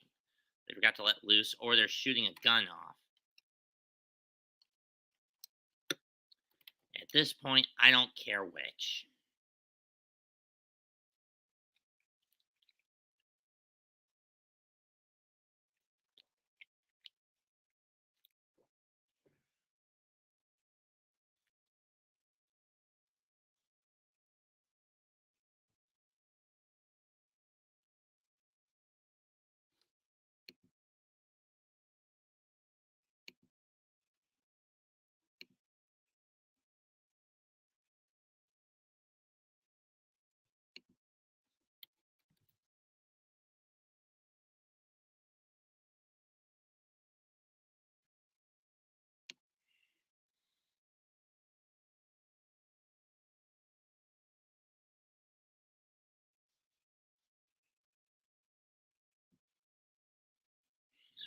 A: They forgot to let loose, or they're shooting a gun off. At this point, I don't care which.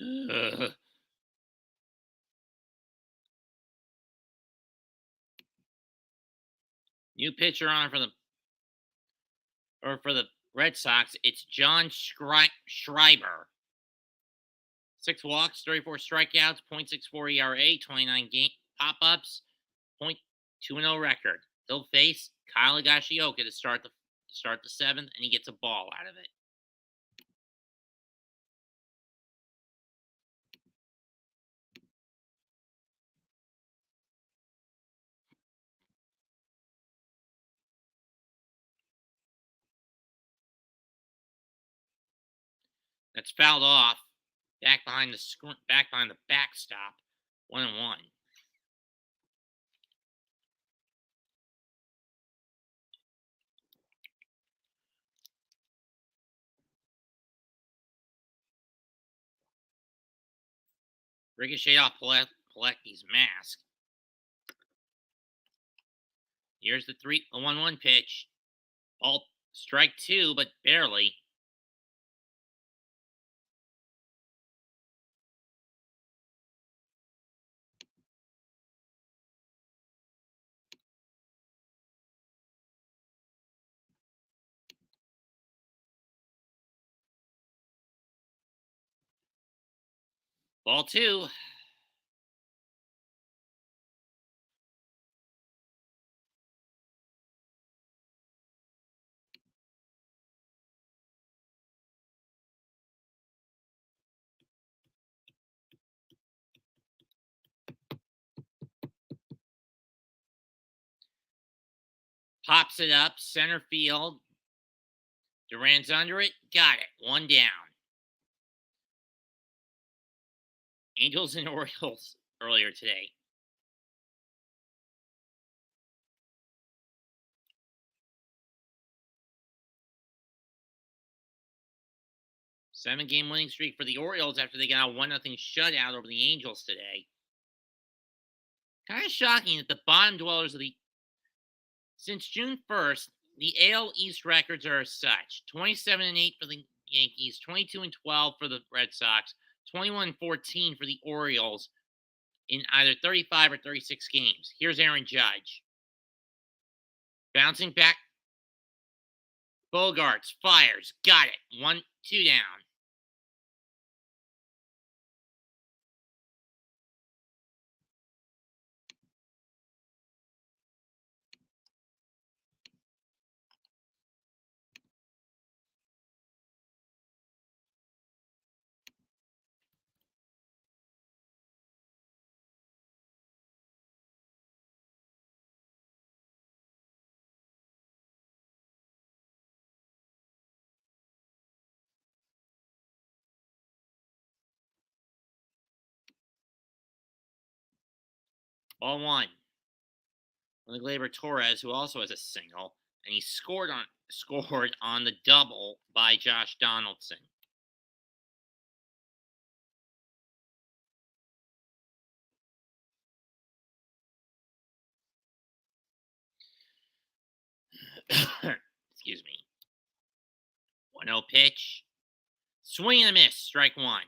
A: Ugh. New pitcher on for the Red Sox. It's John Schreiber. 6 walks, 34 strikeouts, .64 ERA, 29 game pop-ups, .20 record. He'll face Kyle Higashioka to start the 7th, and he gets a ball out of it. That's fouled off. Back behind the backstop. 1-1. Ricochet off Pilecki's mask. Here's the 1-1 pitch. Ball Strike two, but barely. Ball two. Pops it up, center field. Duran's under it. Got it. One down. Angels and Orioles earlier today. Seven-game winning streak for the Orioles after they got a 1-0 shutout over the Angels today. Kind of shocking that the bottom dwellers of the... Since June 1st, the AL East records are as such. 27-8 for the Yankees, 22-12 for the Red Sox, 21-14 for the Orioles in either 35 or 36 games. Here's Aaron Judge. Bouncing back. Bogarts fires. Got it. 1-2 down. Ball one. On the Gleyber Torres, who also has a single, and he scored on the double by Josh Donaldson. Excuse me. 1-0 pitch. Swing and a miss. Strike one.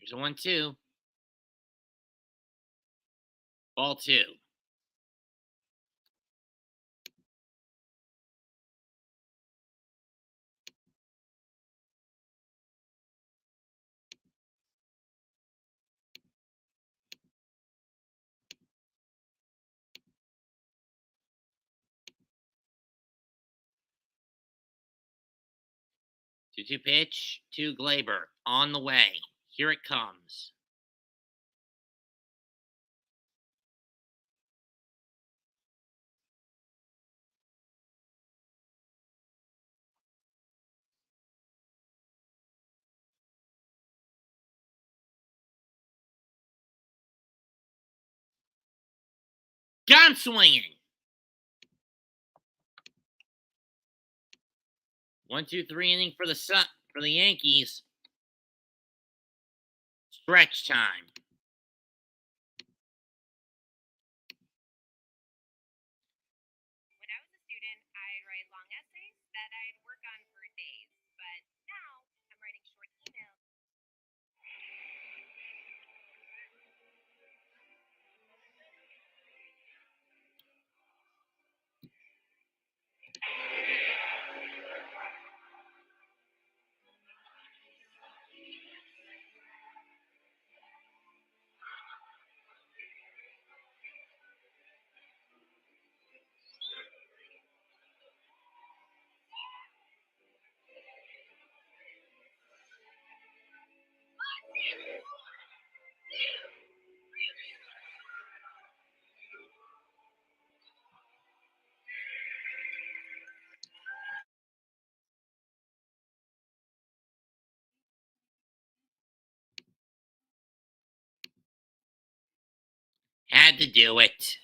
A: Here's a 1-2. Ball two. Two pitch to Gleyber. On the way. Here it comes. Got him swinging. 1-2-3 inning for the Yankees. Stretch time.
B: When I was a student, I'd write long essays that I'd work on for days. But now I'm writing short emails.
A: had to do it.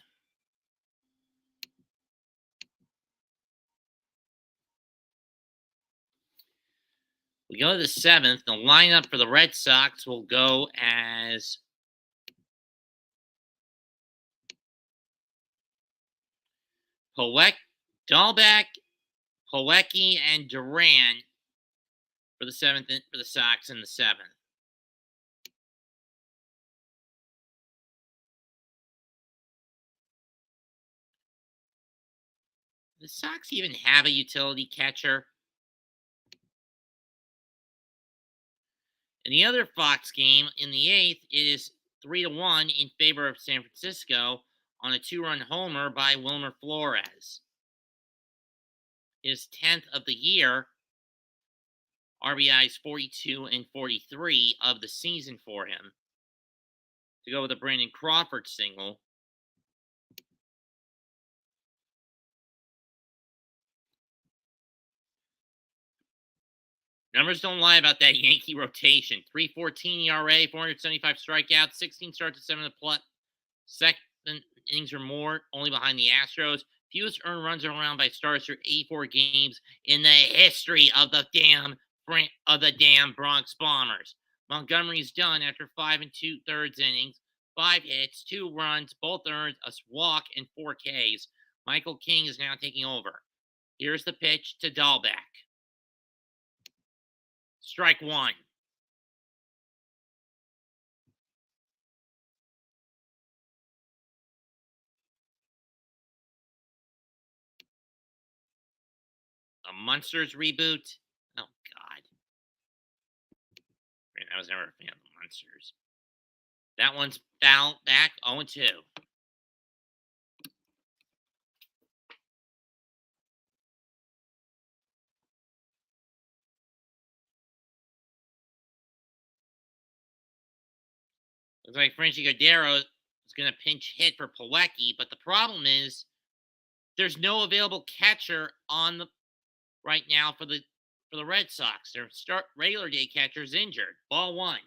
A: We go to the 7th. The lineup for the Red Sox will go as Dahlbeck, Polecki, and Duran for the 7th for the Sox in the 7th. The Sox even have a utility catcher. In the other Fox game, in the 8th, it is 3-1 in favor of San Francisco on a 2-run homer by Wilmer Flores. His 10th of the year, RBIs 42 and 43 of the season for him. To go with a Brandon Crawford single. Numbers don't lie about that Yankee rotation. 3.14 ERA, 475 strikeouts, 16 starts at 7 plus, second innings or more, only behind the Astros. Fewest earned runs around by starters through 84 games in the history of the damn Bronx Bombers. Montgomery's done after 5 2/3 innings, 5 hits, 2 runs, both earned, a walk, and 4 Ks. Michael King is now taking over. Here's the pitch to Dahlbeck. Strike 1. A Munsters reboot? Oh, God. Man, I was never a fan of the Munsters. That one's foul back 0-2. Looks like Franchi Cordero is going to pinch hit for Polecki, but the problem is there's no available catcher on the right now for the Red Sox. Their regular day catcher is injured. Ball 1.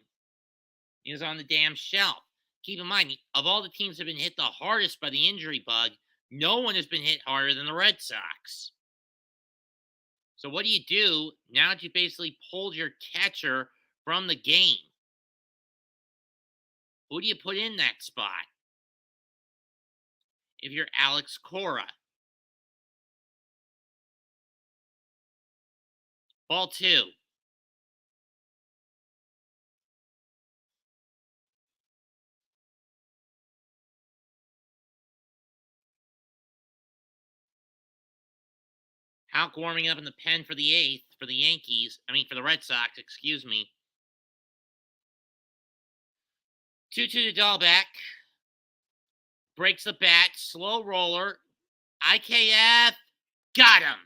A: He is on the damn shelf. Keep in mind, of all the teams that have been hit the hardest by the injury bug, no one has been hit harder than the Red Sox. So what do you do now that you basically pulled your catcher from the game? Who do you put in that spot? If you're Alex Cora. Ball 2. Houck warming up in the pen for the 8th for the Red Sox, excuse me. 2-2 to Dahlbeck. Breaks the bat, slow roller. IKF, got him.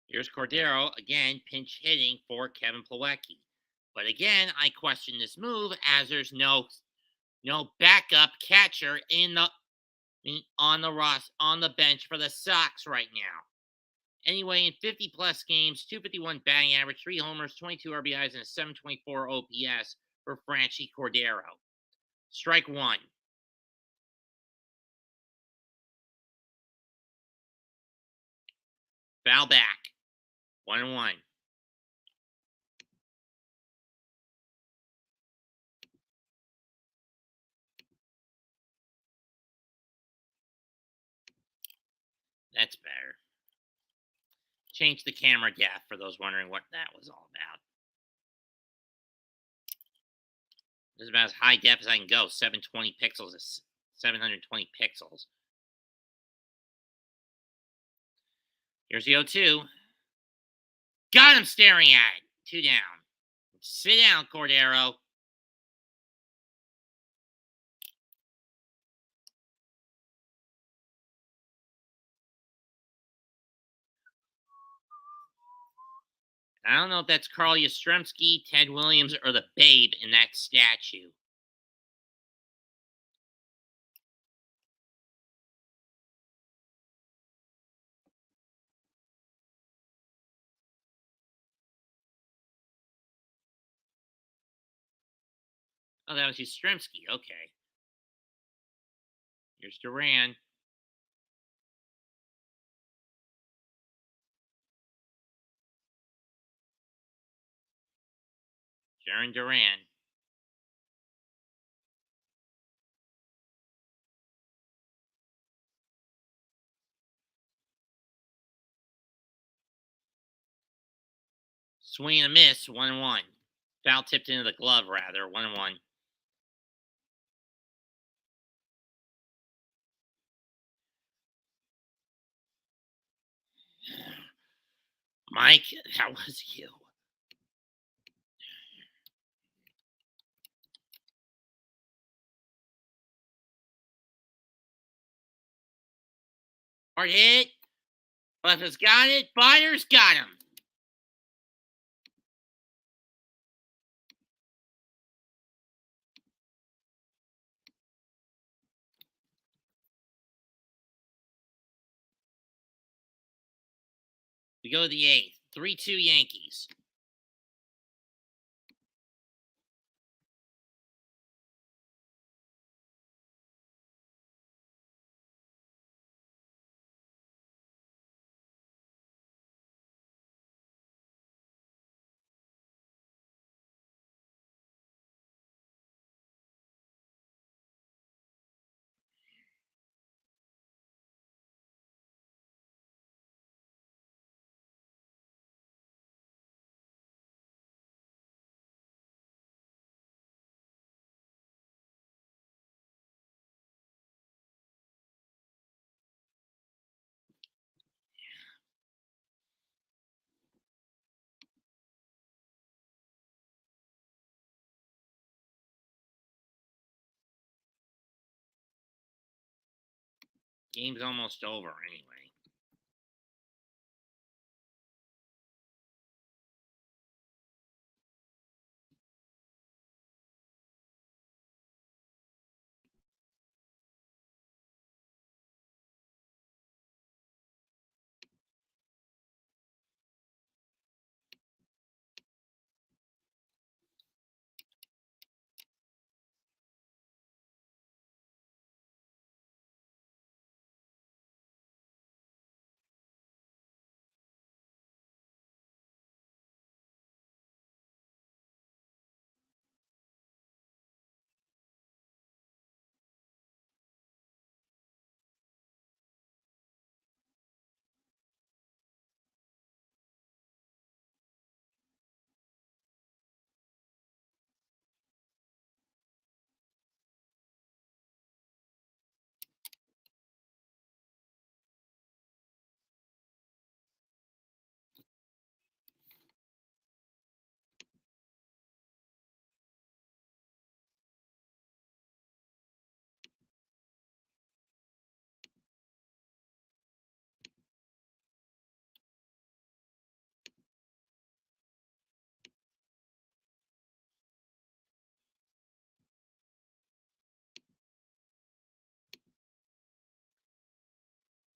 A: Here's Cordero, again, pinch hitting for Kevin Plawecki. But again, I question this move as there's no backup catcher on the bench for the Sox right now. Anyway, in 50-plus games, 251 batting average, 3 homers, 22 RBIs, and a 724 OPS for Franchi Cordero. Strike 1. Foul back. 1-1. That's better. Change the camera depth for those wondering what that was all about. This is about as high def as I can go. 720 pixels is 720 pixels. Here's the 0-2. Got him staring at it. 2 down. Sit down, Cordero. I don't know if that's Carl Yastrzemski, Ted Williams, or the Babe in that statue. Oh, that was Yastrzemski. Okay. Here's Duran. Jaron Duran. Swing and a miss. 1-1. Foul tipped into the glove, rather. 1-1. Mike, that was you. Hard hit. Lefter's got it. Byers got him. We go to the 8th. 3-2 Yankees. Game's almost over anyway.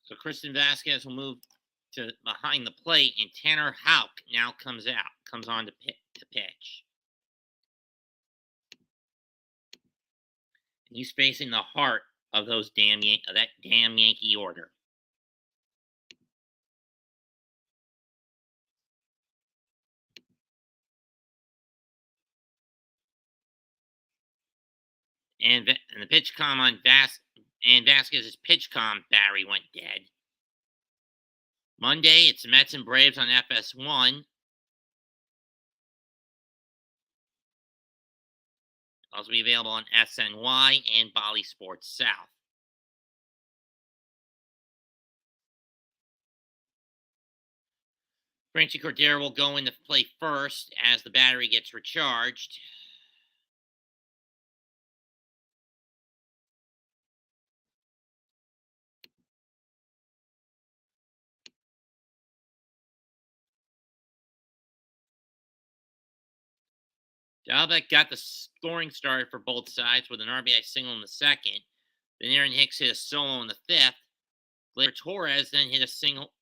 A: So Kristen Vasquez will move to behind the plate, and Tanner Houck now comes on to pitch. And he's facing the heart of that damn Yankee order. And the pitch comm on Vasquez's pitch comm battery went dead. Monday, it's the Mets and Braves on FS1. Also be available on SNY and Bally Sports South. Franchi Cordero will go into play first as the battery gets recharged. Dalbeck got the scoring started for both sides with an RBI single in the second. Then Aaron Hicks hit a solo in the fifth. Later, Torres then hit a single.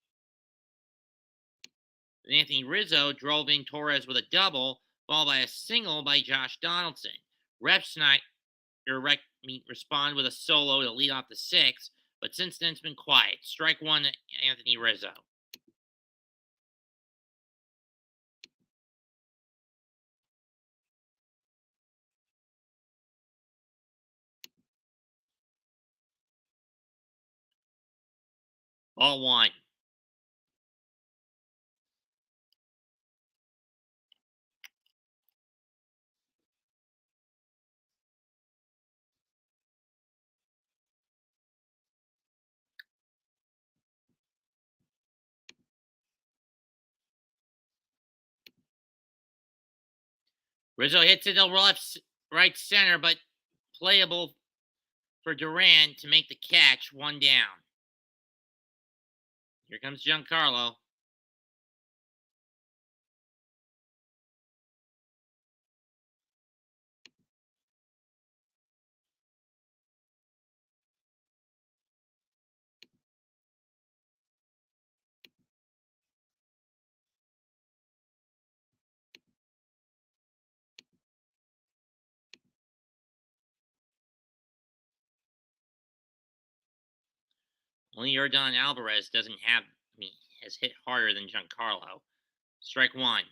A: Then Anthony Rizzo drove in Torres with a double, followed by a single by Josh Donaldson. Repsnyder responded with a solo to lead off the sixth, but since then it's been quiet. Strike one to Anthony Rizzo. Ball one. Rizzo hits it to right center, but playable for Duran to make the catch. One down. Here comes Giancarlo. Only Yordan Alvarez has hit harder than Giancarlo. Strike one.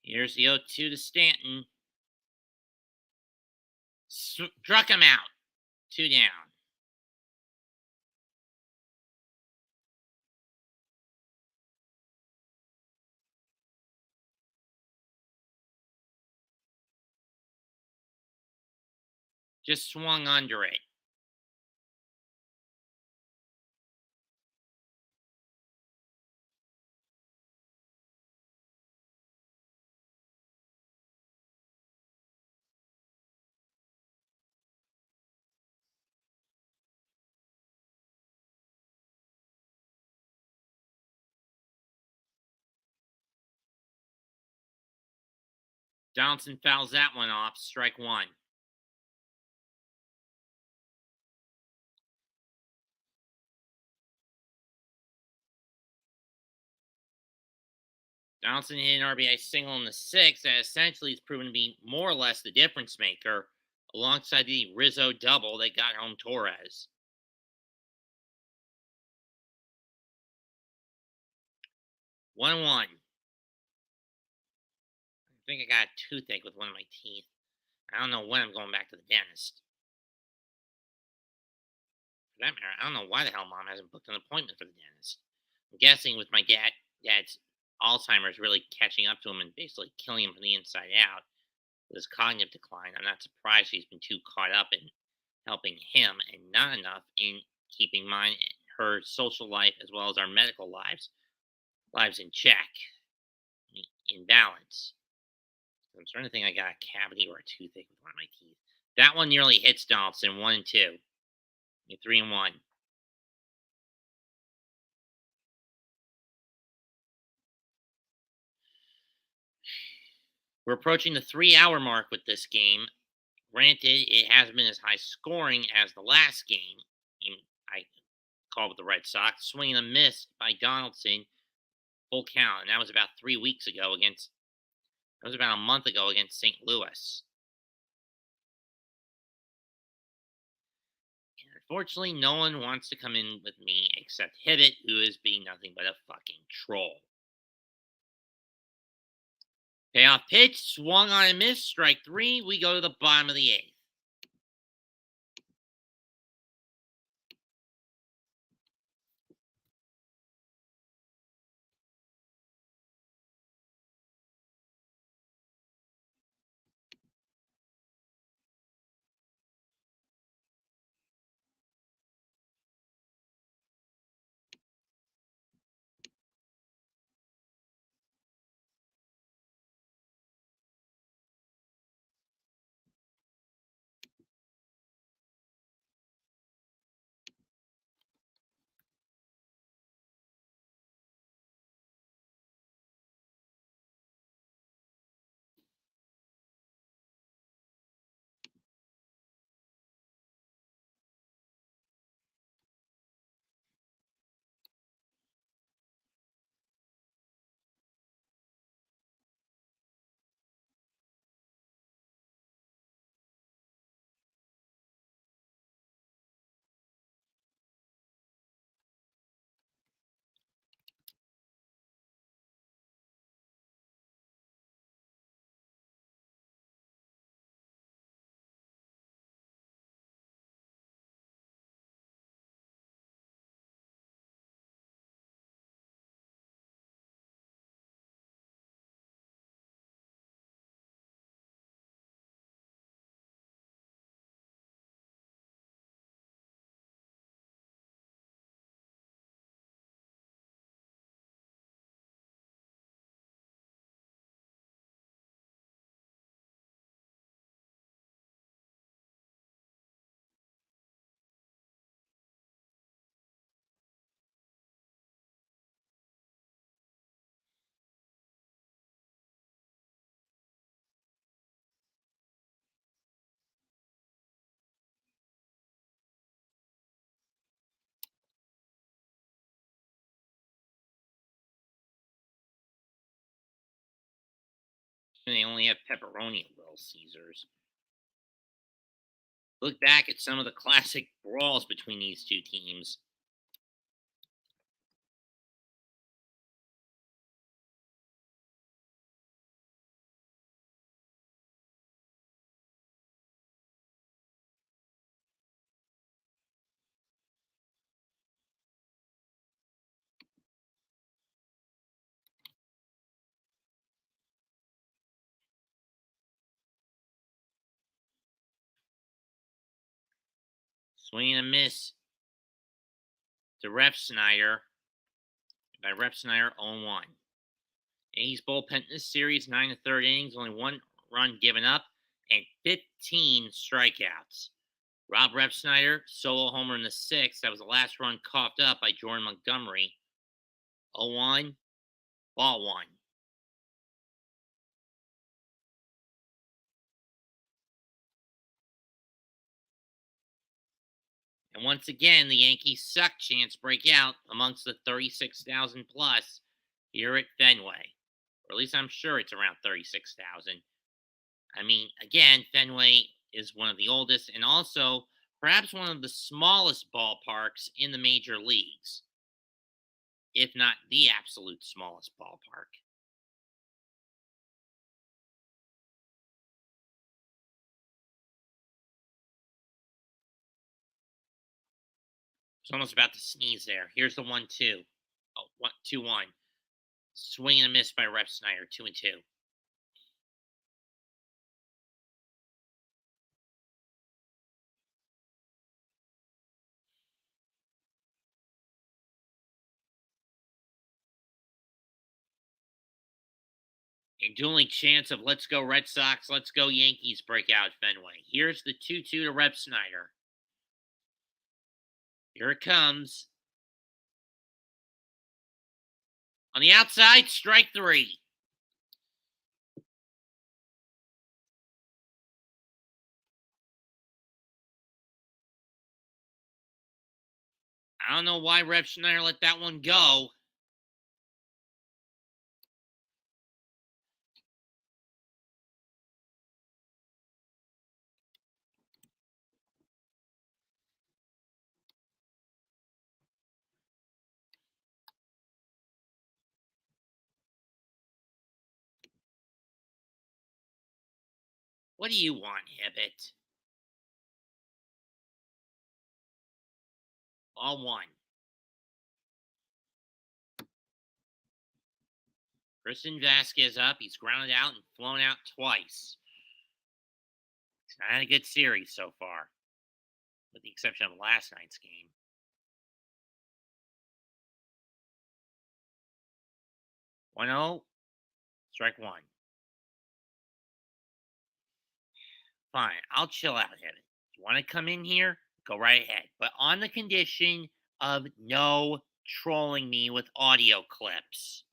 A: Here's the 0-2 to Stanton. Struck him out. Two down. Just swung under it. Donaldson fouls that one off. Strike one. Donaldson hit an RBI single in the sixth that essentially has proven to be more or less the difference maker alongside the Rizzo double that got home Torres. 1-1. I think I got a toothache with one of my teeth. I don't know when I'm going back to the dentist. For that matter, I don't know why the hell Mom hasn't booked an appointment for the dentist. I'm guessing with my dad's Alzheimer's really catching up to him and basically killing him from the inside out with his cognitive decline. I'm not surprised he's been too caught up in helping him and not enough in keeping mine and her social life as well as our medical lives in check, in balance. I'm starting to think I got a cavity or a toothache with one of my teeth. That one nearly hits Donaldson. 1-2. You're 3-1. We're approaching the 3-hour mark with this game. Granted, it hasn't been as high scoring as the last game. I call with the Red Sox. Swing and a miss by Donaldson. Full count. And that was about 3 weeks ago against. That was about a month ago against St. Louis. And unfortunately, no one wants to come in with me except Hibbett, who is being nothing but a fucking troll. Payoff pitch, swung on and missed, strike 3. We go to the bottom of the 8th. And they only have pepperoni at Little Caesars. Look back at some of the classic brawls between these two teams. Swing and a miss to Ref Snyder. By Ref Snyder, 0-1. Yankees bullpen this series, 9 1/3 innings, only 1 run given up, and 15 strikeouts. Rob Ref Snyder, solo homer in the 6th. That was the last run coughed up by Jordan Montgomery. 0-1, ball 1. And once again, the Yankees' suck chance break out amongst the 36,000 plus here at Fenway. Or at least I'm sure it's around 36,000. I mean, again, Fenway is one of the oldest and also perhaps one of the smallest ballparks in the major leagues, if not the absolute smallest ballpark. I was almost about to sneeze there. Here's the 1-2. Oh, 2-1. Swing and a miss by Ref Snyder, 2-2. A dueling chance of let's go Red Sox, let's go Yankees break out at Fenway. Here's the 2-2 to Rep Snyder. Here it comes. On the outside, strike 3. I don't know why Ref Schneider let that one go. What do you want, Hibbett? All one. Christian Vasquez up. He's grounded out and flown out twice. He's not had a good series so far, with the exception of last night's game. 1-0, strike one. Fine, I'll chill out, Hibbett. If you want to come in here, go right ahead. But on the condition of no trolling me with audio clips.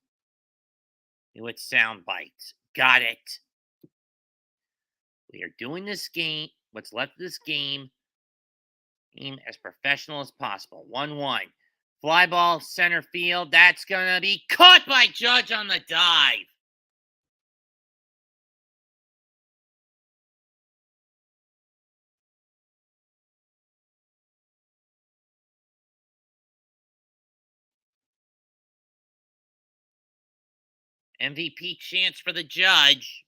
A: With sound bites. Got it. We are doing this game, what's left of this game as professional as possible. 1-1. Fly ball center field. That's going to be caught by Judge on the dive. MVP chance for the Judge.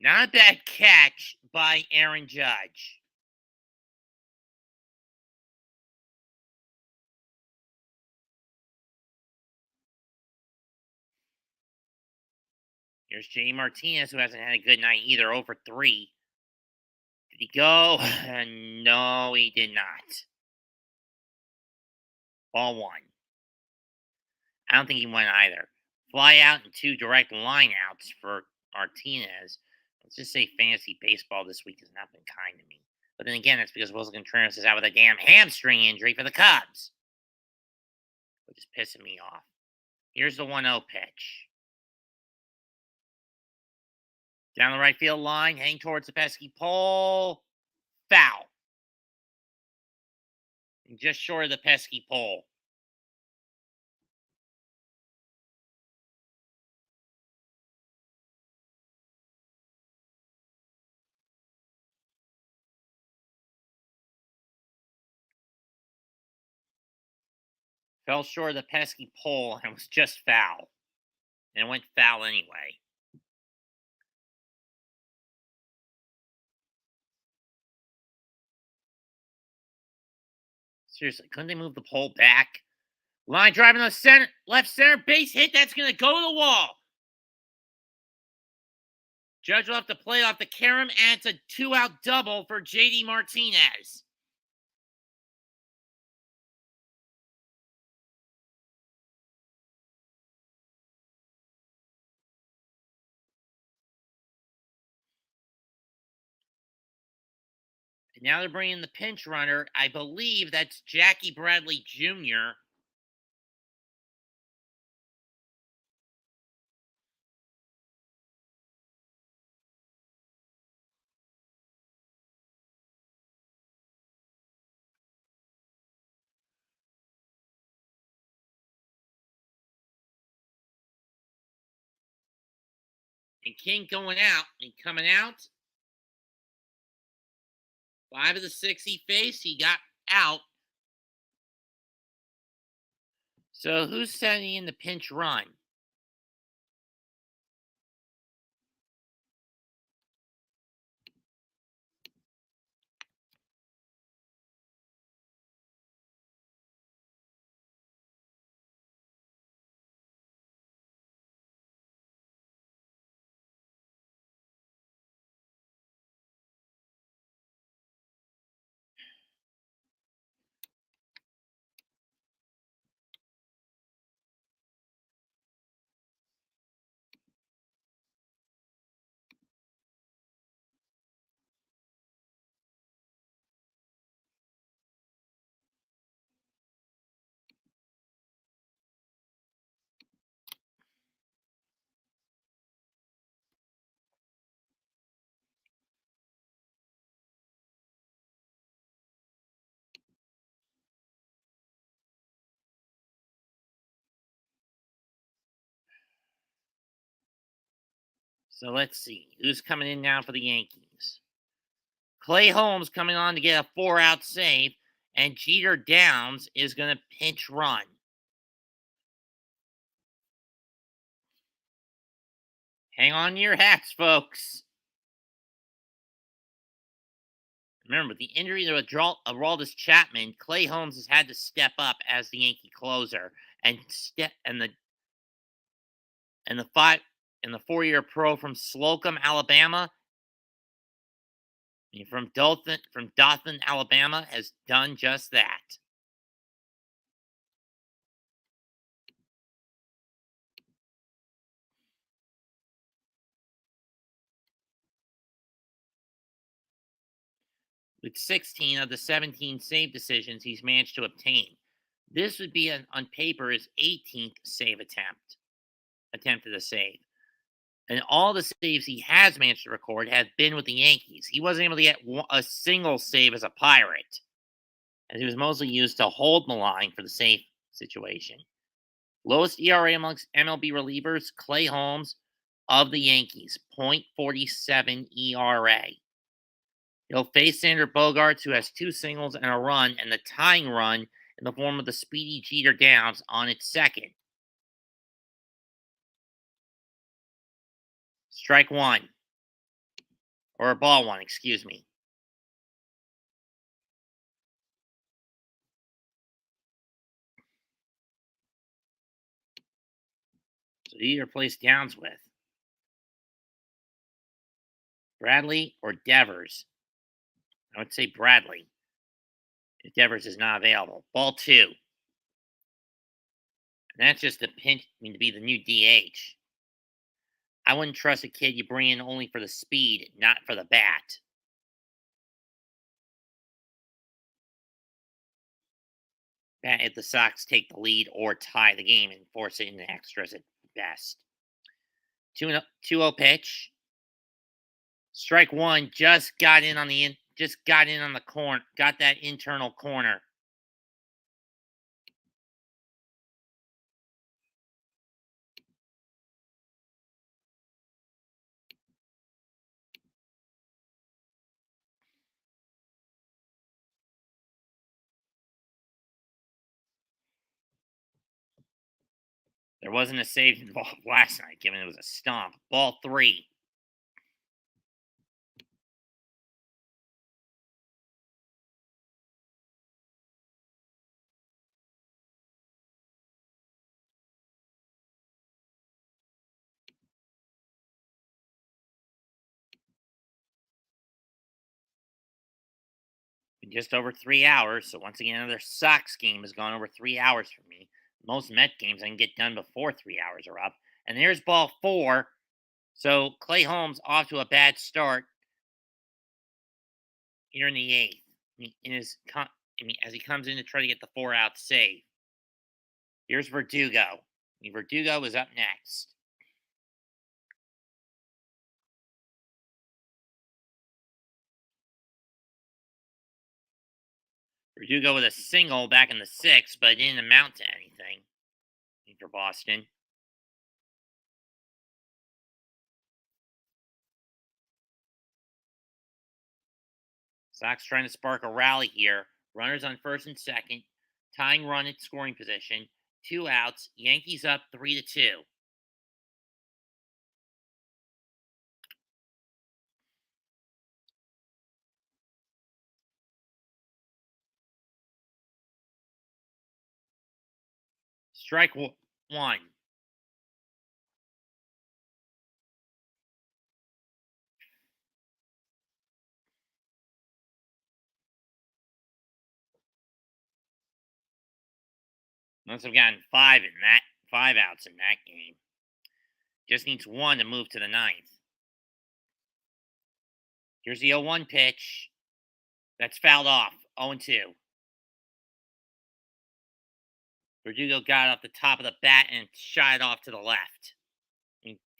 A: Not a bad catch by Aaron Judge. Here's J.D. Martinez, who hasn't had a good night either, over 3. Did he go? No, he did not. Ball 1. I don't think he went either. Fly out and 2 direct lineouts for Martinez. Let's just say fantasy baseball this week has not been kind to me. But then again, that's because Wilson Contreras is out with a damn hamstring injury for the Cubs, which is pissing me off. Here's the 1-0 pitch. Down the right field line, heading towards the pesky pole. Foul. And just short of the pesky pole. Fell short of the pesky pole and was just foul. And it went foul anyway. Seriously, couldn't they move the pole back? Line driving the center, left center, base hit. That's going to go to the wall. Judge will have to play off the carom, and it's a 2-out double for J.D. Martinez. And now they're bringing the pinch runner. I believe that's Jackie Bradley Jr. And King going out and coming out. 5 of the 6 he faced, he got out. So who's setting in the pinch run? So let's see. Who's coming in now for the Yankees? Clay Holmes coming on to get a 4-out save, and Jeter Downs is going to pinch run. Hang on to your hats, folks. Remember, with the injury to Aroldis Chapman, Clay Holmes has had to step up as the Yankee closer, and the 4-year pro from Slocum, Alabama, from Dothan, Alabama, has done just that. With 16 of the 17 save decisions he's managed to obtain. This would be, on paper, his 18th save attempted a save. And all the saves he has managed to record have been with the Yankees. He wasn't able to get a single save as a Pirate, as he was mostly used to hold the line for the save situation. Lowest ERA amongst MLB relievers, Clay Holmes of the Yankees, .47 ERA. He'll face Sander Bogarts, who has 2 singles and a run, and the tying run in the form of the speedy Jeter Downs on its second. Strike 1. Or ball 1, excuse me. So who do you replace Downs with? Bradley or Devers? I would say Bradley, if Devers is not available. Ball 2. And that's just to be the new DH. I wouldn't trust a kid you bring in only for the speed, not for the bat. That if the Sox take the lead or tie the game and force it into extras at best. 2-0 pitch. Strike 1 just got in on the corner, got that internal corner. There wasn't a save involved last night, given it was a stomp. Ball 3. In just over 3 hours, so once again, another Sox game has gone over 3 hours for me. Most Met games I can get done before 3 hours are up. And there's ball 4. So Clay Holmes off to a bad start here in the 8th. As he comes in to try to get the 4-out save. Here's Verdugo. Verdugo is up next. Verdugo with a single back in the 6th, but it didn't amount to anything for Boston. Sox trying to spark a rally here. Runners on first and second. Tying run at scoring position. 2 outs. Yankees up 3-2. Strike 1. Must have gotten 5 outs in that game. Just needs 1 to move to the 9th. Here's the 0-1 pitch. That's fouled off. 0-2. Verdugo got off the top of the bat and shot it off to the left.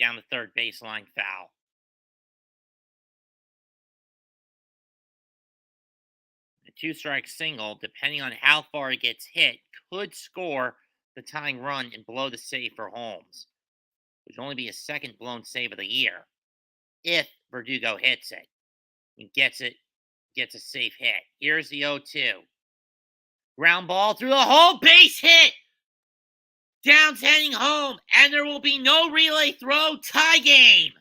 A: Down the third baseline foul. A 2-strike single, depending on how far it gets hit, could score the tying run and blow the save for Holmes, which would only be his second blown save of the year. if Verdugo hits it and gets a safe hit. Here's the 0-2. Ground ball through the hole, base hit! Downs heading home, and there will be no relay throw, tie game!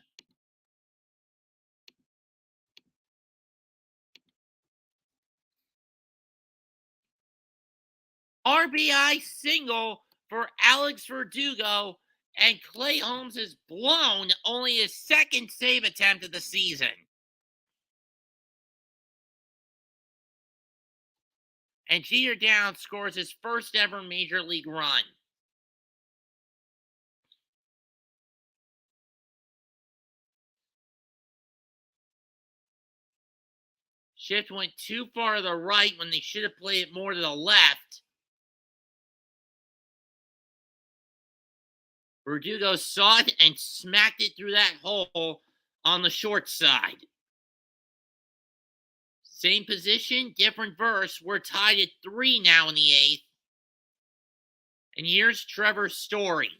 A: RBI single for Alex Verdugo, and Clay Holmes has blown only his second save attempt of the season. And Jeter Downs scores his first ever major league run. Shift went too far to the right when they should have played it more to the left. Verdugo saw it and smacked it through that hole on the short side. Same position, different verse. We're tied at 3 now in the 8th. And here's Trevor's story.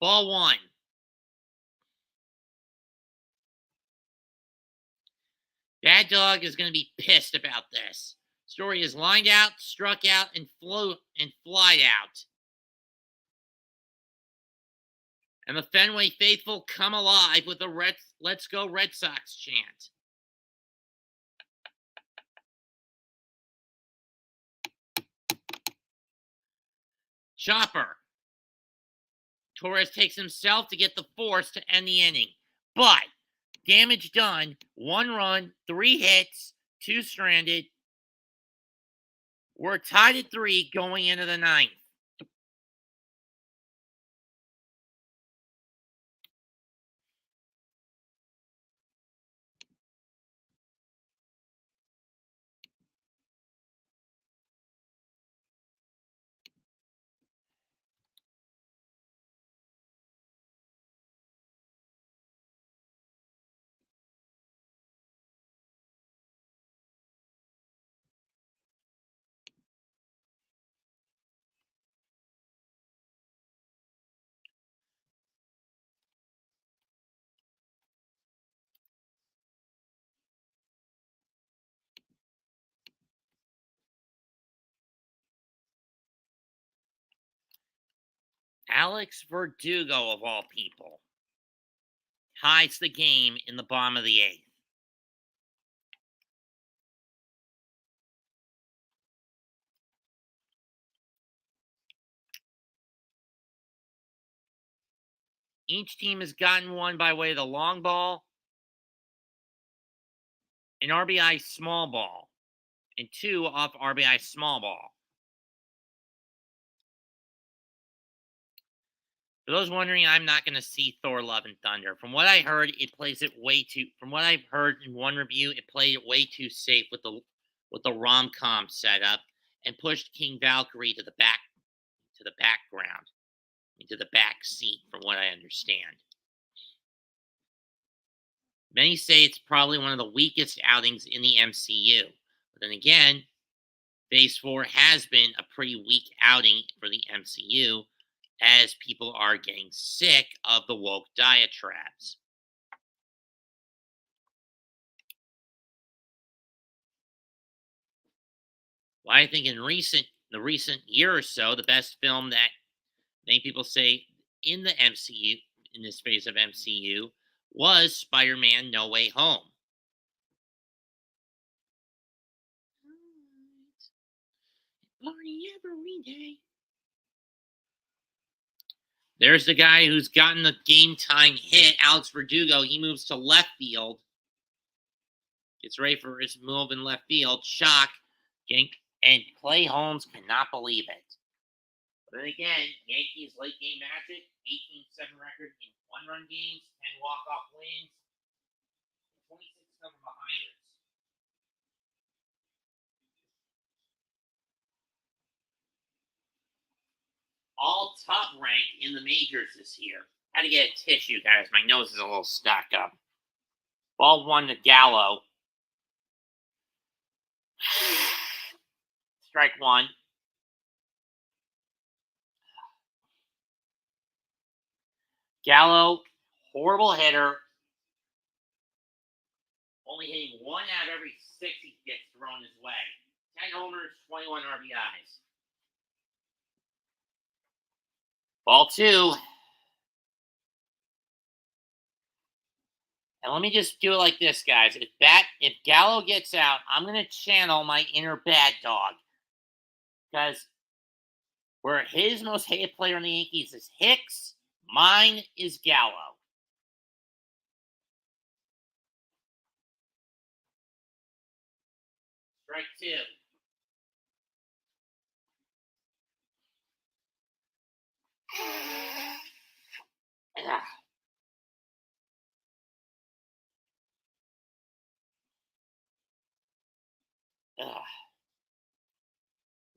A: Ball 1. Bad Dog is going to be pissed about this. Story is lined out, struck out, and flied out. And the Fenway faithful come alive with a Let's Go Red Sox chant. Chopper. Torres takes himself to get the force to end the inning. But damage done. 1 run, 3 hits, 2 stranded. We're tied at 3 going into the 9th. Alex Verdugo, of all people, ties the game in the bottom of the 8th. Each team has gotten one by way of the long ball, an RBI small ball, and 2 off RBI small ball. For those wondering, I'm not going to see Thor: Love and Thunder. From what I heard, it plays it way too. From what I've heard in one review, it played it way too safe with the rom-com setup and pushed King Valkyrie to the background, into the back seat. From what I understand, many say it's probably one of the weakest outings in the MCU. But then again, Phase 4 has been a pretty weak outing for the MCU, as people are getting sick of the woke diatribes. Well, I think in the recent year or so, the best film that many people say in the MCU, in this phase of MCU, was Spider-Man: No Way Home. Party every day. There's the guy who's gotten the game-time hit, Alex Verdugo. He moves to left field. Gets ready for his move in left field. Shock. And Clay Holmes cannot believe it. But then again, Yankees late game magic, 18-7 record in 1-run games, 10 walk-off wins, 26 cover behind us. All top rank in the majors this year. Had to get a tissue, guys. My nose is a little stuck up. Ball 1 to Gallo. Strike 1. Gallo, horrible hitter. Only hitting 1 out of every 6 he gets thrown his way. 10 homers, 21 RBIs. Ball 2. And let me just do it like this, guys. If Gallo gets out, I'm going to channel my inner bad dog. Because where his most hated player in the Yankees is Hicks, mine is Gallo. Strike 2.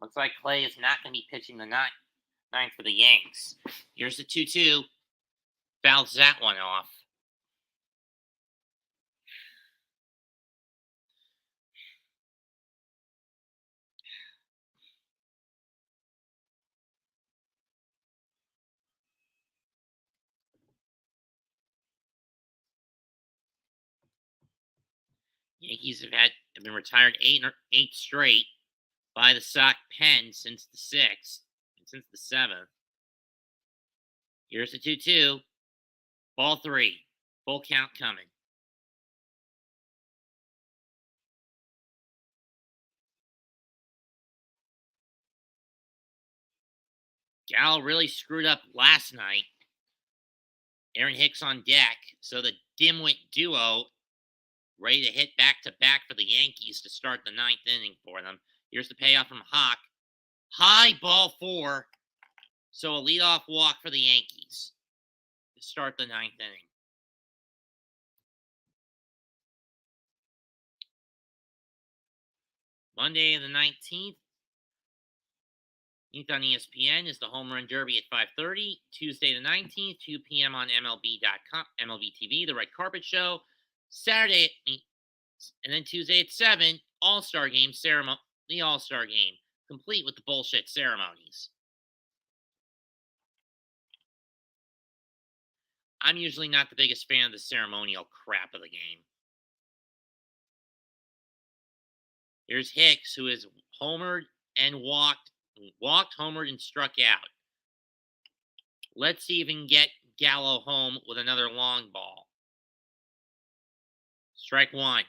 A: Looks like Clay is not going to be pitching the ninth for the Yanks. Here's the 2-2. Fouls that one off. Yankees have been retired eight straight by the Sox pen since the 6th and since the 7th. Here's the 2-2. Ball 3. Full count coming. Gallo really screwed up last night. Aaron Hicks on deck, so the dimwit duo ready to hit back-to-back for the Yankees to start the 9th inning for them. Here's the payoff from Hawk. High ball 4, so a leadoff walk for the Yankees to start the 9th inning. Monday the 19th. On ESPN is the Home Run Derby at 5:30. Tuesday the 19th, 2 p.m. on MLB.com, MLB TV, The Red Carpet Show. Saturday, and then Tuesday at 7, All-Star Game ceremony, the All-Star Game, complete with the bullshit ceremonies. I'm usually not the biggest fan of the ceremonial crap of the game. Here's Hicks, who has homered and walked, homered, and struck out. Let's see if we can get Gallo home with another long ball. Strike 1.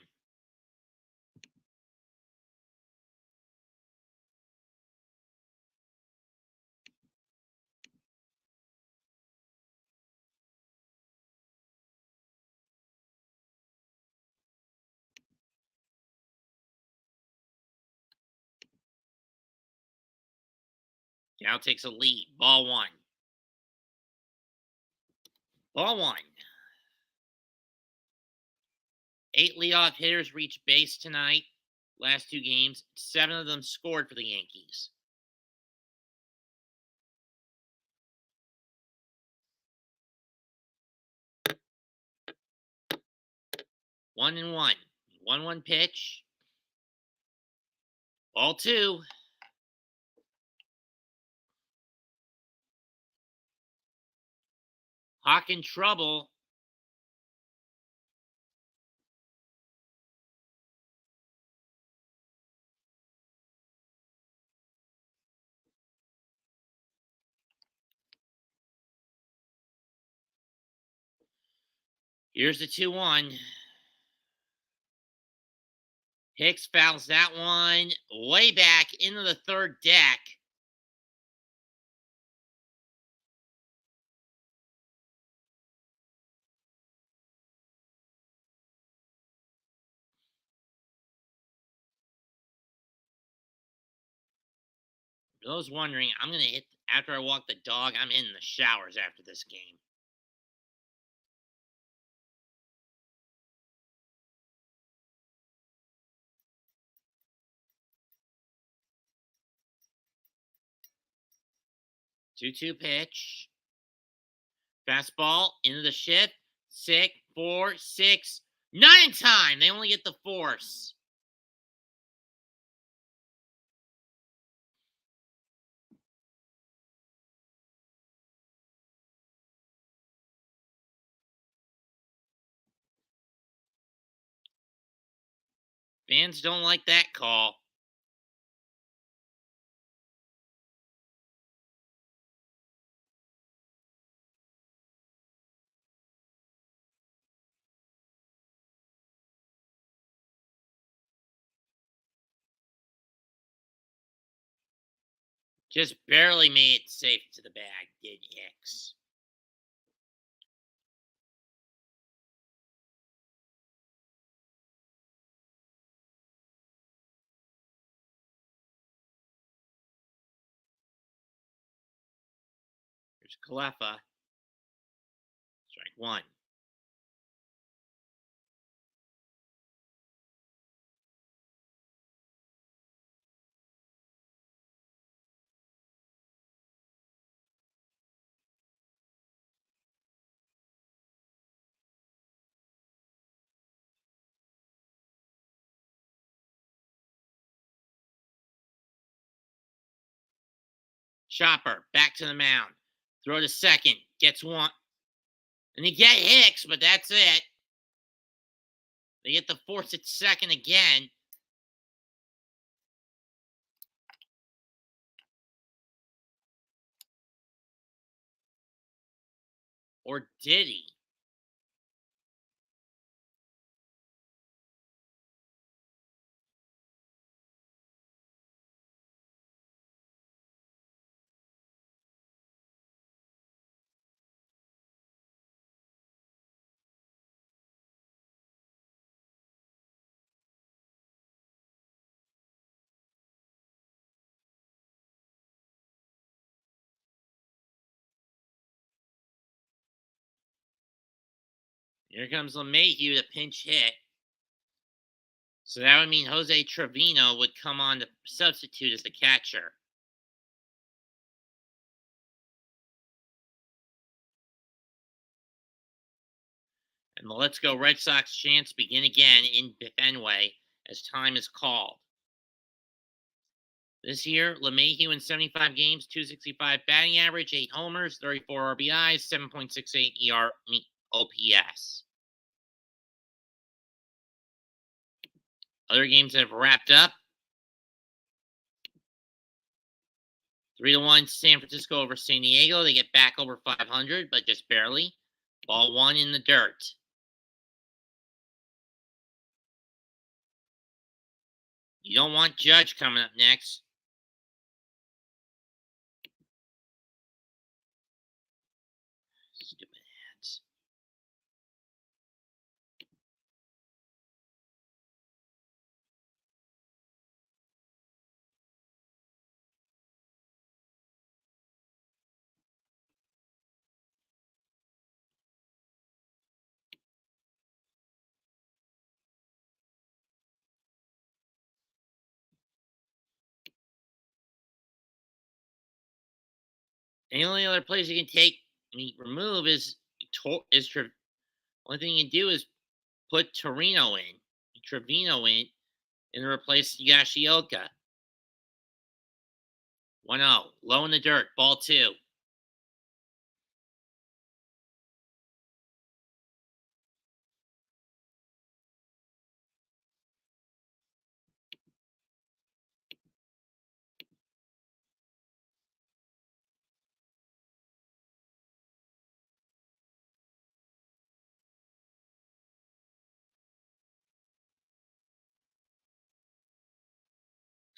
A: Now takes a lead. Ball 1. Ball 1. 8 leadoff hitters reached base tonight. Last 2 games, 7 of them scored for the Yankees. One and 1. 1-1 pitch. Ball 2. Hawk in trouble. Here's the 2-1. Hicks fouls that one way back into the third deck. For those wondering, I'm going to hit, after I walk the dog, I'm in the showers after this game. Two-two pitch. Fastball into the shift. 6, 4, 6, 9 time. They only get the force. Fans don't like that call. Just barely made it safe to the bag, did Hicks. Here's Cleffa. Strike one. Chopper, back to the mound. Throw to second. Gets one. And they get Hicks, but that's it. They get the force at second again. Or did he? Here comes LeMahieu to pinch hit. So that would mean Jose Trevino would come on to substitute as the catcher. And the Let's Go Red Sox chants begin again in Fenway as time is called. This year, LeMahieu in 75 games, 265 batting average, 8 homers, 34 RBIs, 7.68 ER OPS. Other games that have wrapped up. 3-1 San Francisco over San Diego. They get back over 500, but just barely. Ball one in the dirt. You don't want Judge coming up next. Stupid ads. The only other place you can remove is only thing you can do is put Trevino in and replace Yashioka. 1-0, low in the dirt, ball 2.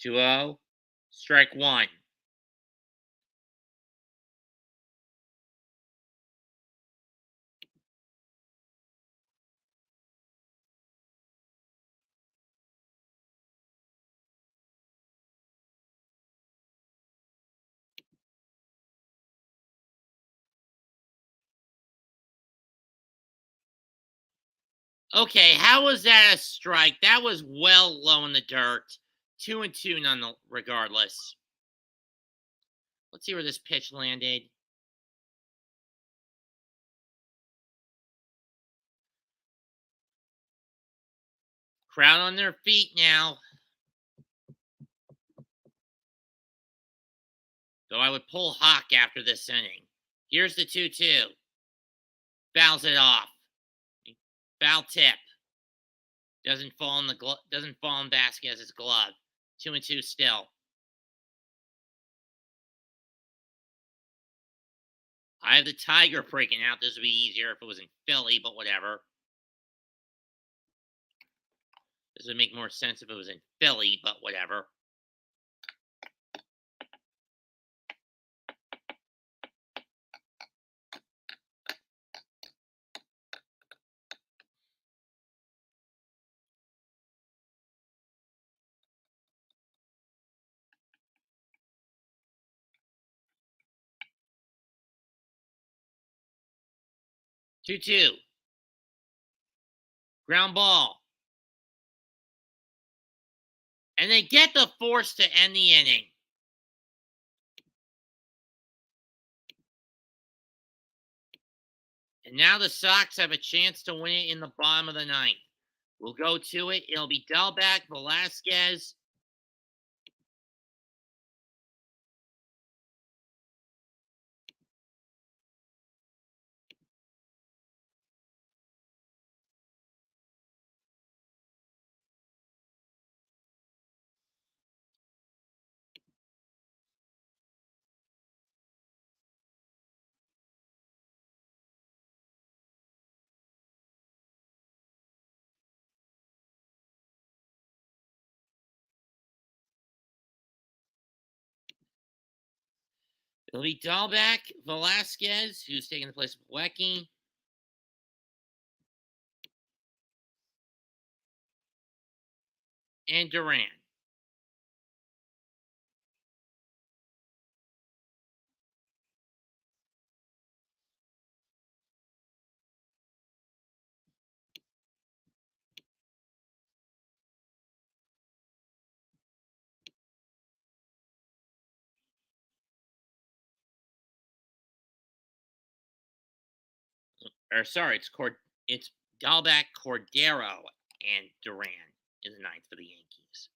A: Two 0, strike one. Okay, how was that a strike? That was well low in the dirt. 2-2 regardless. Let's see where this pitch landed. Crowd on their feet now. Though I would pull Hawk after this inning. Here's the 2-2. Fouls it off. Foul tip. Doesn't fall in Vasquez's glove. 2-2 still. I have the Tiger breaking out. This would be easier if it was in Philly, but whatever. This would make more sense if it was in Philly, but whatever. Two. Ground ball. And they get the force to end the inning. And now the Sox have a chance to win it in the bottom of the ninth. We'll go to it. It'll be Delback, Velasquez. It'll be Delback, Velasquez, who's taking the place of Wecky. And Duran. Or sorry, it's Dalbec, Cordero, and Duran in the ninth for the Yankees.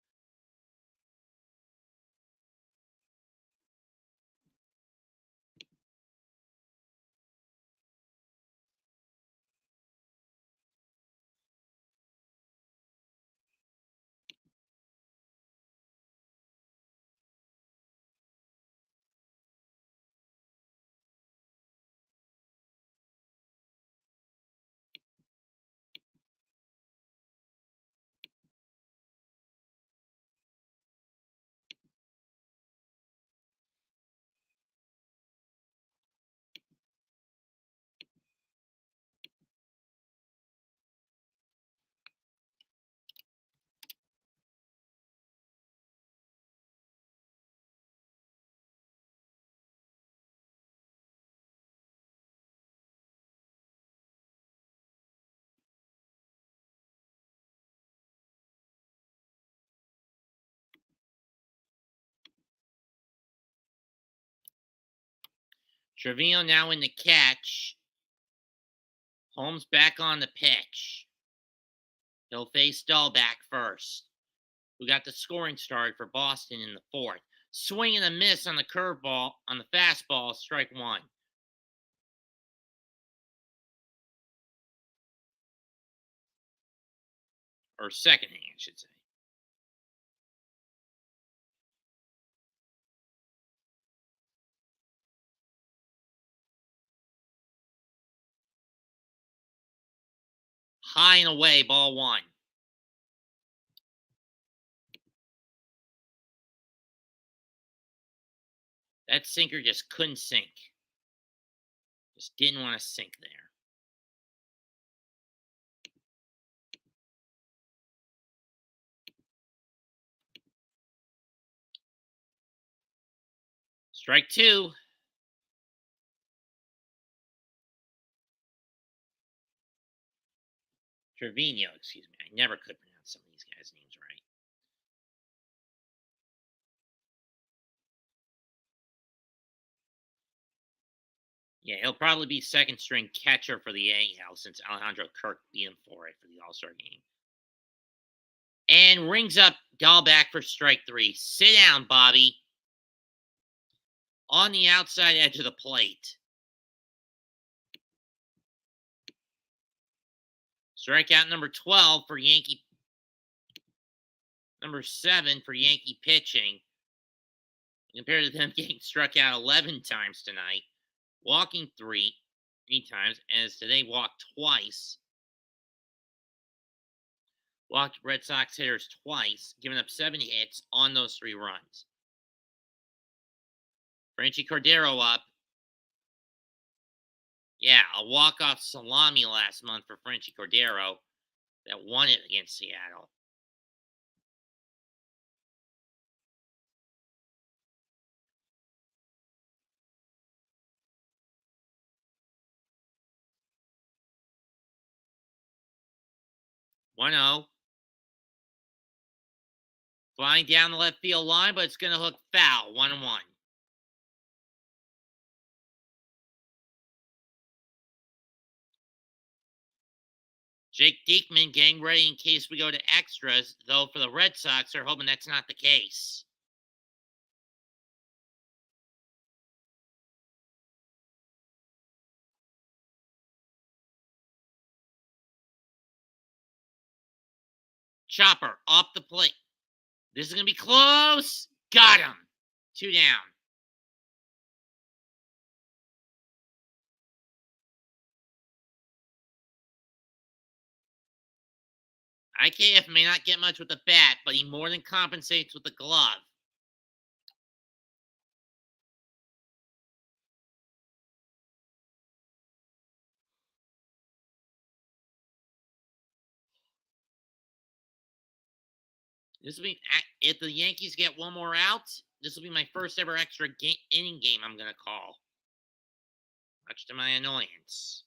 A: Trevino now in the catch. Holmes back on the pitch. He'll face Dalbec first, who got the scoring start for Boston in the fourth. Swing and a miss on the curveball, on the fastball, strike one. Or second inning, I should say. High and away, ball one. That sinker just couldn't sink. Just didn't want to sink there. Strike two. Trevino, excuse me. I never could pronounce some of these guys' names right. Yeah, he'll probably be second string catcher for the AL since Alejandro Kirk beat him for it for the All-Star game. And rings up Dalbec for strike three. Sit down, Bobby. On the outside edge of the plate. Strikeout number 12 for Yankee number 7 for Yankee pitching, compared to them getting struck out 11 times tonight, walking three times, as today walked twice. Walked Red Sox hitters twice, giving up 7 hits on those 3 runs. Franchi Cordero up. Yeah, a walk-off salami last month for Franchi Cordero that won it against Seattle. One zero. Flying down the left field line, but it's going to hook foul. 1-1. Jake Diekman getting ready in case we go to extras, though for the Red Sox, they're hoping that's not the case. Chopper off the plate. This is going to be close. Got him. 2 down. IKF may not get much with the bat, but he more than compensates with the glove. This will be, if the Yankees get one more out, this will be my first ever extra inning game I'm going to call. Much to my annoyance.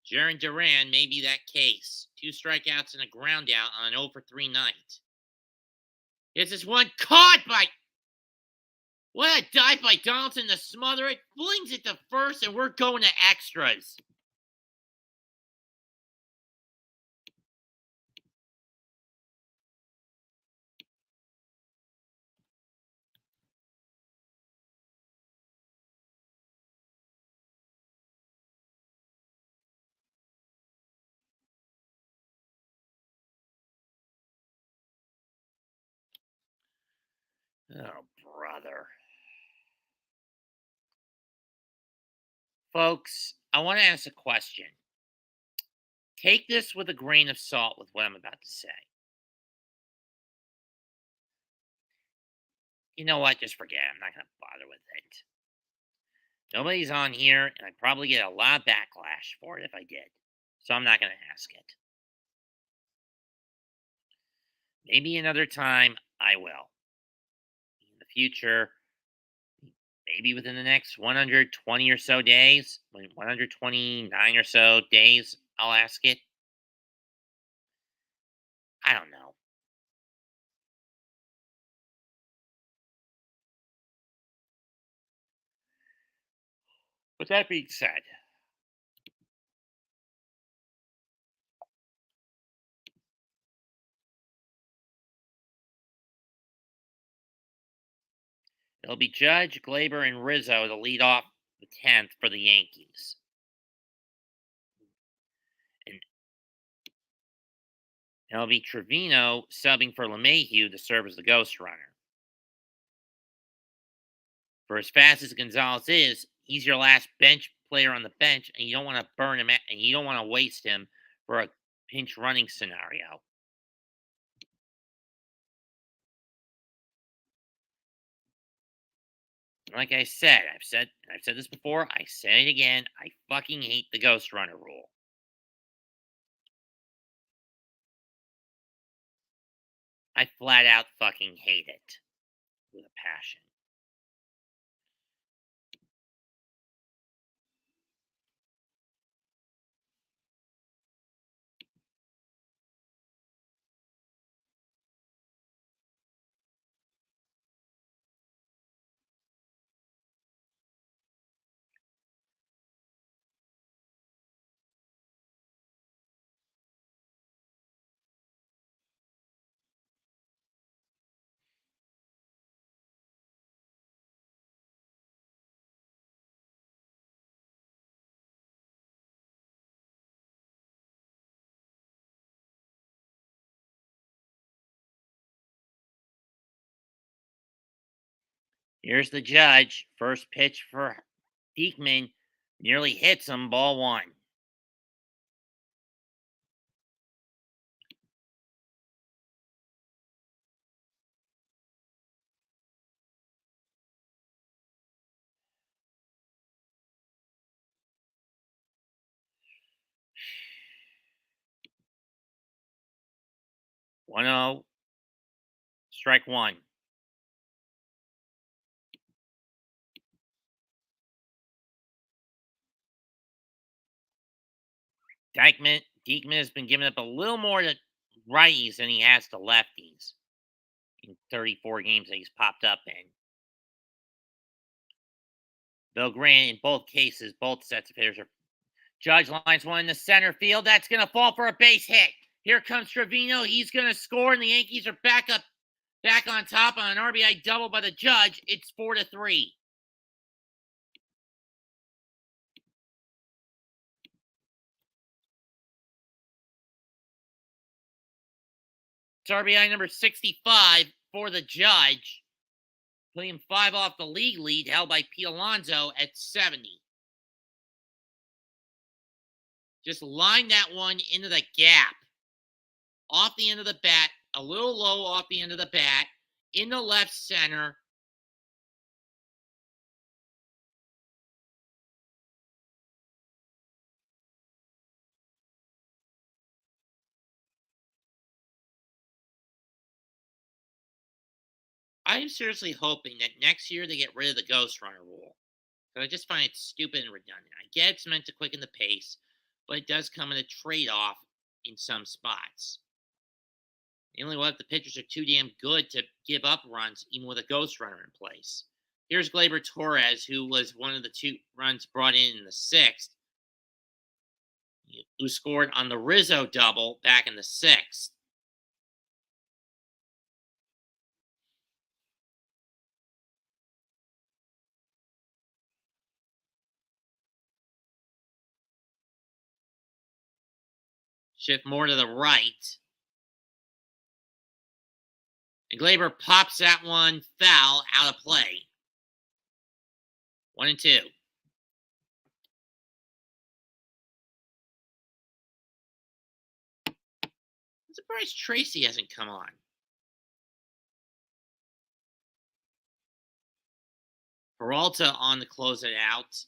A: Jaron Duran may be that case. 2 strikeouts and a ground out on an 0 for 3 night. This is one caught by... What a dive by Donaldson to smother it. Flings it to first, and we're going to extras. Oh, brother. Folks, I want to ask a question. Take this with a grain of salt with what I'm about to say. You know what? Just forget it. I'm not going to bother with it. Nobody's on here, and I'd probably get a lot of backlash for it if I did. So I'm not going to ask it. Maybe another time I will. In the future, maybe within the next 120 or so days, 129 or so days, I'll ask it. I don't know. With that being said, it'll be Judge, Glaber, and Rizzo to lead off the 10th for the Yankees. And it'll be Trevino subbing for LeMahieu to serve as the ghost runner. For as fast as Gonzalez is, he's your last bench player on the bench, and you don't want to burn him, and you don't want to waste him for a pinch running scenario. Like I said, I've said this before, I say it again, I fucking hate the ghost runner rule. I flat out fucking hate it with a passion. Here's the judge. First pitch for Diekman. Nearly hits him. Ball one. One zero. Strike one. Diekman has been giving up a little more to righties than he has to lefties in 34 games that he's popped up in. Though granted, in both cases, both sets of hitters are. Judge lines one in the center field. That's going to fall for a base hit. Here comes Trevino. He's going to score, and the Yankees are back on top on an RBI double by the judge. It's 4-3. It's RBI number 65 for the judge, putting him 5 off the league lead held by Pete Alonso at 70. Just line that one into the gap. Off the end of the bat, a little low off the end of the bat, in the left center. I am seriously hoping that next year they get rid of the ghost runner rule. Because I just find it stupid and redundant. I get it's meant to quicken the pace, but it does come at a trade-off in some spots. They only will if the pitchers are too damn good to give up runs, even with a ghost runner in place. Here's Gleyber Torres, who was one of the 2 runs brought in the 6th, who scored on the Rizzo double back in the 6th. Shift more to the right. And Gleyber pops that one foul out of play. 1-2. I'm surprised Tracy hasn't come on. Peralta on to close it out.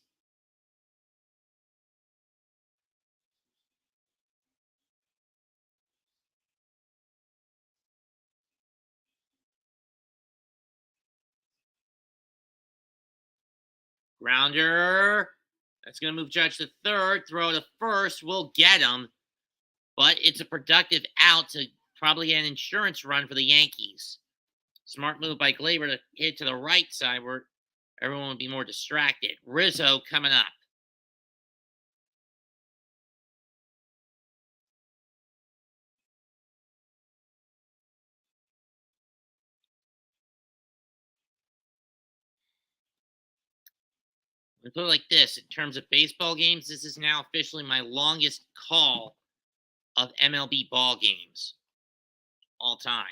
A: Grounder. That's going to move Judge to third. Throw to first. We'll get him. But it's a productive out to probably get an insurance run for the Yankees. Smart move by Gleyber to hit to the right side where everyone would be more distracted. Rizzo coming up. Let me put it like this. In terms of baseball games, this is now officially my longest call of MLB ball games all time.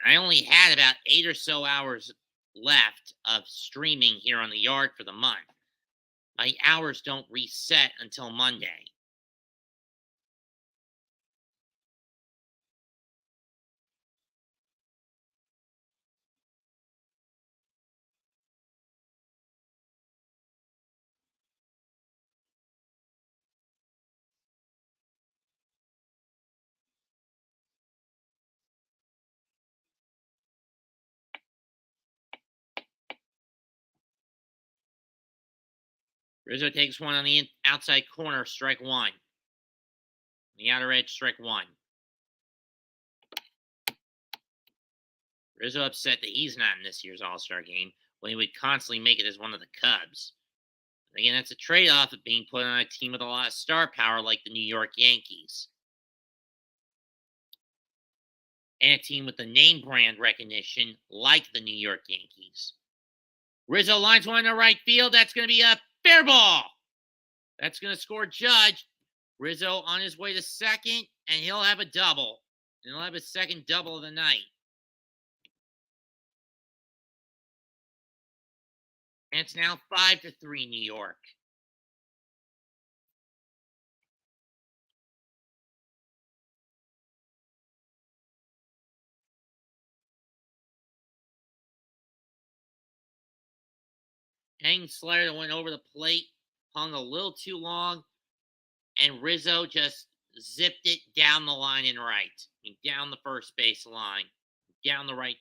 A: I only had about 8 or so hours left of streaming here on the yard for the month. My hours don't reset until Monday. Rizzo takes one on the outside corner, strike one. The outer edge, strike one. Rizzo upset that he's not in this year's All-Star game when he would constantly make it as one of the Cubs. But again, that's a trade-off of being put on a team with a lot of star power like the New York Yankees. And a team with the name brand recognition like the New York Yankees. Rizzo lines one to right field. That's going to be a fair ball. That's going to score Judge. Rizzo on his way to second, and he'll have a double. And he'll have his second double of the night. And it's now 5-3 New York. Hanging slider that went over the plate, hung a little too long, and Rizzo just zipped it down the line and right. I mean, down the first base line, down the right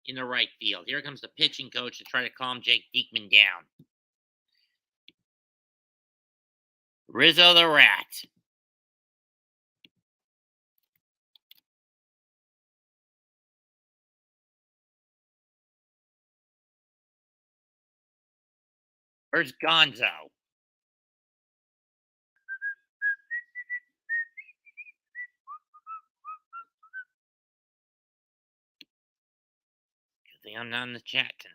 A: in the right field. Here comes the pitching coach to try to calm Jake Diekman down. Rizzo the Rat. Where's Gonzo? Good thing I'm not in the chat tonight.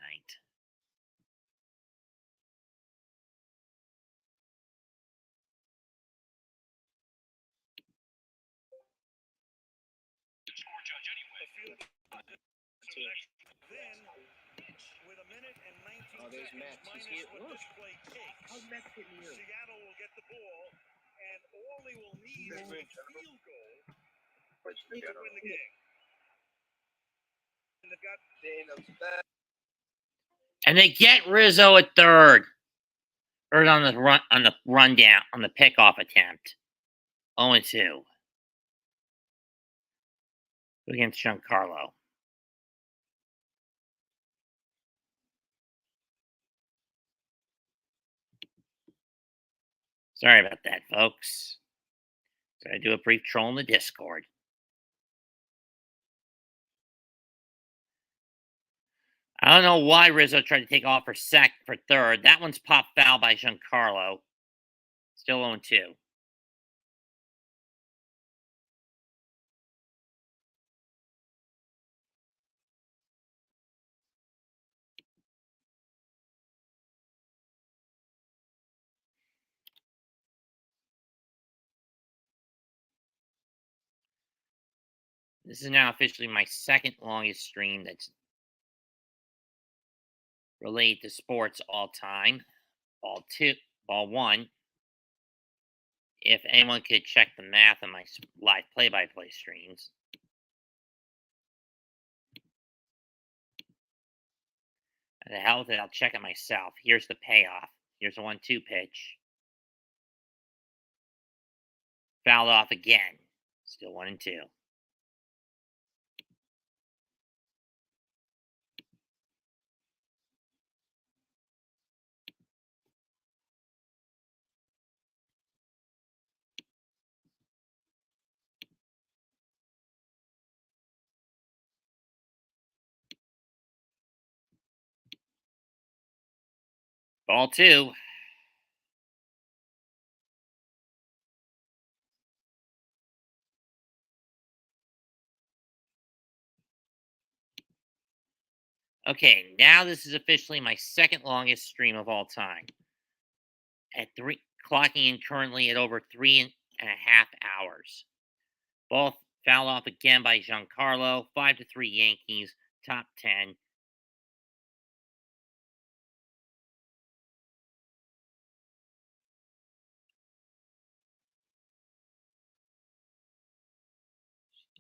C: Oh, there's Max. He's here. Look. How's Max hitting you? Seattle will get the ball, and all they will need is a field goal to win the game.
A: And they get Rizzo at third. Third on the rundown, on the pickoff attempt. 0-2. Against Giancarlo. Sorry about that, folks. So I do a brief troll in the Discord. I don't know why Rizzo tried to take off for third. That one's popped foul by Giancarlo. Still 0-2. This is now officially my second longest stream that's related to sports all time. Ball one. If anyone could check the math on my live play-by-play streams. The hell with it, I'll check it myself. Here's the payoff. Here's the 1-2 pitch. Fouled off again. Still 1-2. Ball two. Okay, now this is officially my second longest stream of all time. Clocking in currently at over 3.5 hours. Both fouled off again by Giancarlo. 5-3 Yankees. Top 10.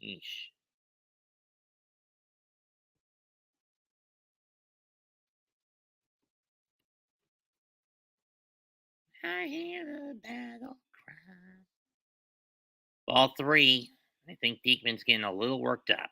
A: Eesh. I hear the battle cry. Ball three. I think Diekman's getting a little worked up.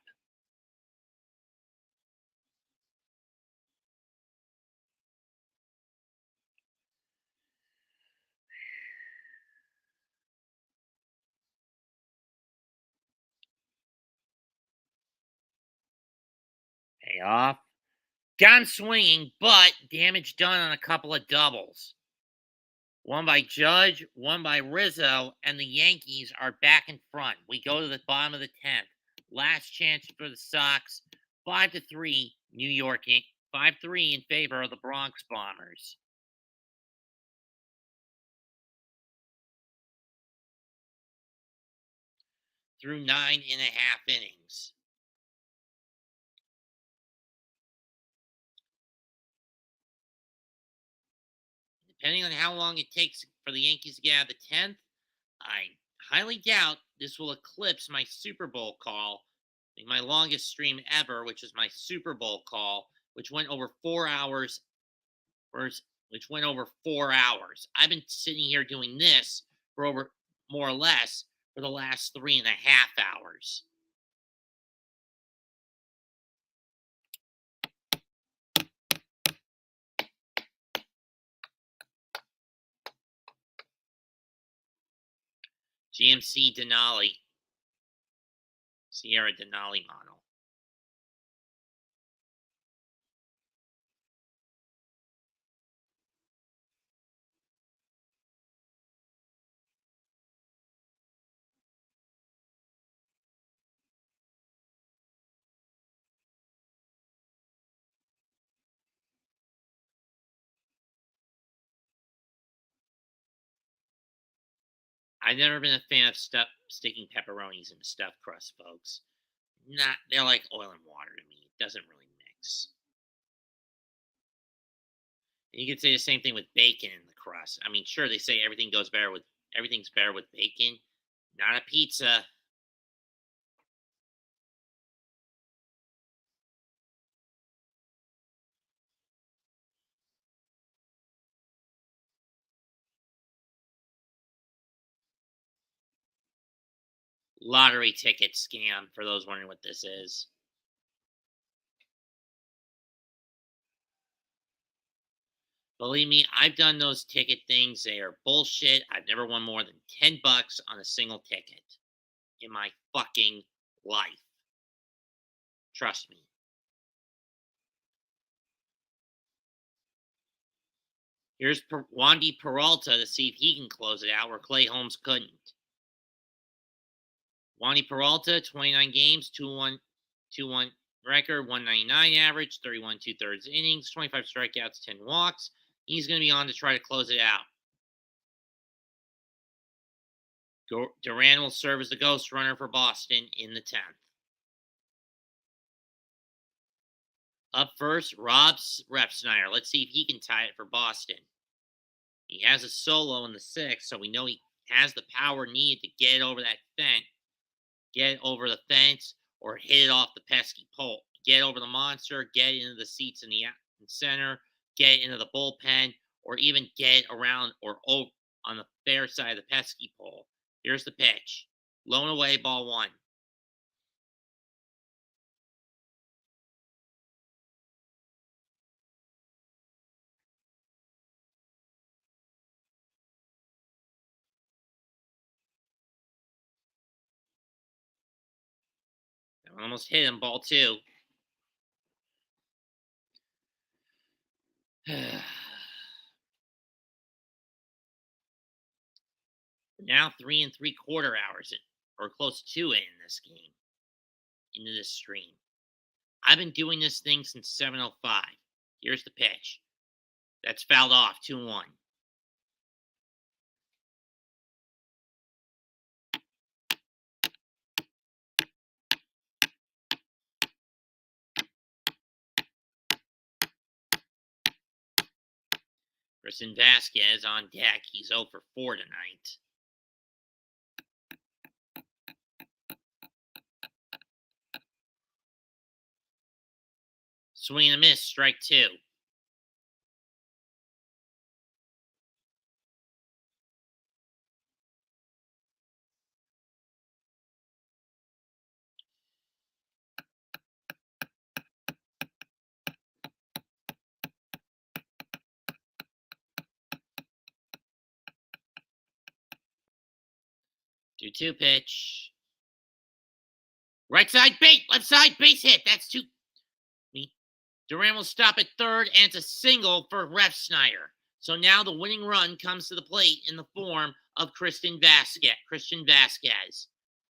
A: Payoff. Got him swinging, but damage done on a couple of doubles. One by Judge, one by Rizzo, and the Yankees are back in front. We go to the bottom of the 10th. Last chance for the Sox. 5-3 New York. 5-3 in favor of the Bronx Bombers. Through 9.5 innings. depending on how long it takes for the Yankees to get out of the 10th, I highly doubt this will eclipse my Super Bowl call, my longest stream ever, which is my Super Bowl call, which went over 4 hours. Which went over 4 hours. I've been sitting here doing this for over, more or less, for the last 3.5 hours. GMC Denali. Sierra Denali model. I've never been a fan of sticking pepperonis in the stuffed crust, folks. They're like oil and water to me. It doesn't really mix. And you could say the same thing with bacon in the crust. I mean, sure, they say everything's better with bacon. Not a pizza. Lottery ticket scam, for those wondering what this is. Believe me, I've done those ticket things. They are bullshit. I've never won more than $10 on a single ticket in my fucking life. Trust me. Here's Wandy Peralta to see if he can close it out where Clay Holmes couldn't. Wandy Peralta, 29 games, 2-1 record, 199 average, 31 2/3 innings, 25 strikeouts, 10 walks. He's going to be on to try to close it out. Duran will serve as the ghost runner for Boston in the 10th. Up first, Rob Refsnyder. Let's see if he can tie it for Boston. He has a solo in the 6th, so we know he has the power needed to get over that fence. Get over the fence or hit it off the pesky pole. Get over the monster, get into the seats in the center, get into the bullpen, or even get around or over on the fair side of the pesky pole. Here's the pitch. Low and away, ball 1. That one almost hit him, ball 2. Now 3 3/4 hours or close to it in this game, into this stream. I've been doing this thing since 7:05. Here's the pitch. That's fouled off, 2-1. Christian Vasquez on deck. He's 0 for 4 tonight. Swing and a miss, strike 2. Two pitch. Right side base, left side base hit. That's 2. Duran will stop at third, and it's a single for Refsnyder. So now the winning run comes to the plate in the form of Christian Vasquez.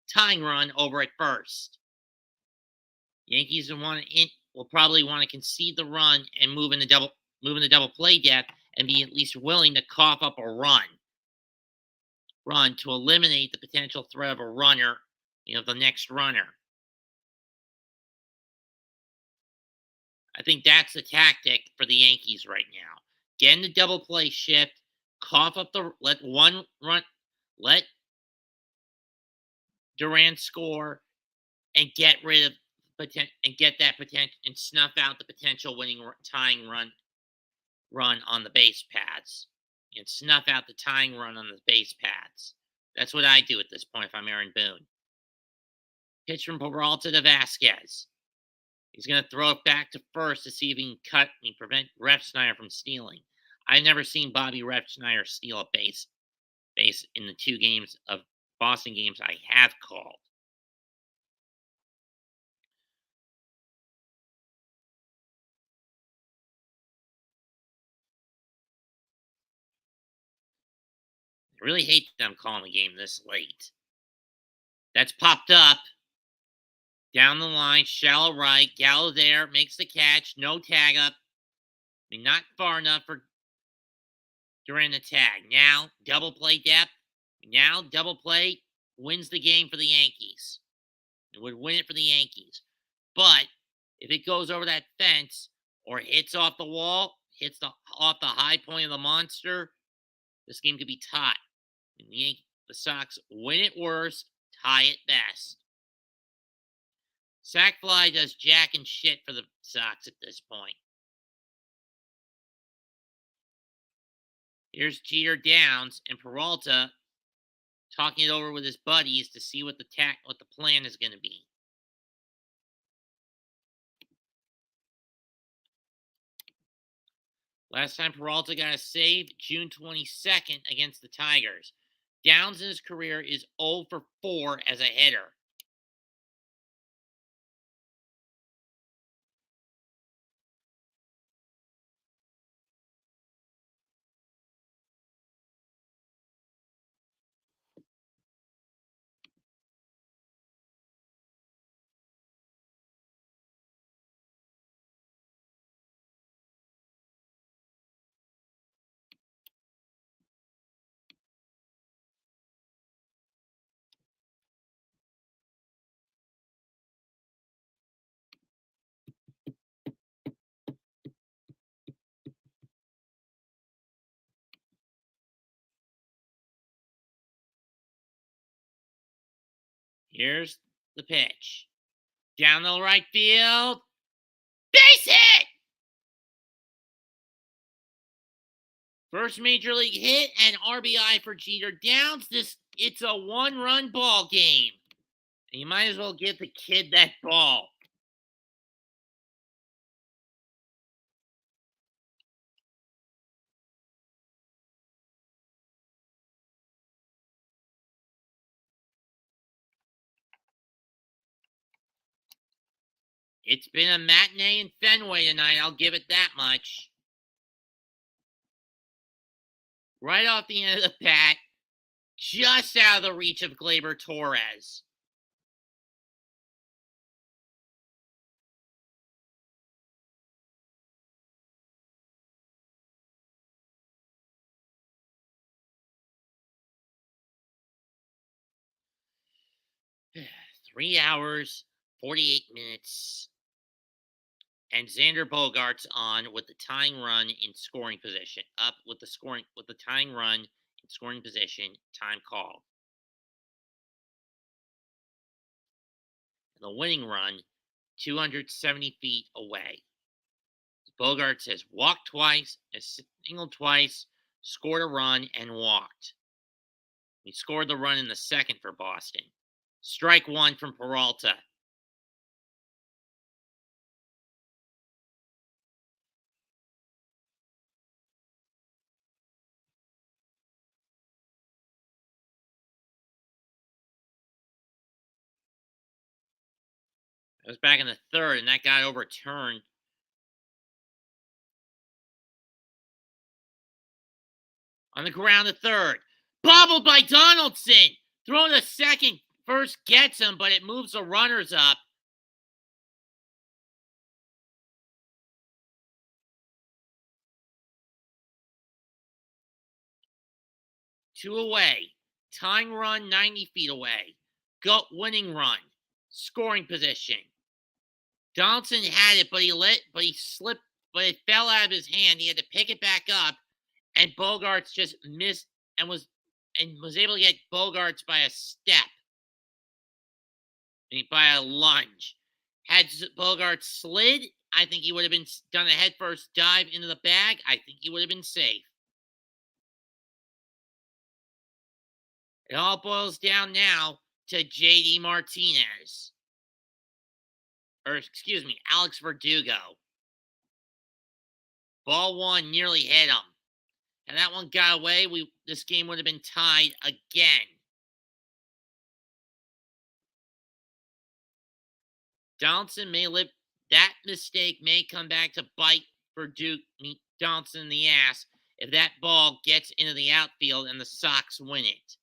A: Tying run over at first. Yankees will probably want to concede the run and move in the double play depth and be at least willing to cough up a run to eliminate the potential threat of a runner, the next runner. I think that's the tactic for the Yankees right now. get in the double play shift, cough up let one run, let Durant score, and get rid of and get that potential and snuff out the potential winning tying run on the base paths, and snuff out the tying run on the base paths. That's what I do at this point if I'm Aaron Boone. Pitch from Peralta to Vasquez. He's going to throw it back to first to see if he can cut and prevent Refsnyder from stealing. I've never seen Bobby Refsnyder steal a base in the 2 games of Boston games I have called. I really hate that I'm calling the game this late. That's popped up. Down the line, shallow right. Gallo there, makes the catch. No tag up. I mean, not far enough for Durant to tag. Now, double play depth. Now, double play wins the game for the Yankees. It would win it for the Yankees. But if it goes over that fence or hits off the wall, off the high point of the monster, this game could be tied. And the Sox win it worst, tie it best. Sack fly does jack and shit for the Sox at this point. Here's Jeter Downs and Peralta talking it over with his buddies to see what the plan is going to be. Last time Peralta got a save, June 22nd against the Tigers. Downs in his career is 0 for 4 as a hitter. Here's the pitch. Down the right field. Base hit! First major league hit and RBI for Jeter Downs. It's a 1-run ball game. And you might as well give the kid that ball. It's been a matinee in Fenway tonight, I'll give it that much. Right off the end of the bat, just out of the reach of Gleyber Torres. Three hours, 48 minutes. And Xander Bogaerts on with the tying run in scoring position. Up with the tying run in scoring position, time called. And the winning run, 270 feet away. Bogaerts has walked twice, has singled twice, scored a run, and walked. He scored the run in the second for Boston. Strike 1 from Peralta. It was back in the third, and that got overturned. On the ground, the third. Bobbled by Donaldson. Thrown to second. First gets him, but it moves the runners up. Two away. Tying run 90 feet away. Winning run. Scoring position. Donaldson had it, but he slipped but it fell out of his hand. He had to pick it back up, and Bogarts just missed and was able to get Bogarts by a step, by a lunge. Had Bogarts slid, I think he would have done a headfirst dive into the bag. I think he would have been safe. It all boils down now to JD Martinez. Or, excuse me, Alex Verdugo. Ball one nearly hit him. And that one got away, this game would have been tied again. Donaldson may live. That mistake may come back to bite Donaldson in the ass if that ball gets into the outfield and the Sox win it.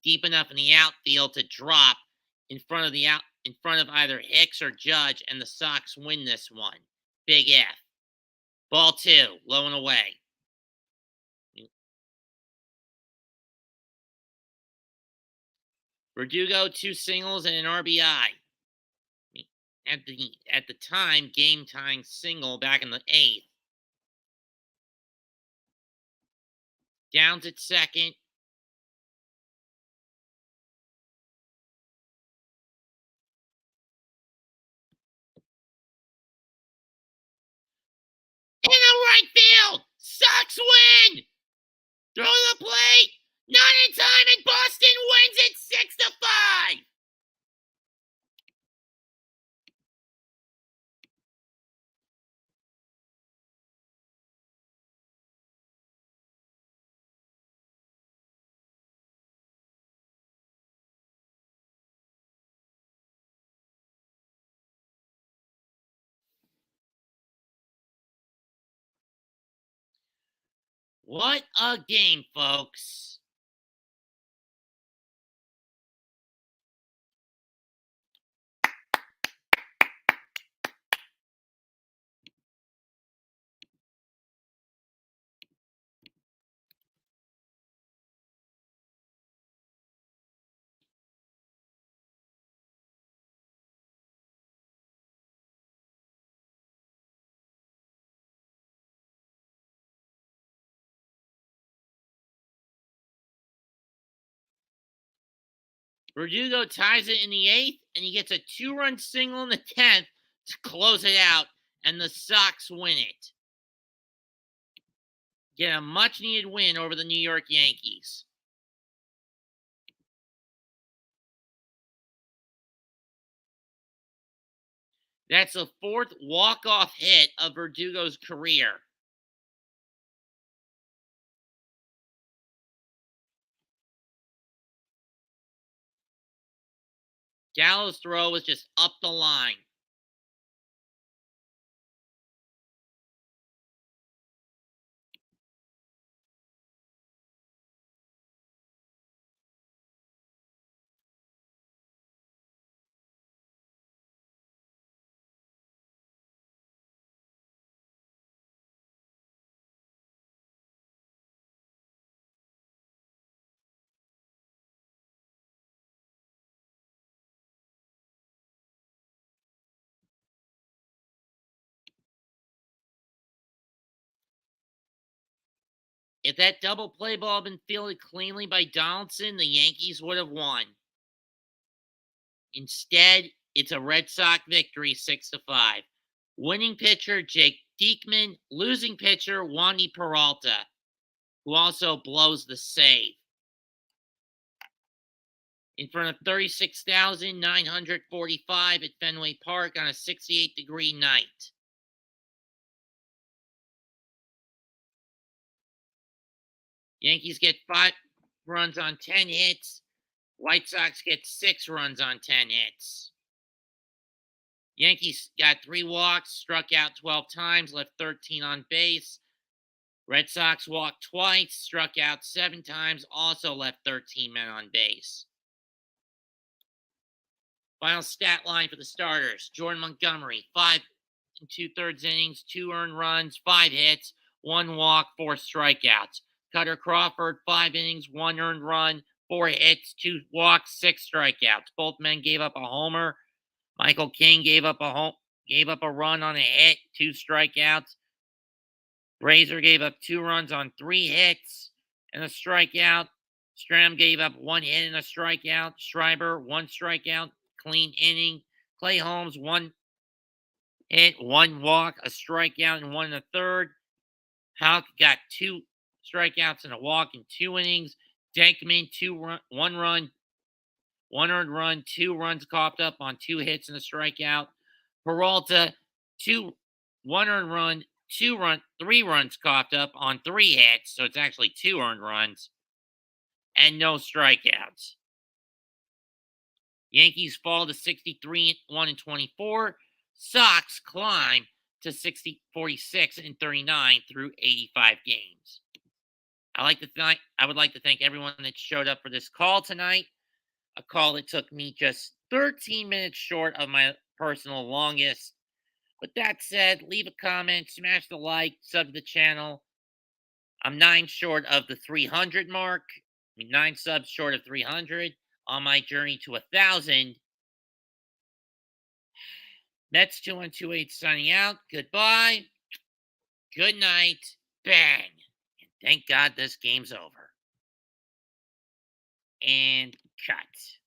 A: Deep enough in the outfield to drop in front of either Hicks or Judge, and the Sox win this one. Big F. Ball two, low and away. Verdugo, 2 singles and an RBI. At the time, game-tying single back in the 8th. Downs at second. In the right field! Sox win! Throw to the plate! Not in time, and Boston wins it 6-5! What a game, folks. Verdugo ties it in the 8th, and he gets a 2-run single in the 10th to close it out, and the Sox win it. Get a much-needed win over the New York Yankees. That's the 4th walk-off hit of Verdugo's career. Gallo's throw was just up the line. If that double play ball had been fielded cleanly by Donaldson, the Yankees would have won. Instead, it's a Red Sox victory 6-5. Winning pitcher Jake Diekman, losing pitcher Wandy Peralta, who also blows the save. In front of 36,945 at Fenway Park on a 68-degree night. Yankees get 5 runs on 10 hits. White Sox get 6 runs on 10 hits. Yankees got 3 walks, struck out 12 times, left 13 on base. Red Sox walked twice, struck out 7 times, also left 13 men on base. Final stat line for the starters. Jordan Montgomery, 5 2/3 innings, 2 earned runs, 5 hits, 1 walk, 4 strikeouts. Cutter Crawford, 5 innings, 1 earned run, 4 hits, 2 walks, 6 strikeouts. Both men gave up a homer. Michael King gave up gave up a run on a hit, 2 strikeouts. Razor gave up 2 runs on 3 hits and a strikeout. Stram gave up 1 hit and a strikeout. Schreiber, 1 strikeout, clean inning. Clay Holmes, 1 hit, 1 walk, a strikeout, and 1 in the third. Houck got 2 strikeouts and a walk in 2 innings. Dankman, 1 run, 1 earned run, 2 runs coughed up on 2 hits and a strikeout. Peralta, 1 earned run, 3 runs coughed up on 3 hits, so it's actually 2 earned runs, and no strikeouts. Yankees fall to 63-1-24. Sox climb to 46-39 through 85 games. I would like to thank everyone that showed up for this call tonight. A call that took me just 13 minutes short of my personal longest. With that said, leave a comment, smash the like, sub to the channel. I'm 9 short of the 300 mark. 9 subs short of 300 on my journey to 1,000. Mets 2128 signing out. Goodbye. Good night. Bang. And thank God this game's over. And cut.